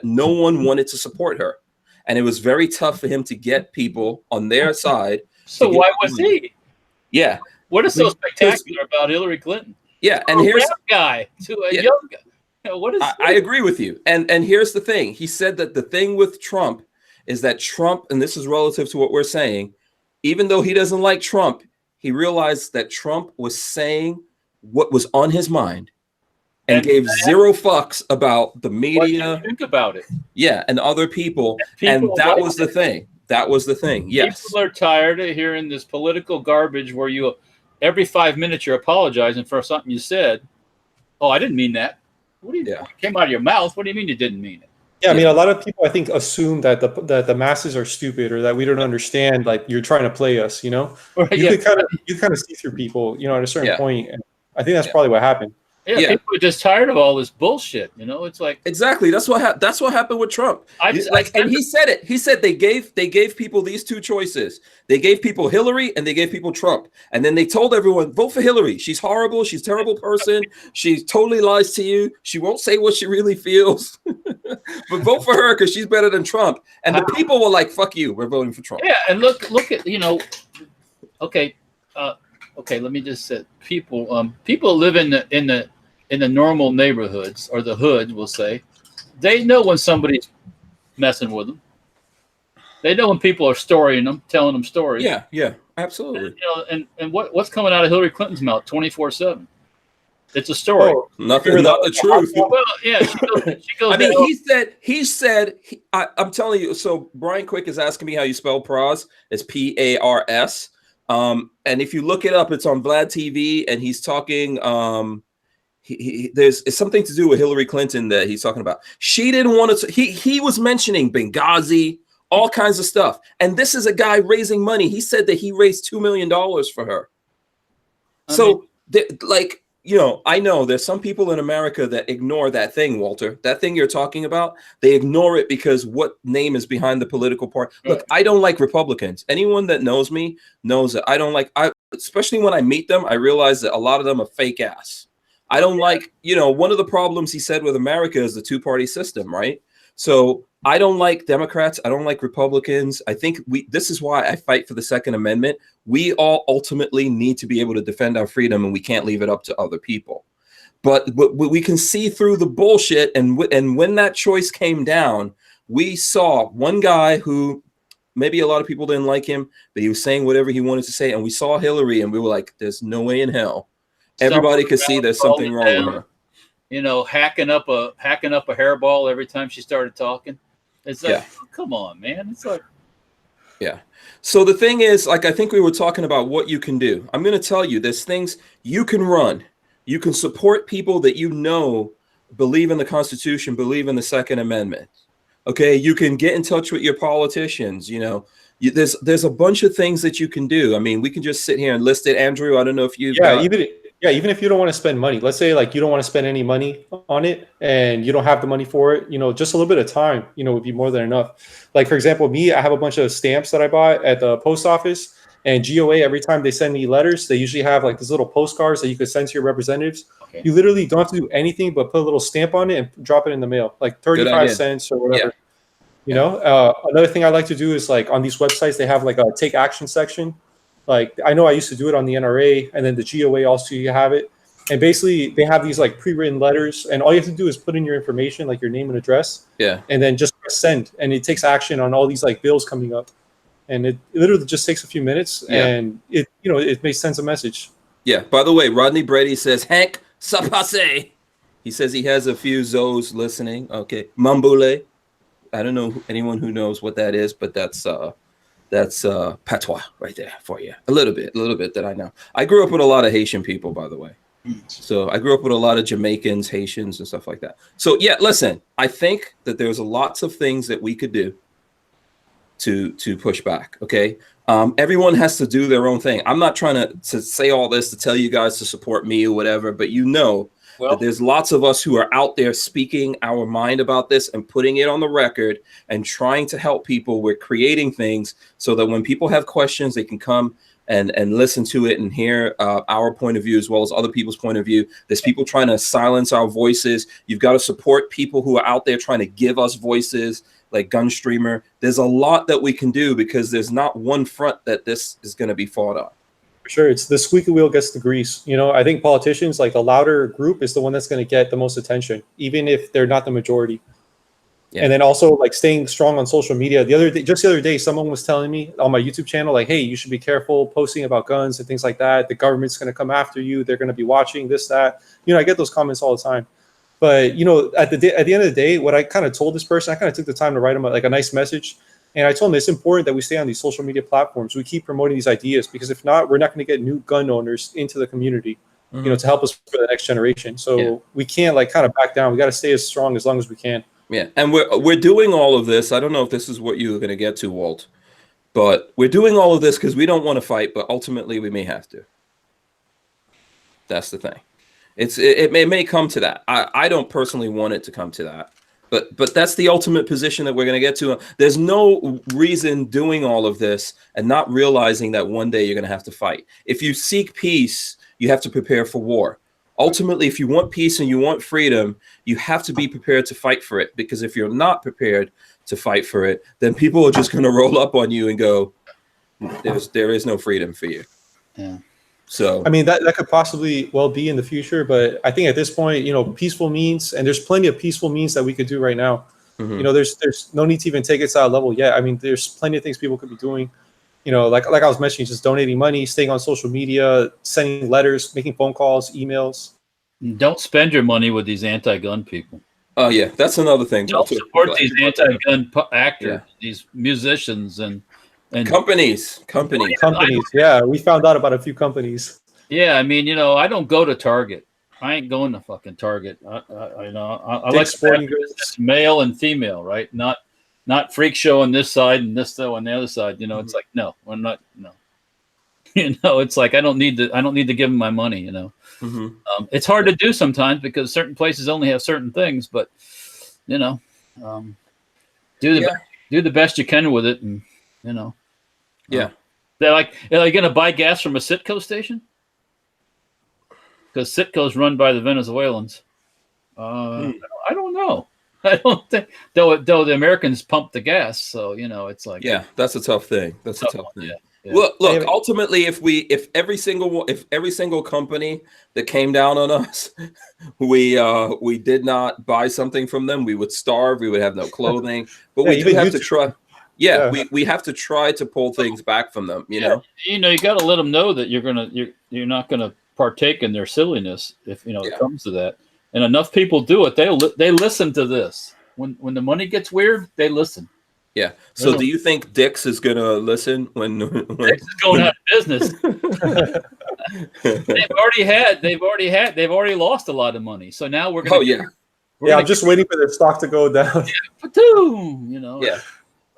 Speaker 1: no one wanted to support her. And it was very tough for him to get people on their side.
Speaker 2: So why was he?
Speaker 1: Yeah.
Speaker 2: What is so spectacular about Hillary Clinton?
Speaker 1: Yeah, and here's
Speaker 2: a guy to a young guy. What is?
Speaker 1: I agree with you. And here's the thing. He said that the thing with Trump is that Trump, and this is relative to what we're saying, even though he doesn't like Trump, he realized that Trump was saying what was on his mind. And gave 0 fucks about the media.
Speaker 2: What do you think about it?
Speaker 1: Yeah, and other people. And that was the thing. That was the thing. Yes.
Speaker 2: People are tired of hearing this political garbage where every 5 minutes you're apologizing for something you said. Oh, I didn't mean that. What do you It came out of your mouth. What do you mean you didn't mean it?
Speaker 3: Yeah, I mean, a lot of people, I think, assume that the masses are stupid or that we don't understand. Like you're trying to play us, you know. You kind of see through people, at a certain point. And I think that's probably what happened.
Speaker 2: Yeah, people are just tired of all this bullshit. It's like
Speaker 1: exactly that's what happened with Trump. And he said it. He said they gave people these 2 choices. They gave people Hillary and they gave people Trump. And then they told everyone, vote for Hillary. She's horrible. She's a terrible person. She totally lies to you. She won't say what she really feels. But vote for her because she's better than Trump. And the people were like, fuck you. We're voting for Trump.
Speaker 2: Yeah, and look at okay. Okay, let me just say people live in the normal neighborhoods or the hood, we'll say. They know when somebody's messing with them. They know when people are storying them, telling them stories.
Speaker 1: Yeah, absolutely.
Speaker 2: And what's coming out of Hillary Clinton's mouth 24/7? It's a story.
Speaker 1: Oh, not the truth.
Speaker 2: Well, yeah, she goes.
Speaker 1: I mean, he said. I'm telling you. So Brian Quick is asking me how you spell Praz. It's Pars. And if you look it up, it's on Vlad TV, and he's talking. It's something to do with Hillary Clinton that he's talking about. She didn't want to. He was mentioning Benghazi, all kinds of stuff. And this is a guy raising money. He said that he raised $2 million for her. I know there's some people in America that ignore that thing, Walter. That thing you're talking about, they ignore it because what name is behind the political party. Look, I don't like Republicans. Anyone that knows me knows that I don't like. Especially when I meet them, I realize that a lot of them are fake ass. I don't like, one of the problems he said with America is the 2-party system, right? So I don't like Democrats. I don't like Republicans. I think this is why I fight for the Second Amendment. We all ultimately need to be able to defend our freedom, and we can't leave it up to other people. But we can see through the bullshit. And when that choice came down, we saw one guy who maybe a lot of people didn't like him, but he was saying whatever he wanted to say. And we saw Hillary and we were like, there's no way in hell. Everybody could see there's something wrong with her.
Speaker 2: Hacking up a hairball every time she started talking. It's like, come on, man. It's like,
Speaker 1: yeah. So the thing is, like, I think we were talking about what you can do. I'm going to tell you, there's things you can run. You can support people that you know believe in the Constitution, believe in the Second Amendment. Okay, you can get in touch with your politicians. You know, there's a bunch of things that you can do. I mean, we can just sit here and list it. Andrew, I don't know if you
Speaker 3: even if you don't want to spend money, let's say like you don't want to spend any money on it and you don't have the money for it, you know, just a little bit of time, you know, would be more than enough. Like, for example, me, I have a bunch of stamps that I bought at the post office, and GOA, every time they send me letters, they usually have like these little postcards that you could send to your representatives. Okay. You literally don't have to do anything but put a little stamp on it and drop it in the mail, like 35 cents or whatever. Yeah. You know, another thing I like to do is like on these websites, they have like a take action section. Like, I know I used to do it on the NRA, and then the GOA also, you have it. And basically they have these like pre-written letters, and all you have to do is put in your information, like your name and address. Yeah. And then just press send, and it takes action on all these like bills coming up. And it literally just takes a few minutes, and it, you know, it makes sense a message.
Speaker 1: Yeah. By the way, Rodney Brady says, Hank, ça passe. He says he has a few Zos listening. Okay. Mambule. I don't know anyone who knows what that is, but that's patois right there for you. A little bit that I know. I grew up with a lot of Haitian people, by the way. So I grew up with a lot of Jamaicans, Haitians, and stuff like that. So yeah, listen, I think that there's lots of things that we could do to push back. Okay. Everyone has to do their own thing. I'm not trying to say all this to tell you guys to support me or whatever, but you know, that there's lots of us who are out there speaking our mind about this and putting it on the record and trying to help people. We're creating things so that when people have questions, they can come and listen to it and hear our point of view as well as other people's point of view. There's people trying to silence our voices. You've got to support people who are out there trying to give us voices, like Gunstreamer. There's a lot that we can do because there's not one front that this is going to be fought on.
Speaker 3: Sure, it's the squeaky wheel gets the grease. You know, I think politicians, like the louder group, is the one that's going to get the most attention, even if they're not the majority. Yeah. And then also like staying strong on social media. Just the other day, someone was telling me on my YouTube channel, like, hey, you should be careful posting about guns and things like that. The government's going to come after you. They're going to be watching this, that. You know, I get those comments all the time. But, you know, at the end of the day, what I kind of told this person, I kind of took the time to write him like a nice message. And I told him it's important that we stay on these social media platforms. We keep promoting these ideas, because if not, we're not going to get new gun owners into the community, you know, to help us for the next generation. So we can't like kind of back down. We got to stay as strong as long as we can.
Speaker 1: Yeah. And we're doing all of this. I don't know if this is what you were going to get to, Walt, but we're doing all of this because we don't want to fight, but ultimately we may have to. That's the thing. It may come to that. I don't personally want it to come to that. But that's the ultimate position that we're going to get to. There's no reason doing all of this and not realizing that one day you're going to have to fight. If you seek peace, you have to prepare for war. Ultimately, if you want peace and you want freedom, you have to be prepared to fight for it. Because if you're not prepared to fight for it, then people are just going to roll up on you and go, there is no freedom for you. Yeah. So
Speaker 3: I mean, that could possibly well be in the future, but I think at this point, you know, peaceful means, and there's plenty of peaceful means that we could do right now. You know, there's no need to even take it to that level yet. I mean, there's plenty of things people could be doing. You know, like I was mentioning, just donating money, staying on social media, sending letters, making phone calls, emails.
Speaker 2: Don't spend your money with these anti-gun people.
Speaker 1: Oh yeah, that's another thing.
Speaker 2: Don't support these anti-gun actors, these musicians, and
Speaker 1: companies.
Speaker 3: Yeah, we found out about a few companies.
Speaker 2: Yeah, I mean, you know, I don't go to Target. I ain't going to fucking Target. I like sporting goods, male and female, right? Not freak show on this side and this though on the other side. You know, it's like no, I'm not. No, you know, it's like I don't need to give them my money. You know, it's hard to do sometimes because certain places only have certain things, but you know, do the best you can with it, and you know, they're like going to buy gas from a Citgo station because Citgo's run by the Venezuelans. I don't know. I don't think though the Americans pump the gas, so you know it's like
Speaker 1: that's a tough thing. That's a tough thing. Yeah. Look. Ultimately, if every single company that came down on us, we did not buy something from them, we would starve. We would have no clothing. But we do have to try. Yeah, we have to try to pull things back from them. You know. You
Speaker 2: know, you got to let them know that you're not gonna partake in their silliness if you know it comes to that. And enough people do it. They listen to this. When the money gets weird, they listen.
Speaker 1: Yeah. So do you think Dix is gonna listen when
Speaker 2: Dix is going out of business? They've already lost a lot of money. So now we're gonna.
Speaker 1: Oh yeah.
Speaker 3: I'm just waiting for the stock to go down.
Speaker 2: You know.
Speaker 1: Yeah.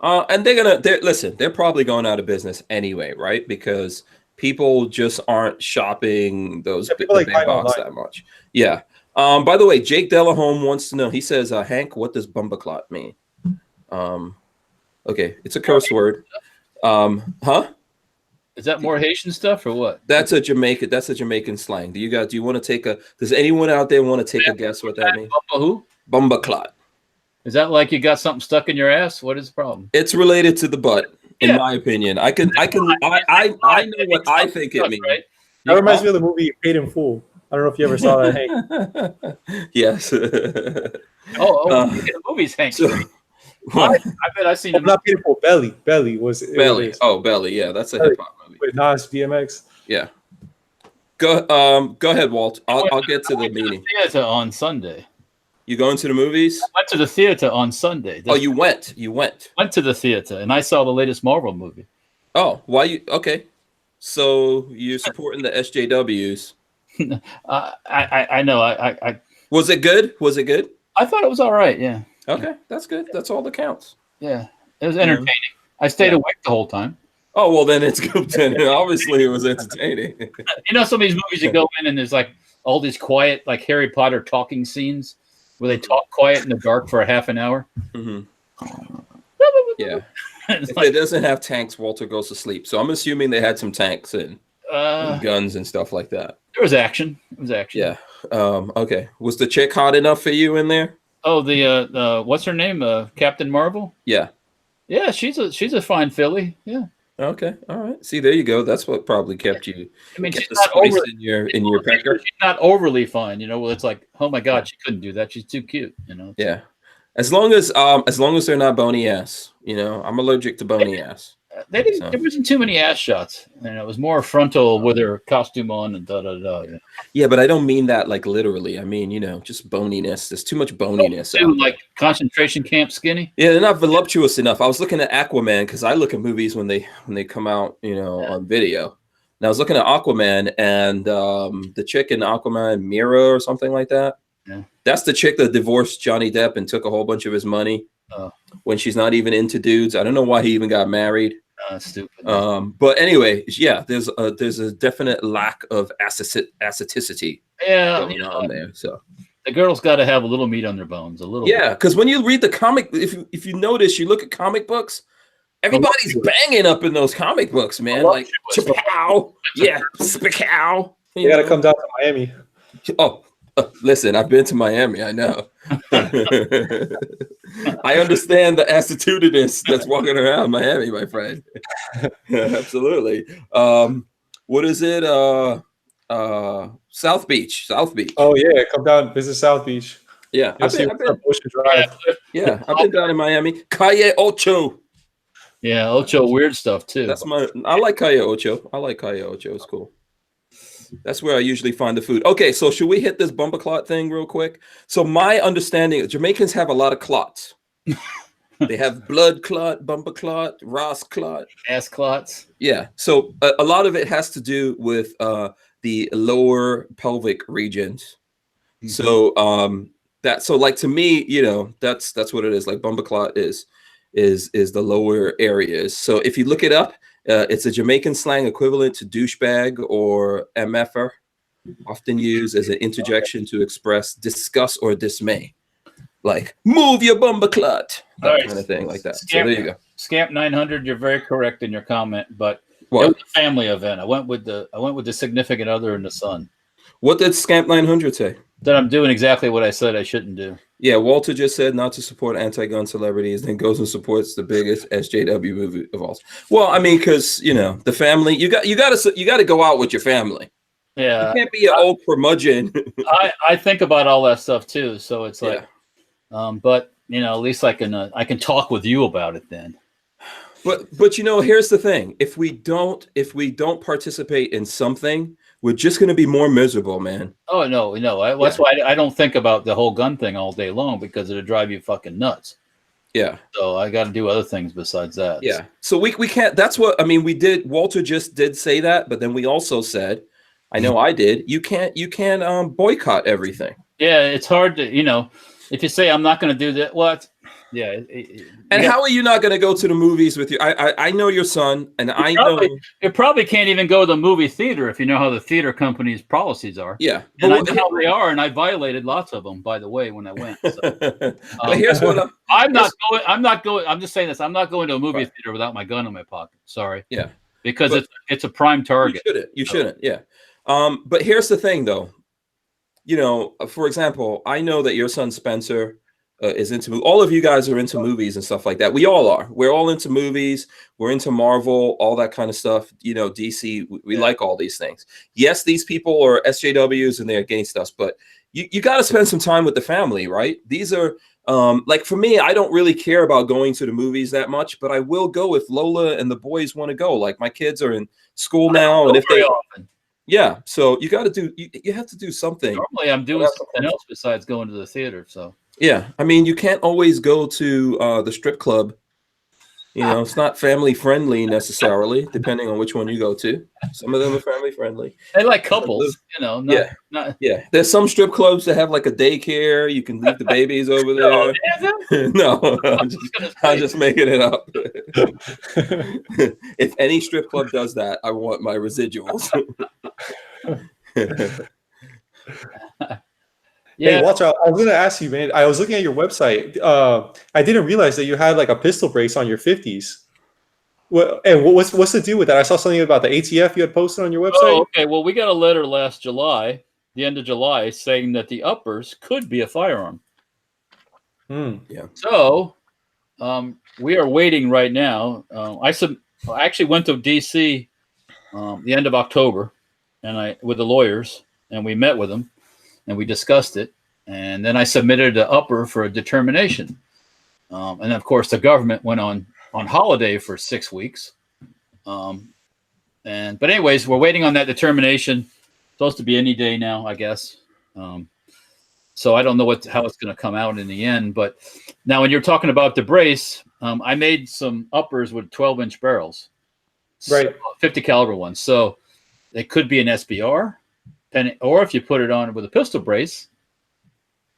Speaker 1: And they're probably going out of business anyway, right? Because people just aren't shopping those big box that much. Yeah. By the way, Jake Delahome wants to know. He says, Hank, what does bumbleclot mean? Okay, it's a curse word. Huh?
Speaker 2: Is that more Haitian stuff or what?
Speaker 1: That's a Jamaican slang. Do you want to take a? Does anyone out there want to take a guess what that means?
Speaker 2: Who?
Speaker 1: Bumbleclot.
Speaker 2: Is that like you got something stuck in your ass? What is the problem?
Speaker 1: It's related to the butt, in my opinion. I know what I think it means. Right?
Speaker 3: That reminds me of the movie Paid in Full. I don't know if you ever saw that, Hank.
Speaker 1: Yes.
Speaker 2: The movies, Hank. I bet I've seen.
Speaker 3: Not Paid in Full. Belly was
Speaker 1: Belly. Belly. Yeah, that's a hip hop movie.
Speaker 3: With Nas, DMX.
Speaker 1: Yeah. Go ahead, Walt. I'll get to the meeting.
Speaker 2: Theater on Sunday.
Speaker 1: You going to the movies?
Speaker 2: I went to the theater on Sunday.
Speaker 1: You went.
Speaker 2: Went to the theater, and I saw the latest Marvel movie.
Speaker 1: Oh, why you? Okay, so you're supporting the SJWs.
Speaker 2: I know. I
Speaker 1: was it good? Was it good?
Speaker 2: I thought it was all right. Yeah.
Speaker 1: Okay, that's good. That's all that counts.
Speaker 2: Yeah, it was entertaining. I stayed awake the whole time.
Speaker 1: Oh well, then it's good. Then obviously it was entertaining.
Speaker 2: You know, some of these movies you go in and there's like all these quiet, like Harry Potter talking scenes where they talk quiet in the dark for a half an hour.
Speaker 1: Mm-hmm. Yeah. If it doesn't have tanks, Walter goes to sleep. So I'm assuming they had some tanks and guns and stuff like that.
Speaker 2: There was action. It was action.
Speaker 1: Yeah. Okay. Was the chick hot enough for you in there?
Speaker 2: Oh, the what's her name? Captain Marvel.
Speaker 1: Yeah.
Speaker 2: Yeah, she's a fine filly. Yeah.
Speaker 1: Okay. All right. See, there you go. That's what probably kept you.
Speaker 2: I mean, she's not
Speaker 1: in your pecker.
Speaker 2: She's not overly fine, you know. Well, it's like, oh my God, she couldn't do that. She's too cute, you know.
Speaker 1: Yeah. As long as they're not bony ass, you know. I'm allergic to bony ass.
Speaker 2: They didn't. So. There wasn't too many ass shots, and it was more frontal with her costume on and da da da. Yeah.
Speaker 1: Yeah, but I don't mean that like literally. I mean, you know, just boniness. There's too much boniness.
Speaker 2: Like concentration camp skinny.
Speaker 1: Yeah, they're not voluptuous enough. I was looking at Aquaman because I look at movies when they come out, you know, on video. And I was looking at Aquaman and the chick in Aquaman, Mira or something like that.
Speaker 2: Yeah.
Speaker 1: That's the chick that divorced Johnny Depp and took a whole bunch of his money when she's not even into dudes. I don't know why he even got married.
Speaker 2: Stupid.
Speaker 1: But anyway, yeah, there's a definite lack of aceticity going on there. So
Speaker 2: the girls got to have a little meat on their bones, a little.
Speaker 1: Yeah, because when you read the comic, if you notice, you look at comic books, everybody's banging up in those comic books, man. Like Chapow, yeah, Spacow.
Speaker 3: You got to come down to Miami.
Speaker 1: Oh. Listen, I've been to Miami. I know. I understand the attitudinous that's walking around Miami, my friend. Absolutely. What is it? South Beach.
Speaker 3: Oh yeah, come down, visit South Beach.
Speaker 1: Yeah, I've been down in Miami. Calle Ocho.
Speaker 2: Yeah, Ocho, weird stuff too.
Speaker 1: I like Calle Ocho. It's cool. That's where I usually find the food. Okay, so should we hit this bumper clot thing real quick? So my understanding, Jamaicans have a lot of clots. They have blood clot, bumper clot, Ross clot,
Speaker 2: ass clots.
Speaker 1: Yeah. So a lot of it has to do with the lower pelvic regions. Mm-hmm. So like to me, you know, that's what it is. Like bumper clot is the lower areas. So if you look it up, it's a Jamaican slang equivalent to douchebag or MFer, often used as an interjection to express disgust or dismay. Like, move your bumper clot, that kind of thing like that. So there you go.
Speaker 2: Scamp 900, you're very correct in your comment, but it was a family event. I went with the significant other and the son.
Speaker 1: What did Scamp 900 say?
Speaker 2: That I'm doing exactly what I said I shouldn't do.
Speaker 1: Yeah, Walter just said not to support anti-gun celebrities, then goes and supports the biggest SJW movie of all. Well, I mean, because you know the family, you got to go out with your family.
Speaker 2: Yeah,
Speaker 1: you can't be an old curmudgeon.
Speaker 2: I think about all that stuff too, so it's like, but you know, at least I can talk with you about it then.
Speaker 1: But you know, here's the thing: if we don't participate in something, we're just going to be more miserable, man.
Speaker 2: Oh no, that's why I don't think about the whole gun thing all day long, because it'll drive you fucking nuts.
Speaker 1: Yeah.
Speaker 2: So I got to do other things besides that.
Speaker 1: Yeah. So we can't. That's what I mean. We did. Walter just did say that, but then we also said, I know I did. You can't boycott everything.
Speaker 2: Yeah, it's hard to, if you say I'm not going to do that. What? Yeah.
Speaker 1: And how are you not going to go to the movies with you? I know your son, and I know
Speaker 2: it probably can't even go to the movie theater if you know how the theater company's policies are.
Speaker 1: Yeah,
Speaker 2: and I know how they are, and I violated lots of them, by the way, when I went. So.
Speaker 1: But here's what
Speaker 2: I'm not going. I'm just saying this. I'm not going to a movie theater without my gun in my pocket. Sorry.
Speaker 1: Yeah,
Speaker 2: because it's a prime target.
Speaker 1: You shouldn't. Yeah. But here's the thing, though. For example, I know that your son Spencer is into all of you guys are into movies and stuff like that. We all are. We're all into movies. We're into Marvel, all that kind of stuff. DC. We like all these things. Yes, these people are SJWs and they're against us, but you got to spend some time with the family, right? These are like for me, I don't really care about going to the movies that much, but I will go if Lola and the boys want to go. Like my kids are in school now, and if they
Speaker 2: often.
Speaker 1: Yeah, so you got to do. You have to do something.
Speaker 2: Normally, I'm doing something else besides going to the theater. So
Speaker 1: yeah, I mean, you can't always go to the strip club. It's not family friendly necessarily, depending on which one you go to. Some of them are family friendly.
Speaker 2: They like couples, Not,
Speaker 1: yeah. There's some strip clubs that have like a daycare. You can leave the babies over there. No, I'm just making it up. If any strip club does that, I want my residuals.
Speaker 3: Yeah. Hey, Walter, I was going to ask you, man. I was looking at your website. I didn't realize that you had like a pistol brace on your 50s. What's the deal with that? I saw something about the ATF you had posted on your website.
Speaker 2: Oh, okay. Well, we got a letter last July, the end of July, saying that the uppers could be a firearm.
Speaker 1: Yeah.
Speaker 2: So we are waiting right now. I actually went to DC the end of October, and with the lawyers, and we met with them. And we discussed it, and then I submitted an upper for a determination. And of course, the government went on holiday for 6 weeks. But anyways, we're waiting on that determination. Supposed to be any day now, I guess. So I don't know how it's going to come out in the end. But now, when you're talking about the brace, I made some uppers with 12-inch barrels,
Speaker 3: right?
Speaker 2: 50 caliber ones. So it could be an SBR. Or if you put it on with a pistol brace,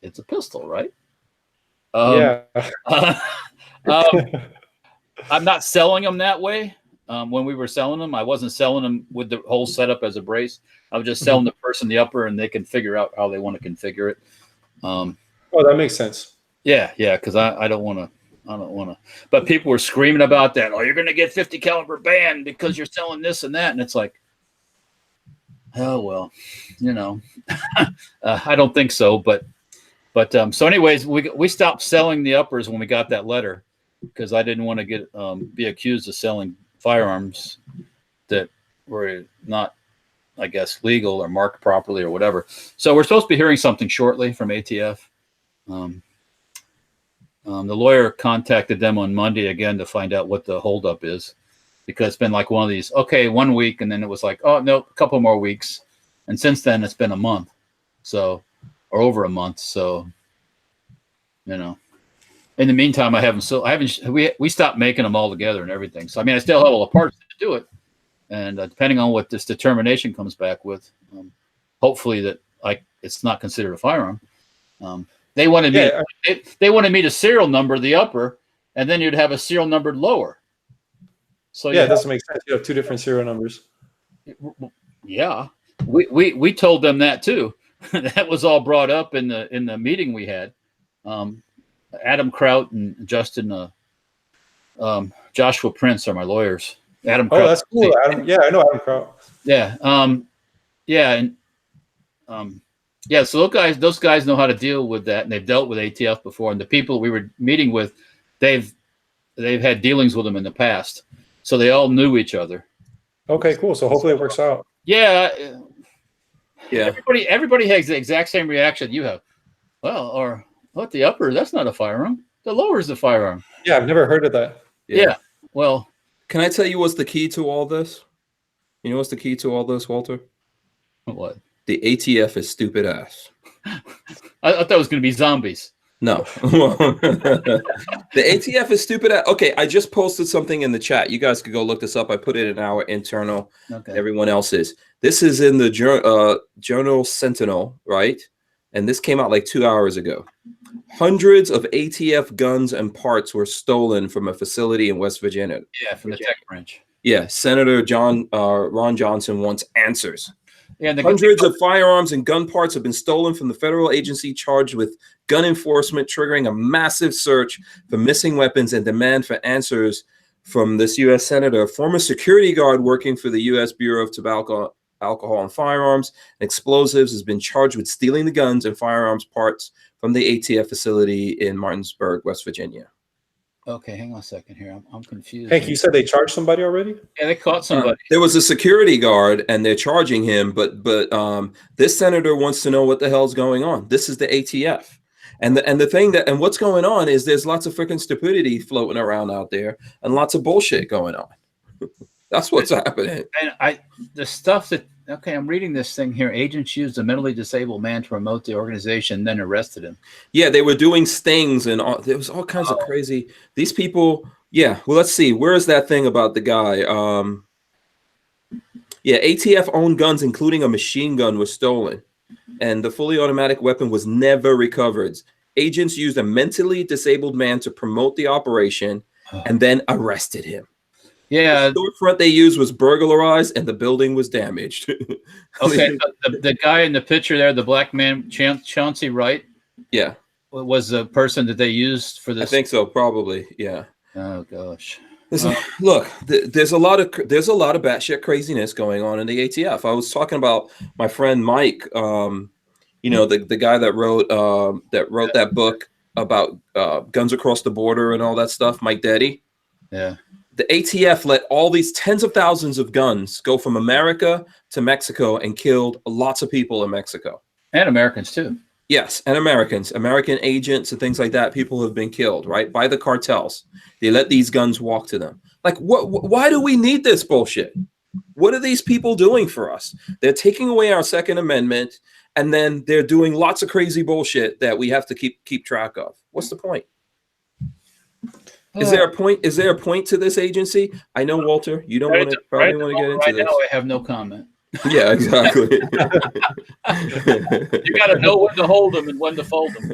Speaker 2: it's a pistol, right?
Speaker 3: Yeah.
Speaker 2: I'm not selling them that way. When we were selling them, I wasn't selling them with the whole setup as a brace. I was just selling the person the upper, and they can figure out how they want to configure it.
Speaker 3: Oh, that makes sense.
Speaker 2: Yeah, because I don't want to. But people were screaming about that. Oh, you're going to get 50 caliber banned because you're selling this and that, and it's like, oh well, I don't think so. But so anyways, we stopped selling the uppers when we got that letter, because I didn't want to be accused of selling firearms that were not, I guess, legal or marked properly or whatever. So we're supposed to be hearing something shortly from ATF. The lawyer contacted them on Monday again to find out what the holdup is. Because it's been like one of these, okay, 1 week, and then it was like, oh, no, a couple more weeks. And since then, it's been a month. So, or over a month. So, in the meantime, we stopped making them all together and everything. So, I mean, I still have all the parts to do it. And depending on what this determination comes back with, hopefully that it's not considered a firearm. They wanted me to serial number the upper, and then you'd have a serial numbered lower. So
Speaker 3: yeah, it doesn't make sense. You have two different serial numbers.
Speaker 2: Yeah, we told them that too. That was all brought up in the meeting we had. Adam Kraut and Justin, Joshua Prince are my lawyers. Adam Kraut.
Speaker 3: Oh, that's cool. Adam, yeah, I know Adam Kraut.
Speaker 2: Yeah, So those guys know how to deal with that, and they've dealt with ATF before. And the people we were meeting with, they've had dealings with them in the past. So they all knew each other.
Speaker 3: Okay, cool. So hopefully it works out.
Speaker 2: Yeah. Everybody has the exact same reaction you have. Well, or what, the upper, that's not a firearm. The lower is the firearm.
Speaker 3: Yeah, I've never heard of that.
Speaker 2: Yeah. Well,
Speaker 1: can I tell you what's the key to all this? You know what's the key to all this, Walter?
Speaker 2: What?
Speaker 1: The ATF is stupid ass.
Speaker 2: I thought it was going to be zombies.
Speaker 1: No. The ATF is stupid ass. Okay, I just posted something in the chat. You guys could go look this up. I put it in our internal.
Speaker 2: Okay.
Speaker 1: Everyone else's. This is in the Journal Sentinel, right? And this came out like 2 hours ago. Hundreds of ATF guns and parts were stolen from a facility in West Virginia.
Speaker 2: Yeah, from the tech branch.
Speaker 1: Yeah, Senator Ron Johnson wants answers.
Speaker 2: Yeah,
Speaker 1: Hundreds of firearms and gun parts have been stolen from the federal agency charged with gun enforcement, triggering a massive search for missing weapons and demand for answers from this U.S. senator. Former security guard working for the U.S. Bureau of Tobacco, Alcohol, and Firearms and Explosives has been charged with stealing the guns and firearms parts from the ATF facility in Martinsburg, West Virginia.
Speaker 2: Okay, hang on a second here. I'm confused.
Speaker 3: Hank, you said they charged somebody already?
Speaker 2: Yeah, they caught somebody.
Speaker 1: There was a security guard, and they're charging him. But this senator wants to know what the hell's going on. This is the ATF, and the thing that and what's going on is there's lots of freaking stupidity floating around out there, and lots of bullshit going on. That's what's happening.
Speaker 2: And the stuff that I'm reading this thing here. Agents used a mentally disabled man to promote the organization, then arrested him.
Speaker 1: Yeah, they were doing stings and there was all kinds of crazy. These people. Yeah, well, let's see. Where is that thing about the guy? Yeah, ATF owned guns, including a machine gun, was stolen, and the fully automatic weapon was never recovered. Agents used a mentally disabled man to promote the operation, and then arrested him.
Speaker 2: Yeah,
Speaker 1: the storefront they used was burglarized, and the building was damaged.
Speaker 2: Okay, the guy in the picture there, the black man, Chauncey Wright.
Speaker 1: Yeah,
Speaker 2: was the person that they used for this.
Speaker 1: I think so, probably. Yeah.
Speaker 2: Oh gosh.
Speaker 1: Look, there's a lot of batshit craziness going on in the ATF. I was talking about my friend Mike, the guy that wrote that book about guns across the border and all that stuff, Mike Deddy.
Speaker 2: Yeah.
Speaker 1: The ATF let all these tens of thousands of guns go from America to Mexico and killed lots of people in Mexico.
Speaker 2: And Americans too.
Speaker 1: Yes, and American agents and things like that. People have been killed, right, by the cartels. They let these guns walk to them. Like, why do we need this bullshit? What are these people doing for us? They're taking away our Second Amendment, and then they're doing lots of crazy bullshit that we have to keep track of. What's the point? Is there a point? Is there a point to this agency? I know, Walter, you don't want to get into this.
Speaker 2: Now I have no comment.
Speaker 1: Yeah, exactly.
Speaker 2: You got to know when to hold them and when to fold them.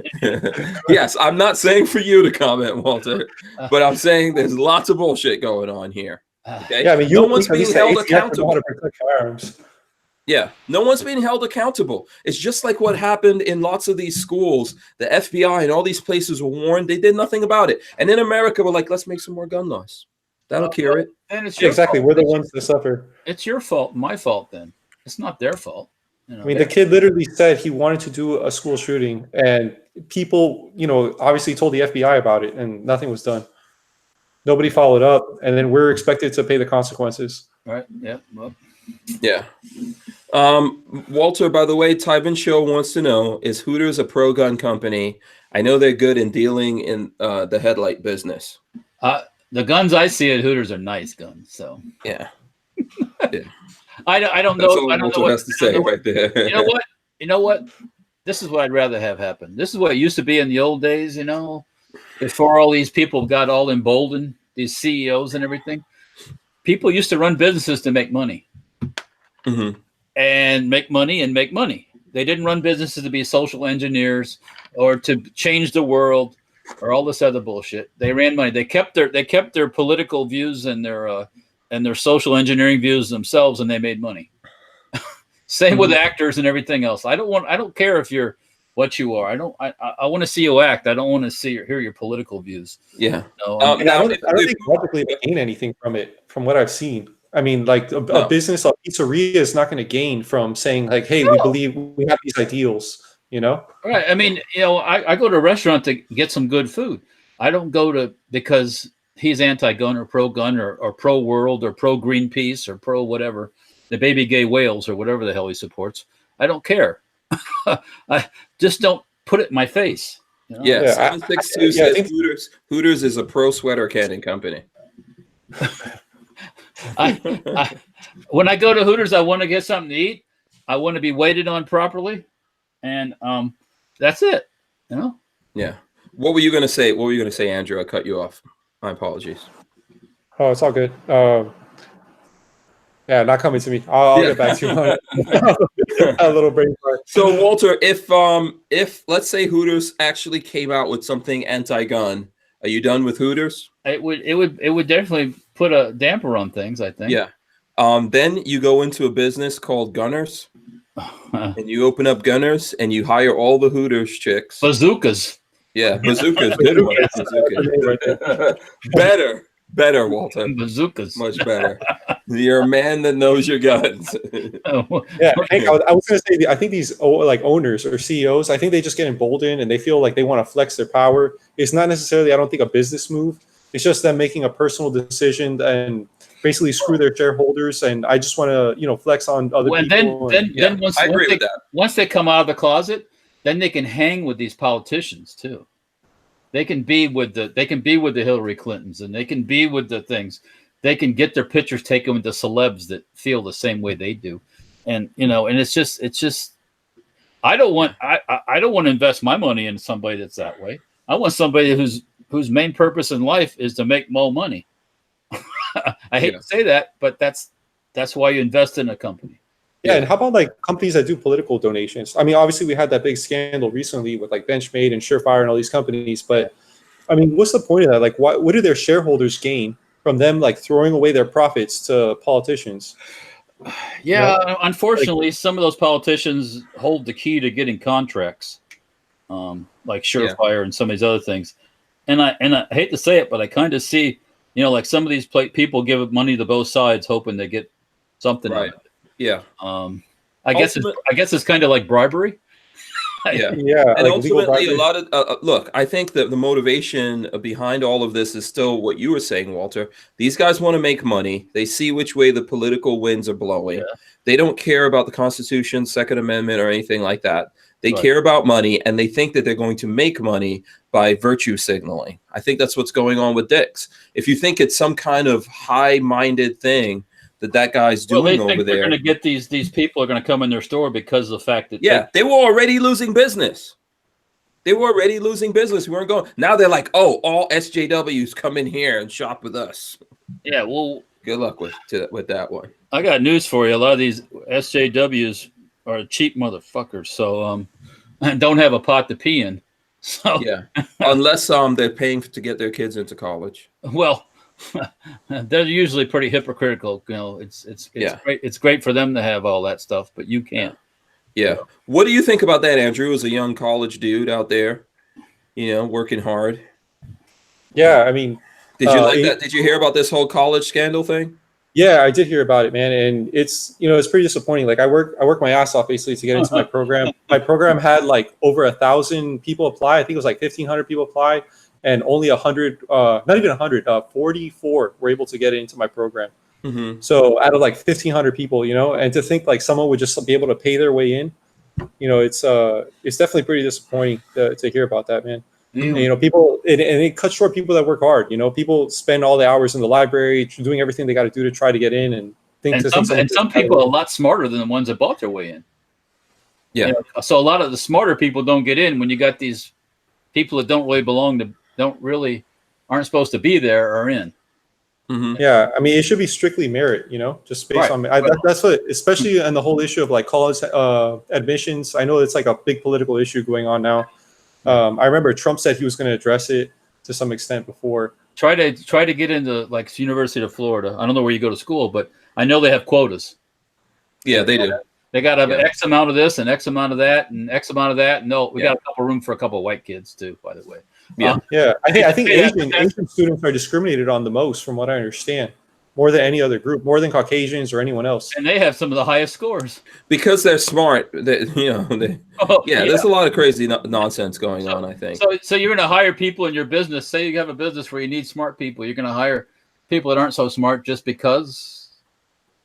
Speaker 1: Yes, I'm not saying for you to comment, Walter, but I'm saying there's lots of bullshit going on here. Okay?
Speaker 3: Yeah, I mean,
Speaker 1: no one's being held accountable.
Speaker 3: To protect firearms.
Speaker 1: Yeah, no one's being held accountable. It's just like what happened in lots of these schools. The FBI and all these places were warned. They did nothing about it. And in America, we're like, let's make some more gun laws. That'll cure it.
Speaker 2: And it's
Speaker 3: exactly. We're the ones that suffer.
Speaker 2: It's your fault, my fault then. It's not their fault. You know,
Speaker 3: I mean, the kid literally said he wanted to do a school shooting, and people, obviously told the FBI about it, and nothing was done. Nobody followed up, and then we're expected to pay the consequences.
Speaker 2: Right. Yeah. Well.
Speaker 1: Yeah. Walter, by the way, Tyvin Show wants to know, is Hooters a pro-gun company? I know they're good in dealing in the headlight business.
Speaker 2: The guns I see at Hooters are nice guns. So
Speaker 1: yeah. Yeah.
Speaker 2: I don't know.
Speaker 1: That's all
Speaker 2: I don't
Speaker 1: Walter
Speaker 2: know what
Speaker 1: has to say right there.
Speaker 2: You know what? This is what I'd rather have happen. This is what it used to be in the old days, before all these people got all emboldened, these CEOs and everything. People used to run businesses to make money.
Speaker 1: Mm-hmm.
Speaker 2: And make money and make money. They didn't run businesses to be social engineers or to change the world or all this other bullshit. They ran money. They kept their political views and their social engineering views themselves, and they made money. Same with actors and everything else. I don't care if you're what you are. I want to see you act. I don't want to hear your political views.
Speaker 1: Yeah.
Speaker 3: I don't think publicly they gain anything from it, from what I've seen. I mean, like a business, a pizzeria is not going to gain from saying like, "Hey, we believe we have these ideals."
Speaker 2: Right. I mean, I go to a restaurant to get some good food. I don't go because he's anti-gun or pro-gun or pro-world or pro-Greenpeace or pro-whatever, the baby gay whales or whatever the hell he supports. I don't care. I just don't put it in my face.
Speaker 1: Yeah, 762 says Hooters is a pro-sweater canning company.
Speaker 2: When I go to Hooters, I want to get something to eat. I want to be waited on properly, and that's it. You know.
Speaker 1: Yeah. What were you going to say? What were you going to say, Andrew? I cut you off. My apologies.
Speaker 3: Oh, it's all good. Yeah, not coming to me. I'll get back to you on it. A little brain fart.
Speaker 1: So, Walter, if let's say Hooters actually came out with something anti-gun, are you done with Hooters?
Speaker 2: It would definitely put a damper on things, I think.
Speaker 1: Yeah. Then you go into a business called Gunners, and you open up Gunners, and you hire all the Hooters chicks.
Speaker 2: Bazookas.
Speaker 1: Yeah, bazookas. Good one. Bazookas. Better, Walter.
Speaker 2: Bazookas.
Speaker 1: Much better. You're a man that knows your guns.
Speaker 3: Yeah, Hank, I was going to say, I think these like owners or CEOs, I think they just get emboldened and they feel like they want to flex their power. It's not necessarily, I don't think, a business move. It's just them making a personal decision and basically screw their shareholders. And I just want to, flex on other people.
Speaker 2: Then
Speaker 1: I agree with that.
Speaker 2: Once they come out of the closet, then they can hang with these politicians too. They can be with the Hillary Clintons, and they can be with the things. They can get their pictures taken with the celebs that feel the same way they do, and and it's just. I don't want to invest my money in somebody that's that way. I want somebody whose main purpose in life is to make more money. I hate to say that, but that's why you invest in a company.
Speaker 3: Yeah, and how about like companies that do political donations? I mean, obviously we had that big scandal recently with like Benchmade and Surefire and all these companies, but I mean, what's the point of that? Like, what do their shareholders gain from them like throwing away their profits to politicians?
Speaker 2: Yeah, unfortunately, some of those politicians hold the key to getting contracts, like Surefire and some of these other things. And I hate to say it, but I kind of see, like some of these people give money to both sides, hoping they get something out of it.
Speaker 1: Yeah.
Speaker 2: I guess it's kind of like bribery.
Speaker 1: Yeah.
Speaker 3: Yeah.
Speaker 1: And
Speaker 3: like
Speaker 1: ultimately, a lot of look, I think that the motivation behind all of this is still what you were saying, Walter. These guys want to make money. They see which way the political winds are blowing. Yeah. They don't care about the Constitution, Second Amendment, or anything like that. They care about money, and they think that they're going to make money by virtue signaling. I think that's what's going on with Dick's. If you think it's some kind of high-minded thing that guy's doing over there,
Speaker 2: they're going to get these people are going to come in their store because of the fact that
Speaker 1: they were already losing business. We weren't going. Now they're like, oh, all SJWs come in here and shop with us.
Speaker 2: Yeah, well,
Speaker 1: good luck with that one.
Speaker 2: I got news for you. A lot of these SJWs are cheap motherfuckers, so and don't have a pot to pee in. So
Speaker 1: yeah, unless they're paying to get their kids into college.
Speaker 2: Well, they're usually pretty hypocritical. It's great. It's great for them to have all that stuff, but you can't.
Speaker 1: Yeah. What do you think about that, Andrew? As a young college dude out there, working hard.
Speaker 3: Yeah, I mean,
Speaker 1: did you like that? Did you hear about this whole college scandal thing?
Speaker 3: Yeah, I did hear about it, man, and it's it's pretty disappointing. Like I work my ass off basically to get into my program. My program had like over 1,000 people apply. I think it was like 1,500 people apply. And only 100, not even 100, 44 were able to get into my program.
Speaker 1: Mm-hmm.
Speaker 3: So out of like 1,500 people, and to think like someone would just be able to pay their way in, it's definitely pretty disappointing to hear about that, man. Mm-hmm. And, people, and it cuts short people that work hard. People spend all the hours in the library doing everything they got to do to try to get in, and
Speaker 2: some people are a lot smarter than the ones that bought their way in.
Speaker 1: Yeah.
Speaker 2: So a lot of the smarter people don't get in when you got these people that don't really aren't supposed to be there are in.
Speaker 1: Mm-hmm.
Speaker 3: Yeah, I mean, it should be strictly merit, just based on. That's what, especially on the whole issue of like college admissions. I know it's like a big political issue going on now. I remember Trump said he was going to address it to some extent before.
Speaker 2: Try to get into like University of Florida. I don't know where you go to school, but I know they have quotas.
Speaker 1: Yeah, they do.
Speaker 2: They got to have X amount of this and X amount of that and X amount of that. No, we got a couple room for a couple of white kids too, by the way.
Speaker 1: Yeah,
Speaker 3: I think Asian students are discriminated on the most, from what I understand, more than any other group, more than Caucasians or anyone else.
Speaker 2: And they have some of the highest scores
Speaker 1: because they're smart. There's a lot of crazy nonsense going on. I think.
Speaker 2: So you're going to hire people in your business. Say you have a business where you need smart people. You're going to hire people that aren't so smart just because.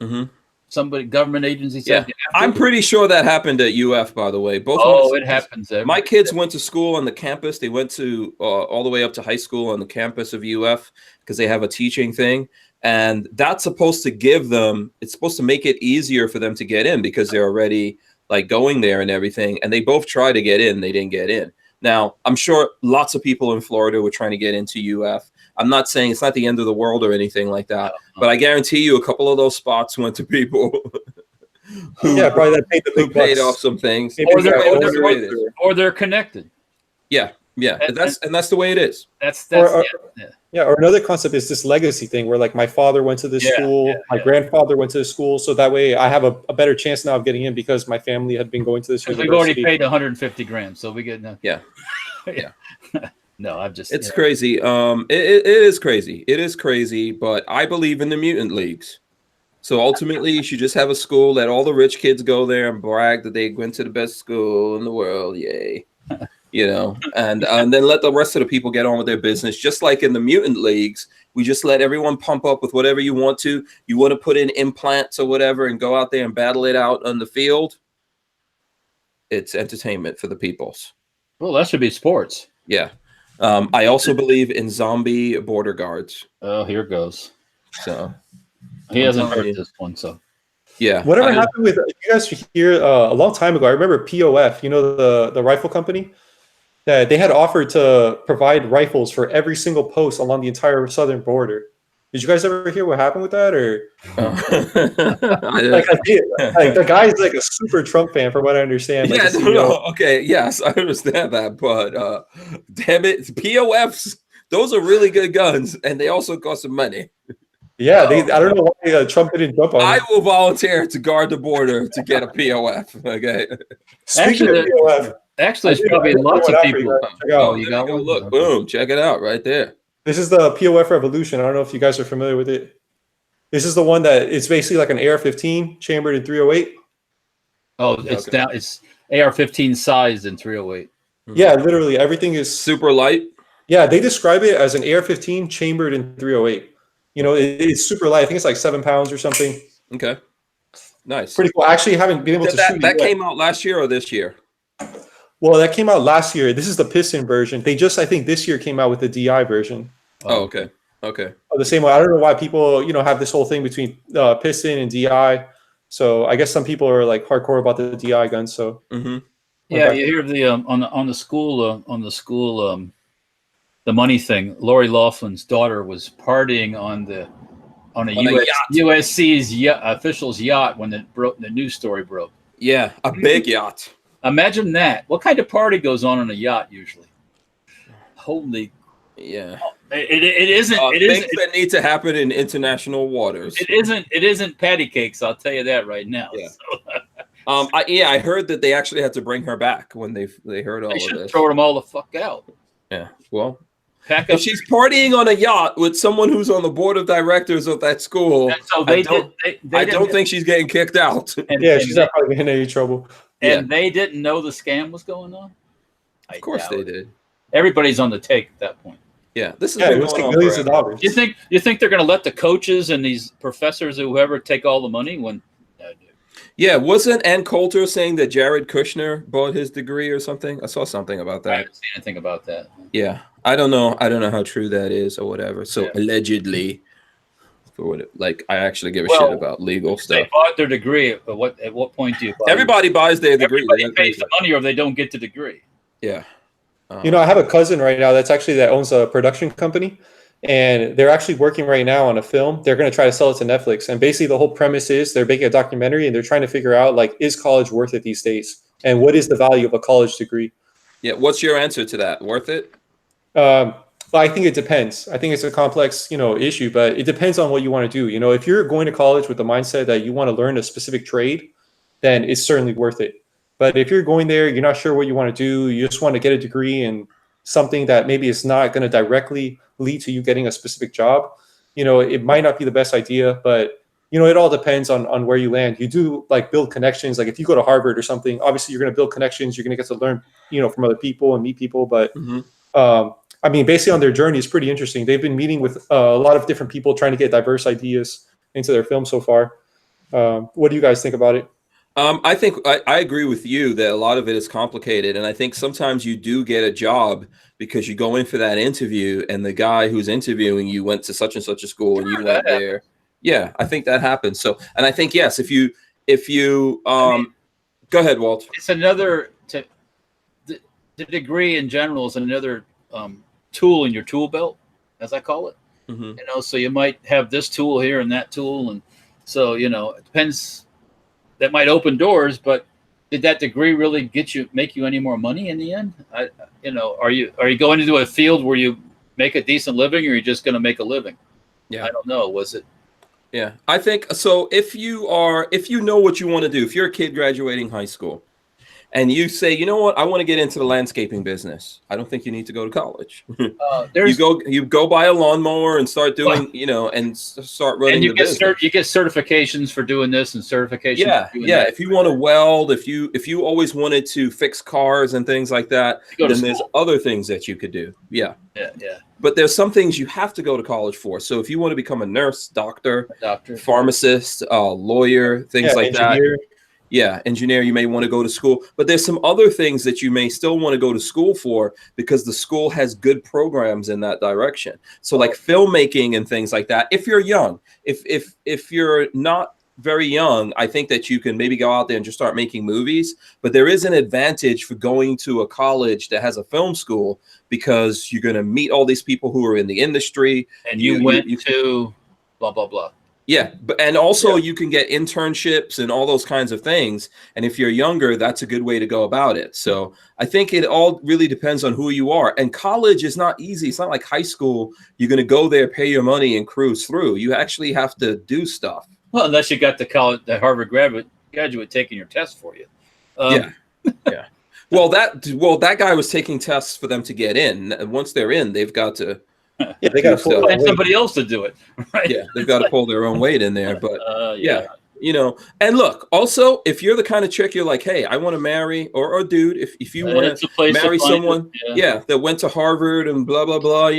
Speaker 1: Mm-hmm.
Speaker 2: Somebody, government agency said.
Speaker 1: Yeah. I'm pretty sure that happened at UF, by the way.
Speaker 2: It happens.
Speaker 1: My kids went to school on the campus. They went to all the way up to high school on the campus of UF because they have a teaching thing. And that's supposed to give them, it's supposed to make it easier for them to get in because they're already like going there and everything. And they both tried to get in, they didn't get in. Now, I'm sure lots of people in Florida were trying to get into UF. I'm not saying it's not the end of the world or anything like that, but I guarantee you a couple of those spots went to people who,
Speaker 3: probably that paid the
Speaker 1: who
Speaker 3: big
Speaker 1: paid
Speaker 3: bucks.
Speaker 1: off some things.
Speaker 2: Or they're connected.
Speaker 1: Yeah. And that's the way it is.
Speaker 3: Or another concept is this legacy thing where like my father went to this school, my grandfather went to this school, so that way I have a better chance now of getting in because my family had been going to this university.
Speaker 2: We've already paid 150 grand, so we get no.
Speaker 1: Yeah.
Speaker 2: No, I'm just.
Speaker 1: It's crazy. It is crazy. It is crazy, but I believe in the mutant leagues. So ultimately, you should just have a school, let all the rich kids go there and brag that they went to the best school in the world. Yay. You know, and then let the rest of the people get on with their business. Just like in the mutant leagues, we just let everyone pump up with whatever you want to. You want to put in implants or whatever and go out there and battle it out on the field. It's entertainment for the peoples.
Speaker 2: Well, that should be sports.
Speaker 1: Yeah. I also believe in zombie border guards.
Speaker 2: Oh, here goes.
Speaker 1: So
Speaker 2: he hasn't heard this one, so.
Speaker 1: Yeah.
Speaker 3: Whatever happened with, you guys hear a long time ago, I remember POF, you know, the rifle company, that they had offered to provide rifles for every single post along the entire southern border. Did you guys ever hear what happened with that? Or like the guy's like a super Trump fan, from what I understand. Like
Speaker 1: okay, yes, I understand that, but damn it, POFs, those are really good guns, and they also cost some money.
Speaker 3: Yeah, I don't know why Trump didn't jump on it.
Speaker 1: I will volunteer to guard the border to get a POF. Okay.
Speaker 3: Speaking of POF,
Speaker 2: actually, there's probably lots of people.
Speaker 1: Oh, you got one. Look, boom, check it out right there.
Speaker 3: This is the POF Revolution. I don't know if you guys are familiar with it. This is the one that it's basically like an AR-15 chambered in 308.
Speaker 2: Oh, it's down. It's AR-15 sized in 308.
Speaker 3: Yeah, literally everything is
Speaker 1: super light.
Speaker 3: Yeah, they describe it as an AR-15 chambered in 308. You know, it's super light. I think it's like 7 pounds or something.
Speaker 1: Okay, nice.
Speaker 3: Pretty cool. I actually haven't been able to shoot
Speaker 1: that came out last year or this year?
Speaker 3: Well, that came out last year. This is the piston version. They just, I think, this year came out with the DI version.
Speaker 1: Oh, okay. Okay.
Speaker 3: The same way. I don't know why people, you know, have this whole thing between piston and DI. So I guess some people are like hardcore about the DI guns. So
Speaker 2: yeah, you hear the on the school the money thing. Lori Laughlin's daughter was partying on a USC's official's yacht when the news story broke.
Speaker 1: Yeah, a big yacht.
Speaker 2: Imagine that. What kind of party goes on a yacht usually? Holy.
Speaker 1: Yeah.
Speaker 2: It isn't.
Speaker 1: Things that need to happen in international waters.
Speaker 2: It isn't patty cakes. I'll tell you that right now.
Speaker 1: Yeah. So. I heard that they actually had to bring her back when they heard all of this.
Speaker 2: Throw them all the fuck out.
Speaker 1: Yeah. Well,
Speaker 2: if
Speaker 1: she's partying on a yacht with someone who's on the board of directors of that school,
Speaker 2: so
Speaker 1: I don't think she's getting kicked out.
Speaker 3: She's not probably in any trouble.
Speaker 2: And they didn't know the scam was going on?
Speaker 1: Of course they did.
Speaker 2: Everybody's on the take at that point.
Speaker 1: Yeah, this is
Speaker 3: it was like millions of dollars.
Speaker 2: You think they're going to let the coaches and these professors or whoever take all the money when?
Speaker 1: Yeah, wasn't Ann Coulter saying that Jared Kushner bought his degree or something? I saw something about that.
Speaker 2: I haven't seen anything about that.
Speaker 1: Yeah, I don't know how true that is or whatever. So allegedly, for what I actually give a shit about legal stuff.
Speaker 2: They bought their degree. At what point do you buy?
Speaker 1: Everybody buys their degree.
Speaker 2: Everybody pays the money, or they don't get the degree.
Speaker 1: Yeah.
Speaker 3: You know, I have a cousin right now that owns a production company, and they're actually working right now on a film. They're going to try to sell it to Netflix. And basically the whole premise is they're making a documentary and they're trying to figure out, like, is college worth it these days? And what is the value of a college degree?
Speaker 1: Yeah. What's your answer to that? Worth it?
Speaker 3: Well, I think it depends. I think it's a complex, issue, but it depends on what you want to do. You know, if you're going to college with the mindset that you want to learn a specific trade, then it's certainly worth it. But if you're going there, you're not sure what you want to do, you just want to get a degree in something that maybe is not going to directly lead to you getting a specific job, it might not be the best idea, but, it all depends on where you land. You do build connections. Like if you go to Harvard or something, obviously you're going to build connections. You're going to get to learn, from other people and meet people. But I mean, basically on their journey is pretty interesting. They've been meeting with a lot of different people trying to get diverse ideas into their film so far. What do you guys think about it?
Speaker 1: I think I agree with you that a lot of it is complicated, and I think sometimes you do get a job because you go in for that interview, and the guy who's interviewing you went to such and such a school, and you went there. Yeah, I think that happens. So, and I think yes, if you go ahead, Walt.
Speaker 2: It's another the degree in general is another tool in your tool belt, as I call it.
Speaker 1: Mm-hmm.
Speaker 2: You know, so you might have this tool here and that tool, and so it depends. That might open doors, but did that degree really make you any more money in the end? Are you going into a field where you make a decent living, or are you just going to make a living?
Speaker 1: Yeah,
Speaker 2: I don't know. Was it?
Speaker 1: Yeah, I think so. If you know what you want to do, if you're a kid graduating high school, and you say, you know what, I want to get into the landscaping business, I don't think you need to go to college. You go buy a lawnmower and start doing, and start running.
Speaker 2: And you
Speaker 1: get
Speaker 2: certifications for doing this and certifications.
Speaker 1: Yeah,
Speaker 2: for doing
Speaker 1: yeah.
Speaker 2: that.
Speaker 1: If you want to weld, if you always wanted to fix cars and things like that, then there's other things that you could do. Yeah.
Speaker 2: Yeah.
Speaker 1: But there's some things you have to go to college for. So if you want to become a nurse, doctor, pharmacist, lawyer, things like
Speaker 3: engineer.
Speaker 1: that. Yeah, engineer, you may want to go to school, but there's some other things that you may still want to go to school for because the school has good programs in that direction. So like filmmaking and things like that. If you're young, if you're not very young, I think that you can maybe go out there and just start making movies, but there is an advantage for going to a college that has a film school because you're going to meet all these people who are in the industry.
Speaker 2: And you went to blah, blah, blah.
Speaker 1: Yeah, and also you can get internships and all those kinds of things. And if you're younger, that's a good way to go about it. So I think it all really depends on who you are. And college is not easy. It's not like high school. You're going to go there, pay your money, and cruise through. You actually have to do stuff.
Speaker 2: Well, unless you got the Harvard graduate taking your test for you.
Speaker 1: Yeah. Well, that guy was taking tests for them to get in. And once they're in, they've got to.
Speaker 3: Yeah, they got to
Speaker 2: find somebody else to do it. Right?
Speaker 1: Yeah, they've got to pull their own weight in there. But and look, also, if you're the kind of chick you're like, hey, I want to marry, or dude, if you want to marry someone, that went to Harvard and blah blah blah,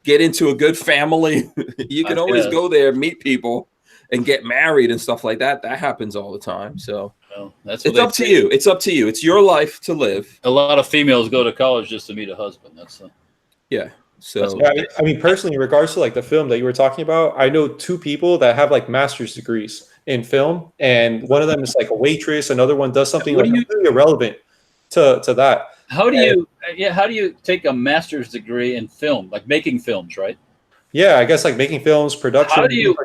Speaker 1: get into a good family, you can always go there, meet people, and get married and stuff like that. That happens all the time. So
Speaker 2: it's
Speaker 1: up to you. It's up to you. It's your life to live.
Speaker 2: A lot of females go to college just to meet a husband.
Speaker 1: Yeah. So
Speaker 3: I mean, personally, in regards to like the film that you were talking about, I know two people that have like master's degrees in film, and one of them is like a waitress. Another one does something like completely irrelevant to that.
Speaker 2: How do you take a master's degree in film, like making films, right?
Speaker 3: Yeah, I guess like making films, production.
Speaker 2: How do you?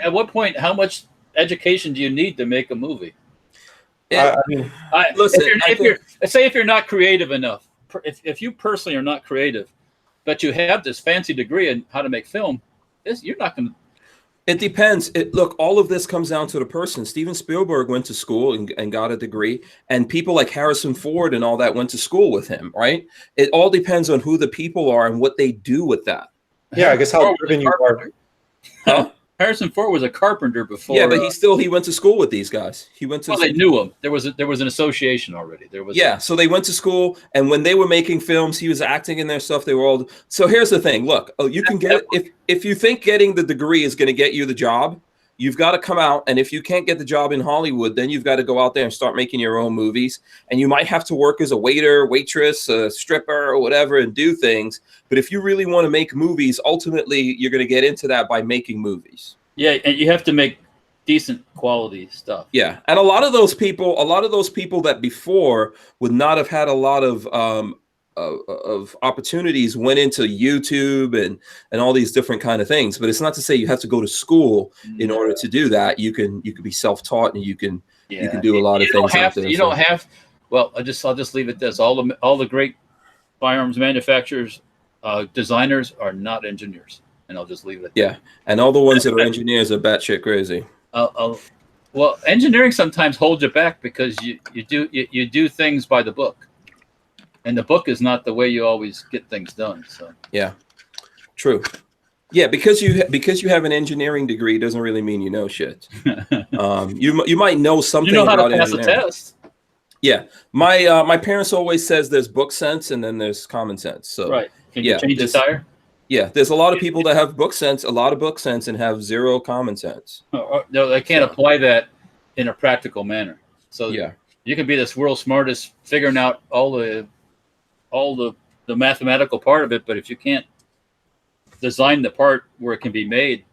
Speaker 2: At what point? How much education do you need to make a movie?
Speaker 3: Listen,
Speaker 2: if you're not creative enough, if you personally are not creative, but you have this fancy degree in how to make film, you're not going to.
Speaker 1: It depends. Look, all of this comes down to the person. Steven Spielberg went to school and got a degree, and people like Harrison Ford and all that went to school with him, right? It all depends on who the people are and what they do with that.
Speaker 3: Yeah, I guess how driven you are.
Speaker 1: Huh?
Speaker 2: Harrison Ford was a carpenter before.
Speaker 1: Yeah, but he went to school with these guys. He went to.
Speaker 2: Well, they knew him. There was an association already.
Speaker 1: So they went to school, and when they were making films, he was acting in their stuff. They were all. So here's the thing. Look, you can get if you think getting the degree is going to get you the job, you've got to come out. And if you can't get the job in Hollywood, then you've got to go out there and start making your own movies. And you might have to work as a waiter, waitress, a stripper, or whatever, and do things. But if you really want to make movies, ultimately, you're going to get into that by making movies. Yeah,
Speaker 2: and you have to make decent quality stuff.
Speaker 1: Yeah, and a lot of those people that before would not have had a lot of opportunities went into YouTube and all these different kind of things. But it's not to say you have to go to school in order to do that. You can be self-taught, and you can do a lot of things.
Speaker 2: You don't have. Well, I'll just leave it this. All the great firearms manufacturers, designers are not engineers, and I'll just leave it.
Speaker 1: Yeah, and all the ones that are engineers are batshit crazy.
Speaker 2: Well, engineering sometimes holds you back because you do things by the book, and the book is not the way you always get things done. So
Speaker 1: yeah, true. Yeah, because you have an engineering degree doesn't really mean you know shit. You might know something.
Speaker 2: You know how
Speaker 1: about
Speaker 2: to pass a test.
Speaker 1: Yeah, my parents always says there's book sense and then there's common sense. So
Speaker 2: right, can you change the tire?
Speaker 1: Yeah, there's a lot of people that have book sense, and have zero common sense.
Speaker 2: No, they can't apply that in a practical manner. So
Speaker 1: Yeah.
Speaker 2: you can be this world's smartest, figuring out all the mathematical part of it, but if you can't design the part where it can be made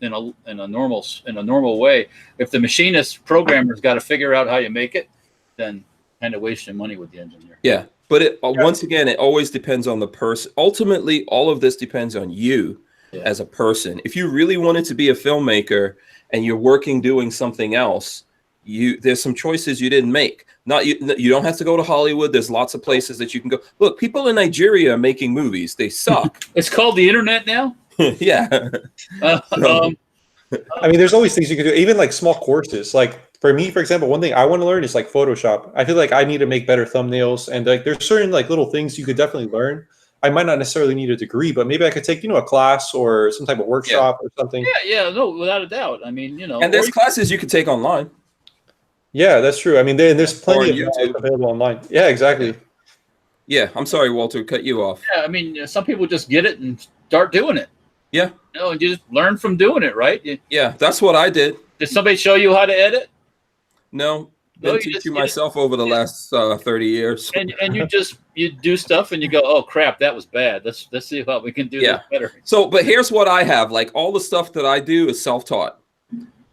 Speaker 2: in a normal way, if the machinist programmer's got to figure out how you make it, then kind of wasting money with the engineer.
Speaker 1: Yeah. But once again, it always depends on the person. Ultimately, all of this depends on you as a person. If you really wanted to be a filmmaker and you're working doing something else, there's some choices you didn't make. You don't have to go to Hollywood. There's lots of places that you can go. Look, people in Nigeria are making movies. They suck.
Speaker 2: It's called the internet now.
Speaker 1: Yeah.
Speaker 3: I mean, there's always things you can do, even like small courses. Like for me, for example, one thing I want to learn is like Photoshop. I feel like I need to make better thumbnails, and like there's certain like little things you could definitely learn. I might not necessarily need a degree, but maybe I could take, a class or some type of workshop or something.
Speaker 2: Yeah, no, without a doubt. I mean,
Speaker 1: and there's classes you can take online.
Speaker 3: Yeah, that's true. I mean, there's plenty of
Speaker 1: YouTube
Speaker 3: available online. Yeah, exactly.
Speaker 1: Yeah, I'm sorry, Walter, cut you off.
Speaker 2: Yeah, I mean, some people just get it and start doing it.
Speaker 1: Yeah.
Speaker 2: And you just learn from doing it, right?
Speaker 1: Yeah, that's what I did.
Speaker 2: Did somebody show you how to edit?
Speaker 1: No, been teaching myself over the last 30 years.
Speaker 2: And you do stuff and you go, oh crap, that was bad. Let's see how we can do this better.
Speaker 1: So, but here's what I have. Like all the stuff that I do is self-taught,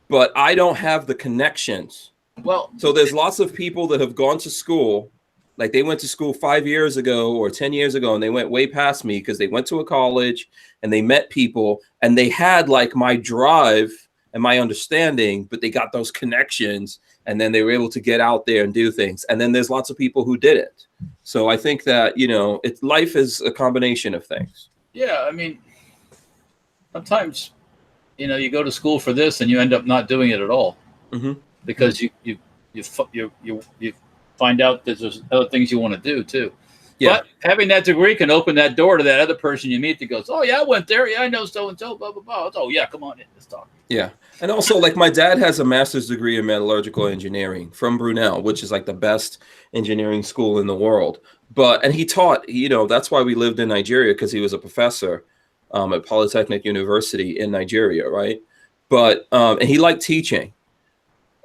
Speaker 1: but I don't have the connections.
Speaker 2: Well,
Speaker 1: so there's lots of people that have gone to school, like they went to school 5 years ago or 10 years ago, and they went way past me because they went to a college and they met people and they had like my drive and my understanding, but they got those connections and then they were able to get out there and do things. And then there's lots of people who didn't. So I think that, life is a combination of things.
Speaker 2: Yeah. I mean, sometimes, you go to school for this and you end up not doing it at all. Mm-hmm. Because you find out that there's other things you want to do too. Yeah. But having that degree can open that door to that other person you meet that goes, oh yeah, I went there. Yeah, I know so and so. Blah blah blah. Oh yeah, come on in. Let's talk.
Speaker 1: Yeah, and also like my dad has a master's degree in metallurgical engineering from Brunel, which is like the best engineering school in the world. And he taught. That's why we lived in Nigeria, because he was a professor at Polytechnic University in Nigeria, right? But and he liked teaching.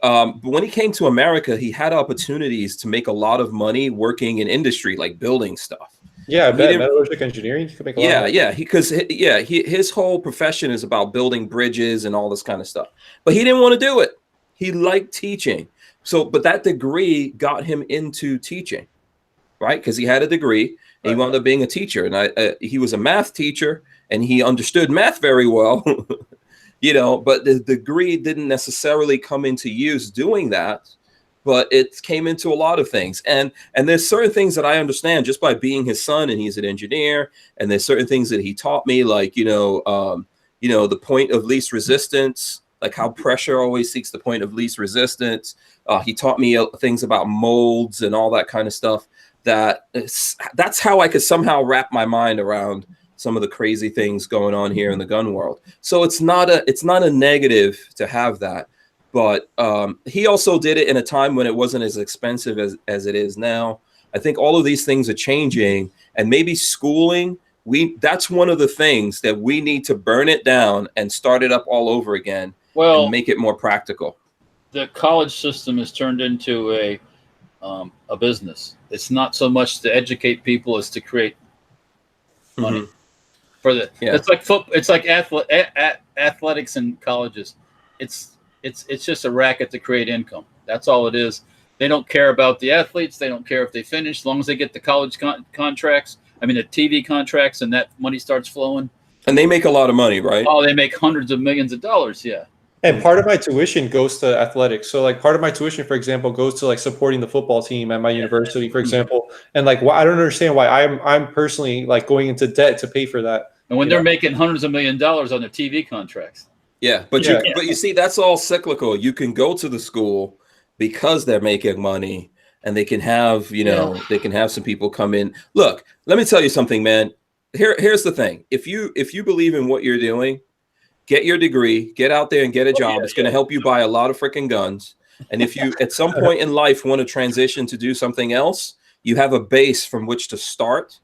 Speaker 1: But when he came to America, he had opportunities to make a lot of money working in industry, like building stuff.
Speaker 3: Yeah, I bet metallurgical engineering, you could make a lot of money.
Speaker 1: Yeah, his whole profession is about building bridges and all this kind of stuff. But he didn't want to do it. He liked teaching. But that degree got him into teaching, right? Because he had a degree and he wound up being a teacher. And he was a math teacher and he understood math very well. But the degree didn't necessarily come into use doing that, but it came into a lot of things. And there's certain things that I understand just by being his son, and he's an engineer. And there's certain things that he taught me, like, the point of least resistance, like how pressure always seeks the point of least resistance. He taught me things about molds and all that kind of stuff. That's how I could somehow wrap my mind around some of the crazy things going on here in the gun world. So it's not a negative to have that, but he also did it in a time when it wasn't as expensive as it is now. I think all of these things are changing, and maybe schooling, that's one of the things that we need to burn it down and start it up all over again. And make it more practical.
Speaker 2: The college system has turned into a business. It's not so much to educate people as to create money. Mm-hmm. It's like it's like athletics in colleges. It's just a racket to create income. That's all it is. They don't care about the athletes. They don't care if they finish, as long as they get the college contracts. I mean, the TV contracts, and that money starts flowing.
Speaker 1: And they make a lot of money, right?
Speaker 2: Oh, they make hundreds of millions of dollars. Yeah.
Speaker 3: And part of my tuition goes to athletics. So like part of my tuition, for example, goes to like supporting the football team at my university, for example. And like, I don't understand why I'm personally like going into debt to pay for that.
Speaker 2: And when they're making hundreds of $millions on their TV contracts.
Speaker 1: Yeah, but you see, that's all cyclical. You can go to the school because they're making money, and they can have, they can have some people come in. Look, let me tell you something, man. Here's the thing. If you believe in what you're doing, get your degree, get out there and get a job. It's going to help you buy a lot of freaking guns. And if you at some point in life want to transition to do something else, you have a base from which to start,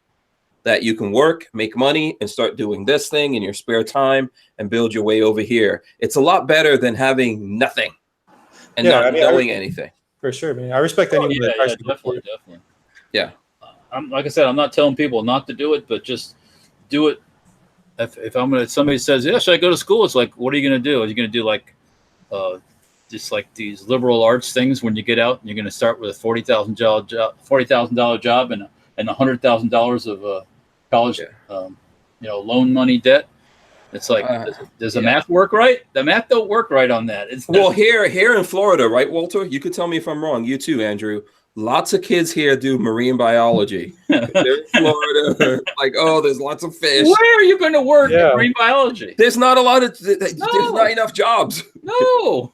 Speaker 1: that you can work, make money, and start doing this thing in your spare time and build your way over here. It's a lot better than having nothing and not knowing anything.
Speaker 3: For sure, man. I respect anyone that tries to
Speaker 2: definitely,
Speaker 3: afford it.
Speaker 2: definitely.
Speaker 1: Yeah.
Speaker 2: I'm like I said, I'm not telling people not to do it, but just do it. If somebody says, yeah, should I go to school? It's like, what are you going to do? Are you going to do like, just like these liberal arts things when you get out and you're going to start with a $40,000 job and $100,000 of college, loan money debt? It's like, does the math work right? The math don't work right on that.
Speaker 1: Well, here in Florida, right, Walter? You could tell me if I'm wrong. You too, Andrew. Lots of kids here do marine biology. They're in Florida, like, oh, there's lots of fish.
Speaker 2: Where are you going to work in marine biology?
Speaker 1: There's not a lot of. There's not enough jobs.
Speaker 2: No.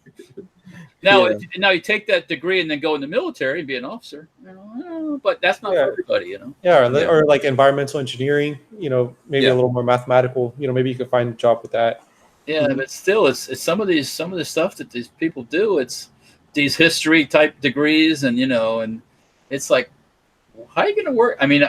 Speaker 2: Now you take that degree and then go in the military and be an officer. But that's not for everybody,
Speaker 3: Yeah, or like environmental engineering. Maybe a little more mathematical. Maybe you could find a job with that.
Speaker 2: Yeah, but still, it's some of the stuff that these people do. It's these history type degrees, and and it's like, how are you going to work? I mean,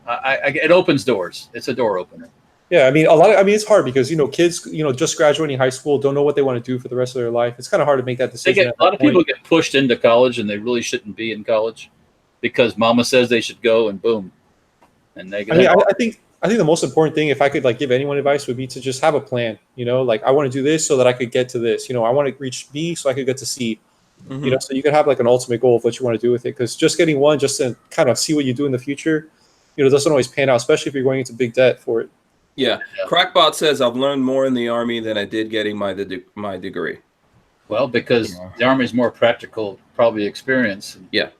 Speaker 2: it opens doors. It's a door opener.
Speaker 3: Yeah, I mean, it's hard because kids, just graduating high school don't know what they want to do for the rest of their life. It's kind of hard to make that decision.
Speaker 2: A lot of people get pushed into college, and they really shouldn't be in college because mama says they should go, and boom, and they.
Speaker 3: I think the most important thing, if I could give anyone advice, would be to just have a plan. Like, I want to do this so that I could get to this. I want to reach B so I could get to C.
Speaker 1: Mm-hmm.
Speaker 3: So you could have an ultimate goal of what you want to do with it. Because just getting one, just to kind of see what you do in the future, doesn't always pan out, especially if you're going into big debt for it.
Speaker 1: Yeah. Crackbot says I've learned more in the Army than I did getting my degree.
Speaker 2: Well, because the Army is more practical, probably experience.
Speaker 1: Yeah.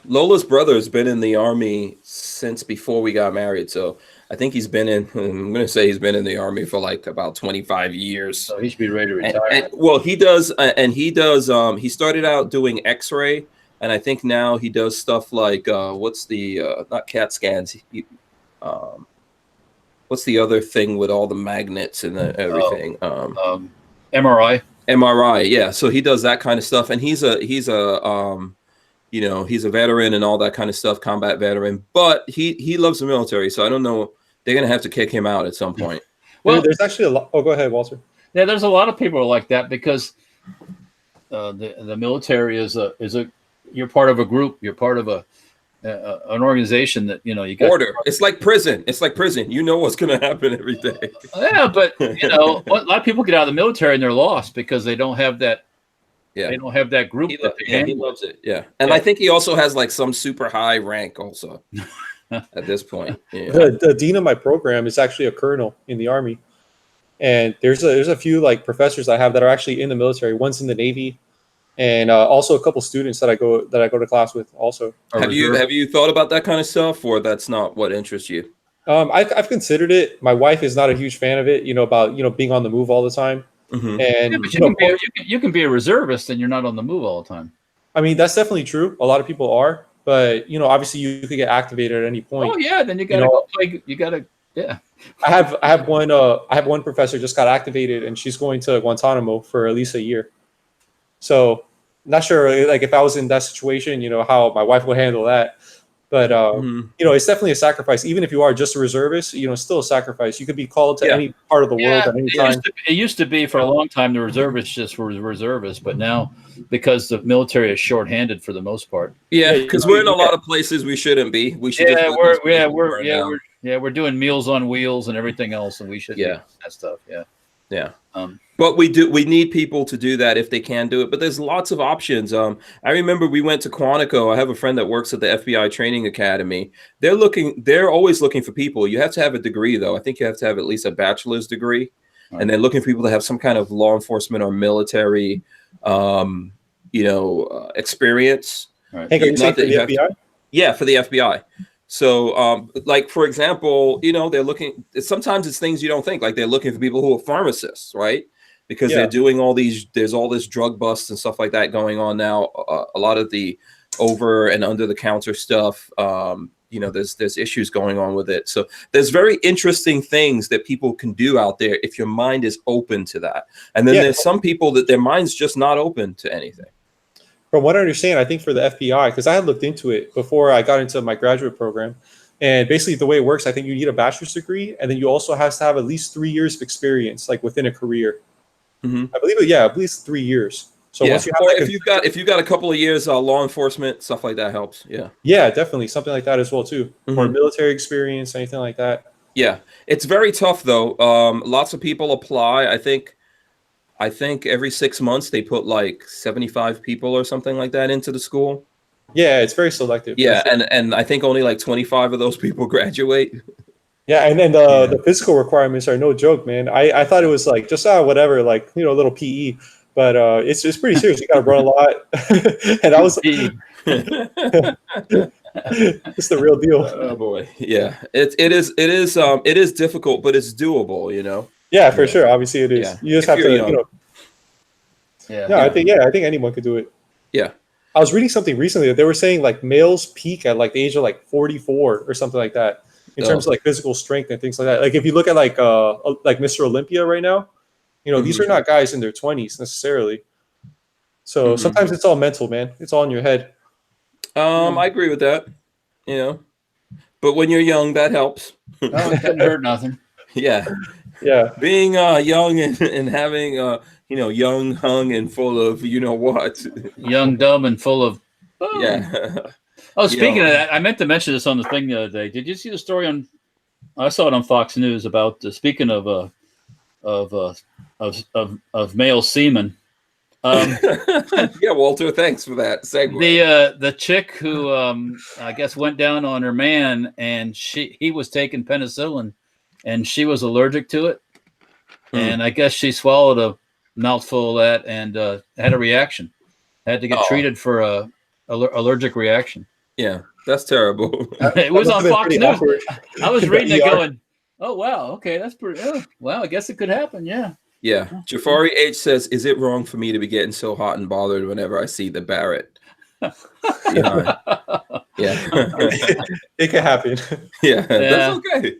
Speaker 1: Lola's brother has been in the Army since before we got married, so I think he's been in. I'm going to say he's been in the Army for about 25 years.
Speaker 2: So he should be ready to retire.
Speaker 1: Well, he does, and he does. He started out doing X-ray, and I think now he does stuff like what's the not CAT scans. What's the other thing with all the magnets and everything?
Speaker 2: MRI.
Speaker 1: MRI, yeah. So he does that kind of stuff, and he's a he's a veteran and all that kind of stuff, combat veteran. But he loves the military, so I don't know. They're gonna have to kick him out at some point.
Speaker 3: Well, there's actually a lot. Oh, go ahead, Walter.
Speaker 2: Yeah, there's a lot of people like that because the military is you're part of a group. You're part of an organization that you got
Speaker 1: order. It's like prison. You know what's going to happen every day.
Speaker 2: Yeah, but a lot of people get out of the military and they're lost because they don't have that. Yeah, they don't have that group.
Speaker 1: He loves it. Yeah, and I think he also has some super high rank also at this point. Yeah.
Speaker 3: The dean of my program is actually a colonel in the Army, and there's a few professors I have that are actually in the military. One's in the Navy. And also a couple students that I go to class with also.
Speaker 1: Have you thought about that kind of stuff, or that's not what interests you?
Speaker 3: I've considered it. My wife is not a huge fan of it. About being on the move all the time.
Speaker 1: Mm-hmm.
Speaker 3: And
Speaker 2: but you can be a reservist and you're not on the move all the time.
Speaker 3: I mean, that's definitely true. A lot of people are, but obviously you could get activated at any point.
Speaker 2: Oh yeah, then you gotta go play. You gotta
Speaker 3: I have one professor just got activated, and she's going to Guantanamo for at least a year. So, not sure if I was in that situation, how my wife would handle that. But it's definitely a sacrifice. Even if you are just a reservist, it's still a sacrifice. You could be called to any part of the world at any time.
Speaker 2: It used to be for a long time the reservists just were reservists, but now because the military is shorthanded for the most part.
Speaker 1: Yeah, because we're in a lot of places we shouldn't be. We should.
Speaker 2: We're doing Meals on Wheels and everything else, and we should do that stuff. Yeah.
Speaker 1: But we need people to do that if they can do it. But there's lots of options. I remember we went to Quantico. I have a friend that works at the FBI Training Academy. They're always looking for people. You have to have a degree, though. I think you have to have at least a bachelor's degree. Right. And they're looking for people to have some kind of law enforcement or military, experience.
Speaker 3: Right. Hey, can you say for the FBI?
Speaker 1: Yeah, for the FBI. So, for example, they're looking. Sometimes it's things you don't think. Like they're looking for people who are pharmacists, right? Because they're doing all these. There's all this drug busts and stuff like that going on now. A lot of the over and under the counter stuff. There's issues going on with it. So there's very interesting things that people can do out there if your mind is open to that. And then there's some people that their mind's just not open to anything.
Speaker 3: From what I understand, I think for the FBI, because I had looked into it before I got into my graduate program, and basically the way it works, I think you need a bachelor's degree, and then you also have to have at least 3 years of experience, within a career.
Speaker 1: Mm-hmm.
Speaker 3: I believe at least 3 years. So
Speaker 1: yeah.
Speaker 3: once you have
Speaker 1: Or
Speaker 3: that
Speaker 1: if you've got a couple of years law enforcement stuff like that helps. Yeah.
Speaker 3: yeah, definitely something like that as well too, or
Speaker 1: Mhm.
Speaker 3: military experience, anything like that.
Speaker 1: Yeah, it's very tough though. Lots of people apply. I think every 6 months they put like 75 people or something like that into the school.
Speaker 3: Yeah, it's very selective.
Speaker 1: Yeah,
Speaker 3: That's it.
Speaker 1: and I think only like 25 of those people graduate.
Speaker 3: Yeah, and then
Speaker 1: Yeah.
Speaker 3: the physical requirements are no joke, man. I thought it was like just whatever, like a little PE, but it's pretty serious. You got to run a lot, and I was it's the real deal.
Speaker 1: Oh boy, yeah. It is difficult, but it's doable. You know.
Speaker 3: Yeah, for sure. Obviously, it is.
Speaker 1: Yeah.
Speaker 3: You just
Speaker 1: If
Speaker 3: have
Speaker 1: you're
Speaker 3: to,
Speaker 1: young.
Speaker 2: Yeah.
Speaker 3: No, I think anyone could do it.
Speaker 1: Yeah.
Speaker 3: I was reading something recently that they were saying like males peak at like the age of like 44 or something like that in terms of like physical strength and things like that. Like if you look at like Mr. Olympia right now, these are not guys in their 20s necessarily. So sometimes it's all mental, man. It's all in your head.
Speaker 1: I agree with that. You know, but when you're young, that helps.
Speaker 2: Oh, it doesn't hurt nothing.
Speaker 1: Yeah.
Speaker 3: Yeah.
Speaker 1: Being young and having young, hung, and full of what.
Speaker 2: Young, dumb, and full of. Oh.
Speaker 1: Yeah.
Speaker 2: Oh, speaking of that, I meant to mention this on the thing the other day. Did you see the story on? I saw it on Fox News about speaking of male semen.
Speaker 1: Yeah, Walter, thanks for that segue.
Speaker 2: The chick who I guess went down on her man, and he was taking penicillin, and she was allergic to it, and I guess she swallowed a mouthful of that and had a reaction. Had to get treated for a allergic reaction.
Speaker 1: Yeah, that's terrible.
Speaker 2: It was on Fox News.
Speaker 3: Awkward.
Speaker 2: I was reading it going, oh, wow. Okay. That's pretty. Oh, wow. I guess it could happen. Yeah.
Speaker 1: Yeah. Jafari H says, is it wrong for me to be getting so hot and bothered whenever I see the Barrett? Yeah.
Speaker 3: It can happen.
Speaker 1: Yeah. That's okay.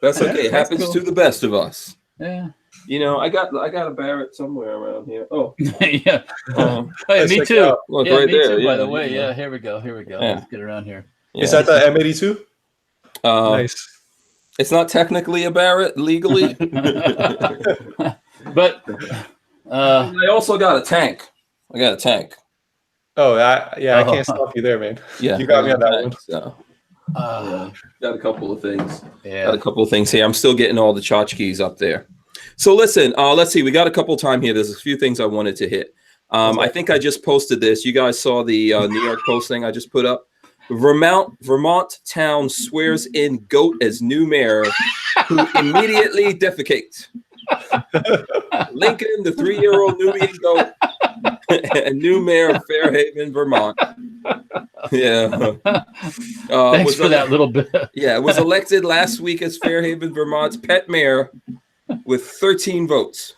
Speaker 1: That's okay. It happens
Speaker 2: cool.
Speaker 1: to the best of us.
Speaker 2: Yeah.
Speaker 1: I got a Barrett somewhere around here. Oh.
Speaker 2: Yeah. Hey, me too.
Speaker 1: Look,
Speaker 2: yeah,
Speaker 1: right
Speaker 2: me
Speaker 1: there.
Speaker 2: too, by the way. Yeah. Here we go. Yeah. Let's get around here.
Speaker 3: Is that the M82? Nice.
Speaker 1: It's not technically a Barrett legally.
Speaker 2: But
Speaker 1: I also got a tank. I got a tank.
Speaker 3: Oh, I can't stop you there, man.
Speaker 1: Yeah.
Speaker 3: You got me on that one.
Speaker 1: So. Got a couple of things.
Speaker 2: Yeah.
Speaker 1: Got a couple of things here. I'm still getting all the tchotchkes up there. So listen, let's see. We got a couple of time here. There's a few things I wanted to hit. I think I just posted this. You guys saw the New York Post thing I just put up. Vermont town swears in goat as new mayor, who immediately defecates. Lincoln, the 3-year-old Nubian goat, and new mayor of Fairhaven, Vermont. Yeah.
Speaker 2: Thanks for that little bit.
Speaker 1: Yeah, was elected last week as Fairhaven, Vermont's pet mayor with 13 votes.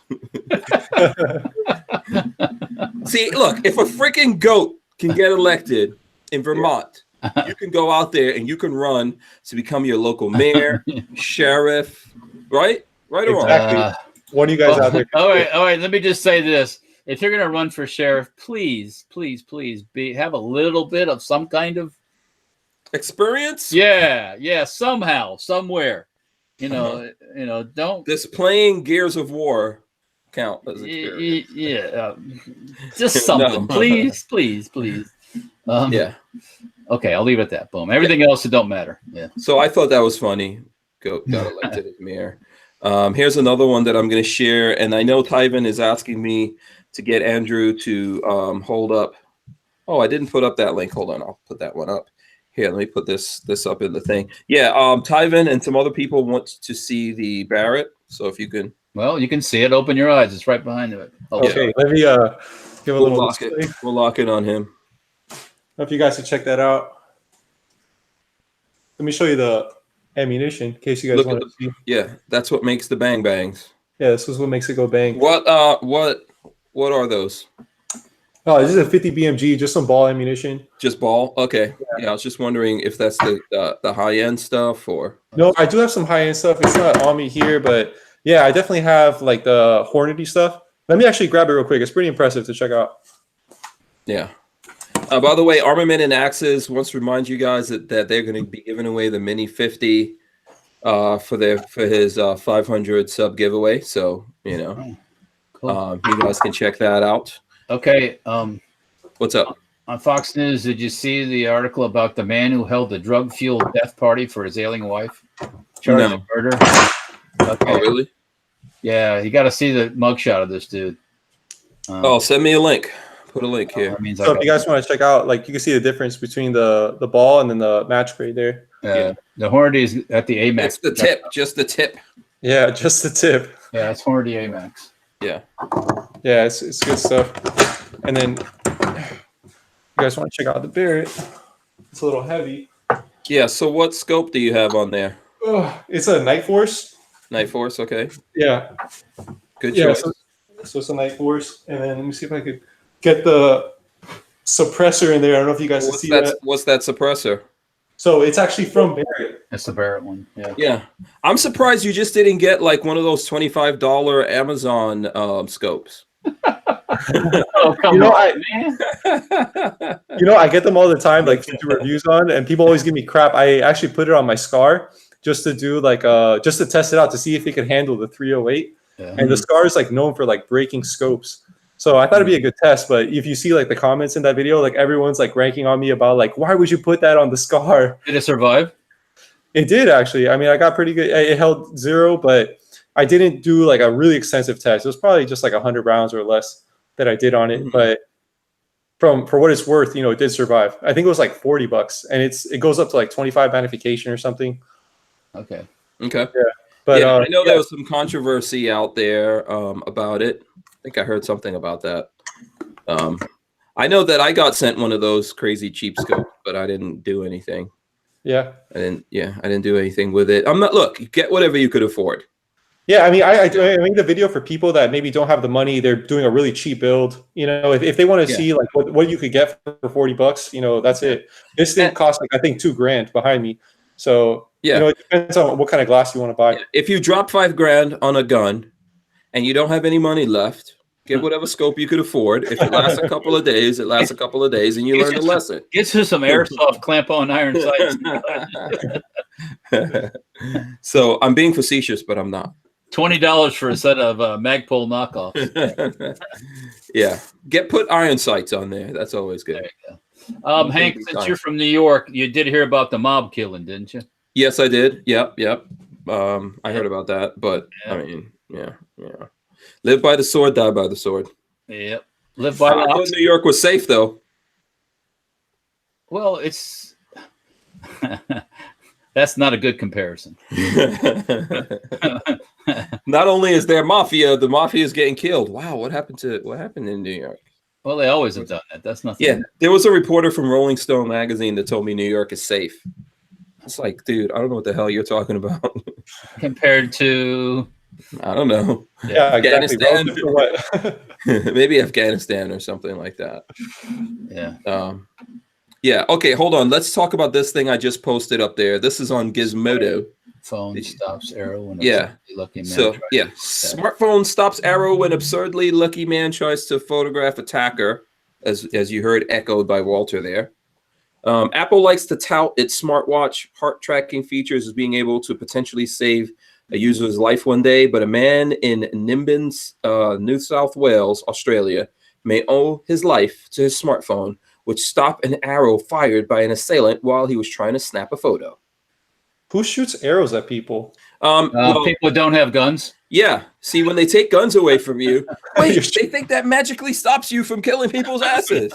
Speaker 1: See, look, if a freaking goat can get elected in Vermont, you can go out there and you can run to become your local mayor, sheriff, right? Right or wrong?
Speaker 3: One of you guys out there.
Speaker 2: All right. Let me just say this: if you're going to run for sheriff, please have a little bit of some kind of
Speaker 1: experience.
Speaker 2: Yeah. Somehow, somewhere, don't.
Speaker 1: This playing Gears of War count as experience.
Speaker 2: Yeah, just something, please. Yeah. Okay, I'll leave it at that. Boom. Everything else, it don't matter. Yeah.
Speaker 1: So I thought that was funny. Got elected as mayor. Here's another one that I'm going to share, and I know Tyven is asking me to get Andrew to hold up. Oh, I didn't put up that link. Hold on, I'll put that one up. Here, let me put this up in the thing. Yeah, Tyven and some other people want to see the Barrett. So if you can.
Speaker 2: Well, you can see it. Open your eyes. It's right behind it.
Speaker 3: Okay, let me give a little
Speaker 1: lock it. We'll lock it on him.
Speaker 3: If you guys can check that out. Let me show you the ammunition in case you guys want to see.
Speaker 1: Yeah, that's what makes the bang bangs.
Speaker 3: Yeah, this is what makes it go bang.
Speaker 1: What are those?
Speaker 3: Oh, this is a 50 BMG, just some ball ammunition.
Speaker 1: Just ball? Okay. Yeah, I was just wondering if that's the high end stuff or.
Speaker 3: No, I do have some high end stuff. It's not on me here, but yeah, I definitely have like the Hornady stuff. Let me actually grab it real quick. It's pretty impressive to check out.
Speaker 1: Yeah. By the way, Armament and Axes wants to remind you guys that they're going to be giving away the Mini 50 for his 500 sub giveaway. So,
Speaker 2: cool.
Speaker 1: You guys can check that out.
Speaker 2: Okay.
Speaker 1: What's up?
Speaker 2: On Fox News, did you see the article about the man who held the drug-fueled death party for his ailing wife? Charged with murder. Okay.
Speaker 1: Oh, really?
Speaker 2: Yeah, you got to see the mugshot of this dude.
Speaker 1: Send me a link. Put a link here.
Speaker 2: That means
Speaker 3: So if you guys want to check out, like, you can see the difference between the ball and then the match grade there.
Speaker 2: the Hornady is at the Amex.
Speaker 1: It's the tip, just the tip.
Speaker 3: Yeah, just the tip.
Speaker 2: Yeah, it's Hornady Amex.
Speaker 1: Yeah.
Speaker 3: Yeah, it's good stuff. And then you guys want to check out the Barrett. It's a little heavy.
Speaker 1: Yeah, so what scope do you have on there?
Speaker 3: Oh, it's a Night Force.
Speaker 1: Night Force, okay.
Speaker 3: Yeah.
Speaker 1: Good
Speaker 3: Yeah,
Speaker 1: choice.
Speaker 3: so it's a Night Force. And then let me see if I could get the suppressor in there. I don't know if you guys can see that.
Speaker 1: What's that suppressor?
Speaker 3: So it's actually from Barrett.
Speaker 2: It's the Barrett one. Yeah.
Speaker 1: Yeah. I'm surprised you just didn't get like one of those $25 Amazon scopes.
Speaker 2: Oh, come on, man.
Speaker 3: I get them all the time, like to do reviews on, and people always give me crap. I actually put it on my Scar just to do like just to test it out to see if it could handle the 308.
Speaker 2: Yeah.
Speaker 3: And the Scar is like known for like breaking scopes. So I thought it'd be a good test, but if you see like the comments in that video, like everyone's like ranking on me about like, why would you put that on the Scar?
Speaker 2: Did it survive?
Speaker 3: It did actually. I mean, I got pretty good. It held 0, but I didn't do like a really extensive test. It was probably just like 100 rounds or less that I did on it.
Speaker 1: Mm-hmm.
Speaker 3: But for what it's worth, it did survive. I think it was like $40, and it goes up to like 25 magnification or something.
Speaker 2: Okay.
Speaker 1: Okay.
Speaker 3: Yeah. But
Speaker 1: I know there was some controversy out there about it. I think I heard something about that. I know that I got sent one of those crazy cheap scopes, but I didn't do anything.
Speaker 3: Yeah.
Speaker 1: I didn't do anything with it. Look, get whatever you could afford.
Speaker 3: Yeah, I mean, I made the video for people that maybe don't have the money. They're doing a really cheap build. If they want to see like what you could get for $40, that's it. This thing costs like I think $2,000 behind me. So it depends on what kind of glass you want to buy.
Speaker 1: If you drop $5,000 on a gun and you don't have any money left, get whatever scope you could afford. If it lasts a couple of days, it lasts a couple of days, and you learn the lesson.
Speaker 2: Get you some airsoft clamp-on iron sights.
Speaker 1: So I'm being facetious, but I'm not.
Speaker 2: $20 for a set of Magpul knockoffs.
Speaker 1: Yeah, put iron sights on there. That's always good.
Speaker 2: There you go. Hank, since you're from New York, you did hear about the mob killing, didn't you?
Speaker 1: Yes, I did. Yep. I heard about that, but I mean, yeah. Live by the sword, die by the sword.
Speaker 2: Yep. Live by
Speaker 1: I thought New York was safe, though.
Speaker 2: Well, it's that's not a good comparison.
Speaker 1: Not only is there mafia, the mafia is getting killed. Wow, what happened in New York?
Speaker 2: Well, they always have done that. That's nothing.
Speaker 1: Yeah, there was a reporter from Rolling Stone magazine that told me New York is safe. It's like, dude, I don't know what the hell you're talking about.
Speaker 2: Compared to,
Speaker 1: I don't know.
Speaker 3: Yeah,
Speaker 1: Afghanistan.
Speaker 3: Exactly. What?
Speaker 1: Maybe Afghanistan or something like that.
Speaker 2: Yeah.
Speaker 1: Yeah. Okay, hold on. Let's talk about this thing I just posted up there. This is on Gizmodo.
Speaker 2: Phone stops arrow when lucky man.
Speaker 1: So smartphone stops arrow when absurdly lucky man tries to photograph attacker, as you heard echoed by Walter there. Apple likes to tout its smartwatch heart tracking features as being able to potentially save a user's life one day, but a man in Nimbin, New South Wales, Australia, may owe his life to his smartphone, which stopped an arrow fired by an assailant while he was trying to snap a photo.
Speaker 3: Who shoots arrows at people?
Speaker 2: People who don't have guns.
Speaker 1: Yeah. See, when they take guns away from you, wait, they think that magically stops you from killing people's asses.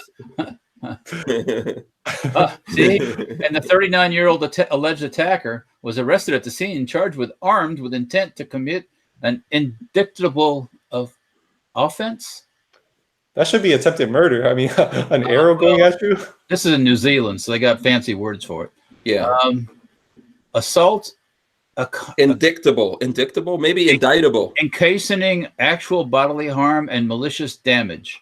Speaker 2: See, and the 39-year-old alleged attacker was arrested at the scene, charged with armed with intent to commit an indictable of offense.
Speaker 3: That should be attempted murder. I mean, an arrow going at you.
Speaker 2: This is in New Zealand, so they got fancy words for it.
Speaker 1: Yeah.
Speaker 2: Assault.
Speaker 1: Indictable, maybe indictable.
Speaker 2: Encasing actual bodily harm and malicious damage.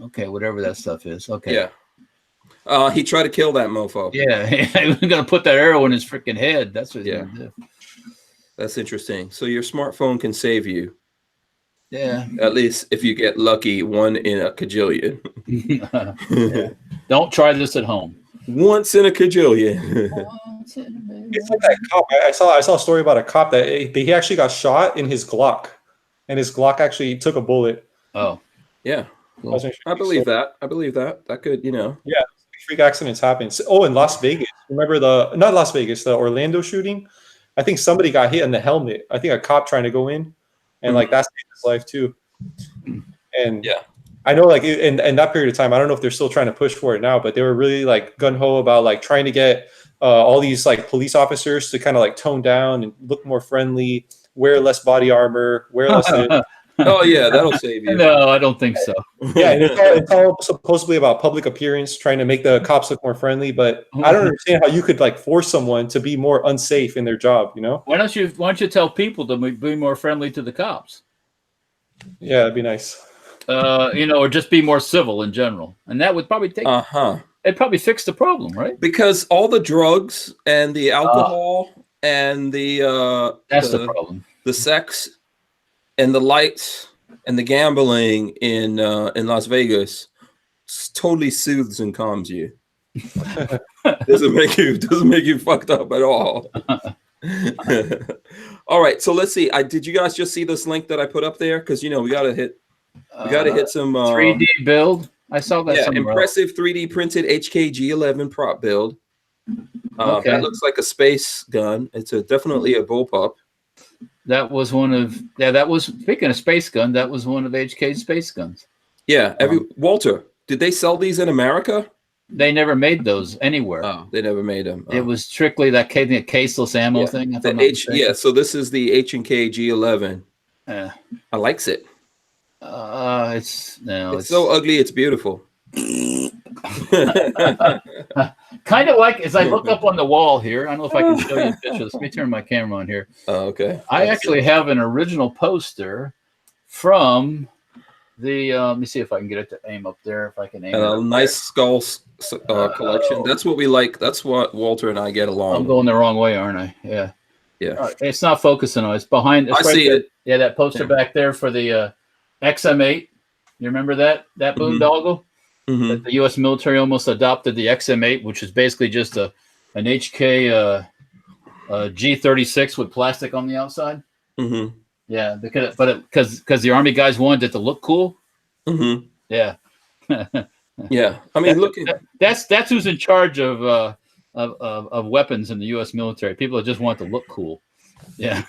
Speaker 2: Okay, whatever that stuff is. Okay.
Speaker 1: Yeah. He tried to kill that mofo.
Speaker 2: Yeah, he was going to put that arrow in his freaking head. That's what he's going to do.
Speaker 1: That's interesting. So your smartphone can save you.
Speaker 2: Yeah.
Speaker 1: At least if you get lucky, 1 in a cajillion.
Speaker 2: Yeah. Don't try this at home.
Speaker 1: Once in a cajillion.
Speaker 3: It's like that cop. I saw a story about a cop that he actually got shot in his Glock, and his Glock actually took a bullet.
Speaker 2: Oh,
Speaker 1: yeah.
Speaker 2: Cool.
Speaker 1: I believe that. I believe that. That could, you know.
Speaker 3: Yeah, freak accidents happen. Oh, in Las Vegas, remember not Las Vegas, the Orlando shooting? I think somebody got hit in the helmet. I think a cop trying to go in, and like that saved his life too. And
Speaker 1: Yeah.
Speaker 3: I know, like in that period of time, I don't know if they're still trying to push for it now, but they were really like gun ho about like trying to get all these like police officers to kind of like tone down and look more friendly, wear less body armor, wear less.
Speaker 1: Oh yeah, that'll save you.
Speaker 2: No, I don't think so.
Speaker 3: Yeah, and it's all supposedly about public appearance, trying to make the cops look more friendly. But I don't understand how you could like force someone to be more unsafe in their job. You know?
Speaker 2: Why don't you tell people to be more friendly to the cops?
Speaker 3: Yeah, that'd be nice.
Speaker 2: You know, or just be more civil in general, and that would probably take. It'd probably fix the problem, right?
Speaker 1: Because all the drugs and the alcohol and the
Speaker 2: that's the problem.
Speaker 1: The sex and the lights and the gambling in Las Vegas totally soothes and calms you. doesn't make you fucked up at all. All right, so let's see. Did you guys just see this link that I put up there? Because you know we gotta hit some
Speaker 2: 3D build. I saw that.
Speaker 1: Yeah, impressive 3D printed HKG11 prop build. That looks like a space gun. It's definitely a bullpup.
Speaker 2: That was one of speaking of space gun. That was one of HK's space guns.
Speaker 1: Yeah, Walter, did they sell these in America?
Speaker 2: They never made those anywhere.
Speaker 1: Oh, they never made them.
Speaker 2: It was strictly that caseless ammo thing.
Speaker 1: So this is the H&K G11. I likes it.
Speaker 2: It's
Speaker 1: so ugly. It's beautiful.
Speaker 2: Kind of like as I look up on the wall here. I don't know if I can show you pictures. Let me turn my camera on here.
Speaker 1: Okay.
Speaker 2: I actually have an original poster from the. Let me see if I can get it to aim up there. If I can aim.
Speaker 1: A nice skull collection. That's what we like. That's what Walter and I get along.
Speaker 2: I'm going the wrong way, aren't I? Yeah.
Speaker 1: Yeah.
Speaker 2: It's not focusing on. It's behind. It's
Speaker 1: I see it.
Speaker 2: Yeah, that poster back there for the XM8. You remember that boondoggle?
Speaker 1: Mm-hmm.
Speaker 2: That the U.S. military almost adopted the XM8, which is basically just an HK G36 with plastic on the outside.
Speaker 1: Mm-hmm.
Speaker 2: Yeah, because the Army guys wanted it to look cool.
Speaker 1: Mm-hmm.
Speaker 2: Yeah.
Speaker 1: Yeah, I mean,
Speaker 2: that's who's in charge of weapons in the U.S. military. People that just want to look cool. Yeah.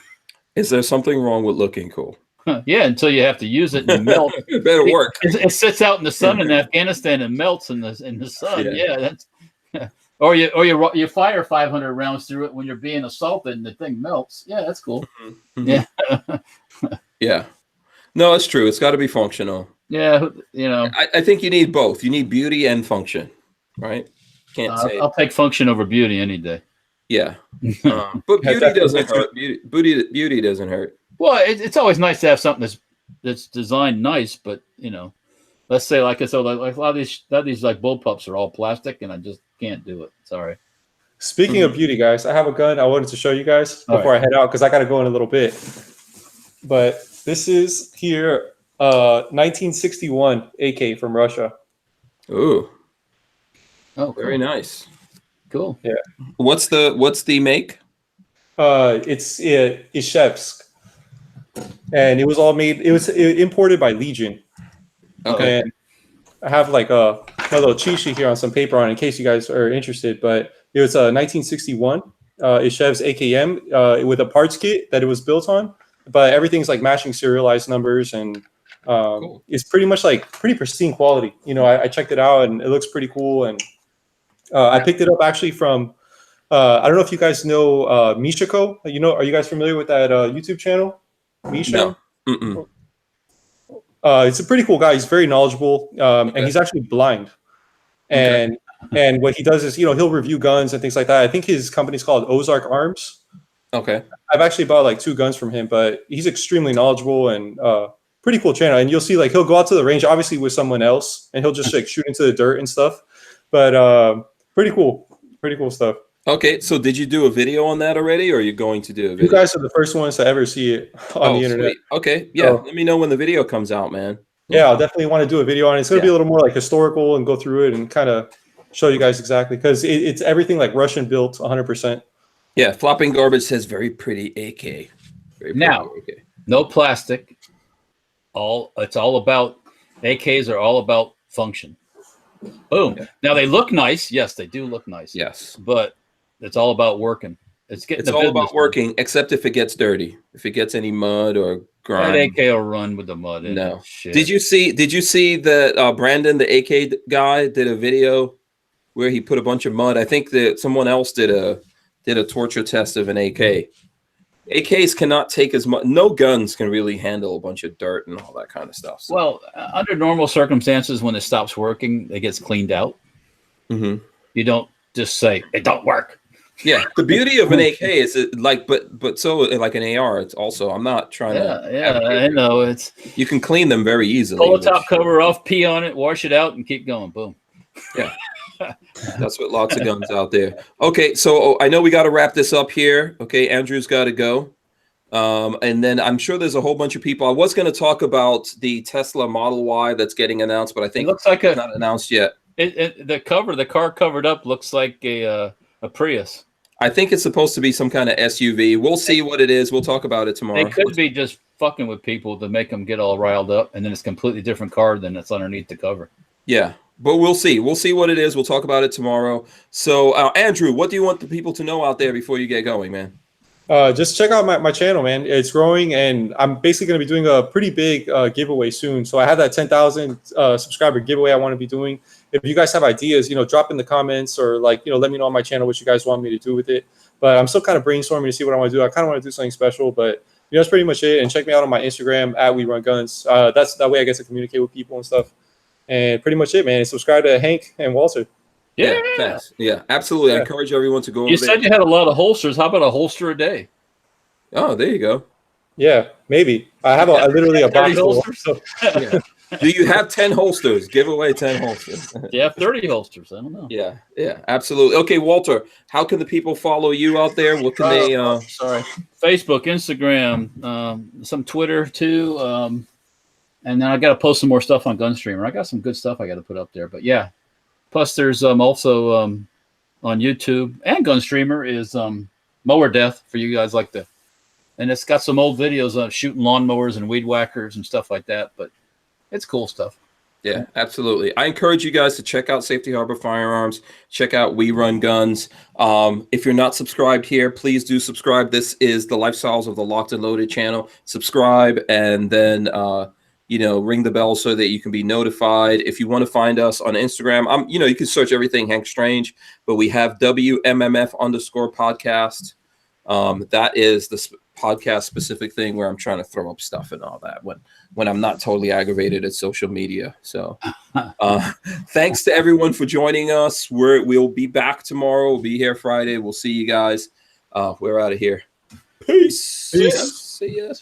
Speaker 1: Is there something wrong with looking cool?
Speaker 2: Yeah, until you have to use it and melt.
Speaker 1: It better work.
Speaker 2: It sits out in the sun in Afghanistan and melts in the sun. Yeah, that's. Or you fire 500 rounds through it when you're being assaulted and the thing melts. Yeah, that's cool.
Speaker 1: Mm-hmm.
Speaker 2: Yeah.
Speaker 1: Yeah. No, it's true. It's got to be functional.
Speaker 2: Yeah, you know.
Speaker 1: I think you need both. You need beauty and function, right? Can't say.
Speaker 2: I'll take function over beauty any day.
Speaker 1: Yeah, but beauty doesn't hurt. Beauty doesn't hurt.
Speaker 2: Well, it's always nice to have something that's designed nice, but you know, let's say like a lot of these like bullpups are all plastic, and I just can't do it. Sorry.
Speaker 3: Speaking of beauty, guys, I have a gun I wanted to show you guys before I head out because I got to go in a little bit. But this is here, 1961 AK from Russia.
Speaker 1: Ooh.
Speaker 2: Oh, cool.
Speaker 1: Very nice.
Speaker 2: Cool.
Speaker 3: Yeah.
Speaker 1: What's the make?
Speaker 3: It's SHF. And it was all made. It was imported by Legion.
Speaker 1: Okay.
Speaker 3: And I have like my little cheat sheet here on some paper on it in case you guys are interested. But it was 1961 SHF's AKM with a parts kit that it was built on. But everything's like matching serialized numbers and cool. It's pretty much like pretty pristine quality. You know, I checked it out and it looks pretty cool. And I picked it up actually from. I don't know if you guys know Mishako. You know, are you guys familiar with that YouTube channel? Misha?
Speaker 1: No. Mm-mm.
Speaker 3: It's a pretty cool guy. He's very knowledgeable, and he's actually blind. And what he does is, you know, he'll review guns and things like that. I think his company's called Ozark Arms.
Speaker 1: Okay.
Speaker 3: I've actually bought like 2 guns from him, but he's extremely knowledgeable and pretty cool channel. And you'll see like he'll go out to the range, obviously with someone else, and he'll just like shoot into the dirt and stuff. But pretty cool stuff.
Speaker 1: Okay, so did you do a video on that already, or are you going to do a video?
Speaker 3: You guys are the first ones to ever see it on the internet.
Speaker 1: Sweet. Okay, yeah. Let me know when the video comes out, man.
Speaker 3: Yeah, I'll definitely want to do a video on it. It's going to be a little more like historical and go through it and kind of show you guys exactly because it's everything like Russian built 100%.
Speaker 1: Yeah, Flopping Garbage says very pretty AK. Very pretty
Speaker 2: now,
Speaker 1: AK.
Speaker 2: No plastic. It's all about AKs are all about function. Boom.
Speaker 1: Yeah.
Speaker 2: Now they look nice. Yes, they do look nice.
Speaker 1: Yes.
Speaker 2: But it's all about working. It's getting.
Speaker 1: It's all about working, except if it gets dirty. If it gets any mud or grime.
Speaker 2: That AK will run with the mud.
Speaker 1: No.
Speaker 2: Shit.
Speaker 1: Did you see that Brandon, the AK guy, did a video where he put a bunch of mud? I think that someone else did a torture test of an AK. AKs cannot take as much. No guns can really handle a bunch of dirt and all that kind of stuff. So.
Speaker 2: Well, under normal circumstances, when it stops working, it gets cleaned out.
Speaker 1: Mm-hmm.
Speaker 2: You don't just say it don't work.
Speaker 1: Yeah, the beauty of an AK is but so like an AR, it's also, I'm not trying to.
Speaker 2: Yeah, I know. It's
Speaker 1: you can clean them very easily.
Speaker 2: Pull the top cover off, pee on it, wash it out, and keep going. Boom.
Speaker 1: Yeah, that's what lots of guns out there. Okay, so I know we got to wrap this up here. Okay, Andrew's got to go. And then I'm sure there's a whole bunch of people. I was going to talk about the Tesla Model Y that's getting announced, but I think
Speaker 2: it looks like
Speaker 1: it's not announced yet.
Speaker 2: The car covered up looks like a Prius.
Speaker 1: I think it's supposed to be some kind of SUV. We'll see what it is. We'll talk about it tomorrow.
Speaker 2: It could be just fucking with people to make them get all riled up, and then it's a completely different car than it's underneath the cover.
Speaker 1: Yeah, but we'll see. We'll see what it is. We'll talk about it tomorrow. So, Andrew, what do you want the people to know out there before you get going, man?
Speaker 3: Just check out my channel, man. It's growing, and I'm basically going to be doing a pretty big giveaway soon. So I have that 10,000 subscriber giveaway I want to be doing. If you guys have ideas, drop in the comments or let me know on my channel what you guys want me to do with it. But I'm still kind of brainstorming to see what I want to do. I kind of want to do something special, but that's pretty much it. And check me out on my Instagram at We Run Guns. That's that way I get to communicate with people and stuff. And pretty much it, man. Subscribe to Hank and Walter.
Speaker 1: Yeah, thanks. Yeah, absolutely. Yeah. I encourage everyone to go.
Speaker 2: You said you had a lot of holsters. How about a holster a day?
Speaker 1: Oh, there you go.
Speaker 3: Yeah, maybe. I have literally a box full. So.
Speaker 1: Yeah. Do you have 10 holsters? Give away 10 holsters.
Speaker 2: You have 30 holsters. I don't know.
Speaker 1: Yeah, absolutely. Okay, Walter, how can the people follow you out there? What can they
Speaker 2: Facebook, Instagram, some Twitter too. And then I got to post some more stuff on Gunstreamer. I got some good stuff I got to put up there. But yeah, plus there's also on YouTube and Gunstreamer is Mower Death for you guys like to. And it's got some old videos of shooting lawnmowers and weed whackers and stuff like that. But it's cool stuff.
Speaker 1: Yeah, absolutely. I encourage you guys to check out Safety Harbor Firearms. Check out We Run Guns. If you're not subscribed here, please do subscribe. This is the Lifestyles of the Locked and Loaded channel. Subscribe and then ring the bell so that you can be notified. If you want to find us on Instagram, you can search everything Hank Strange, but we have WMMF_podcast. That is the podcast specific thing where I'm trying to throw up stuff and all that when I'm not totally aggravated at social media. So thanks to everyone for joining us. We'll be back tomorrow. We'll be here Friday. We'll see you guys. We're out of here. Peace.
Speaker 3: Peace.
Speaker 1: See ya.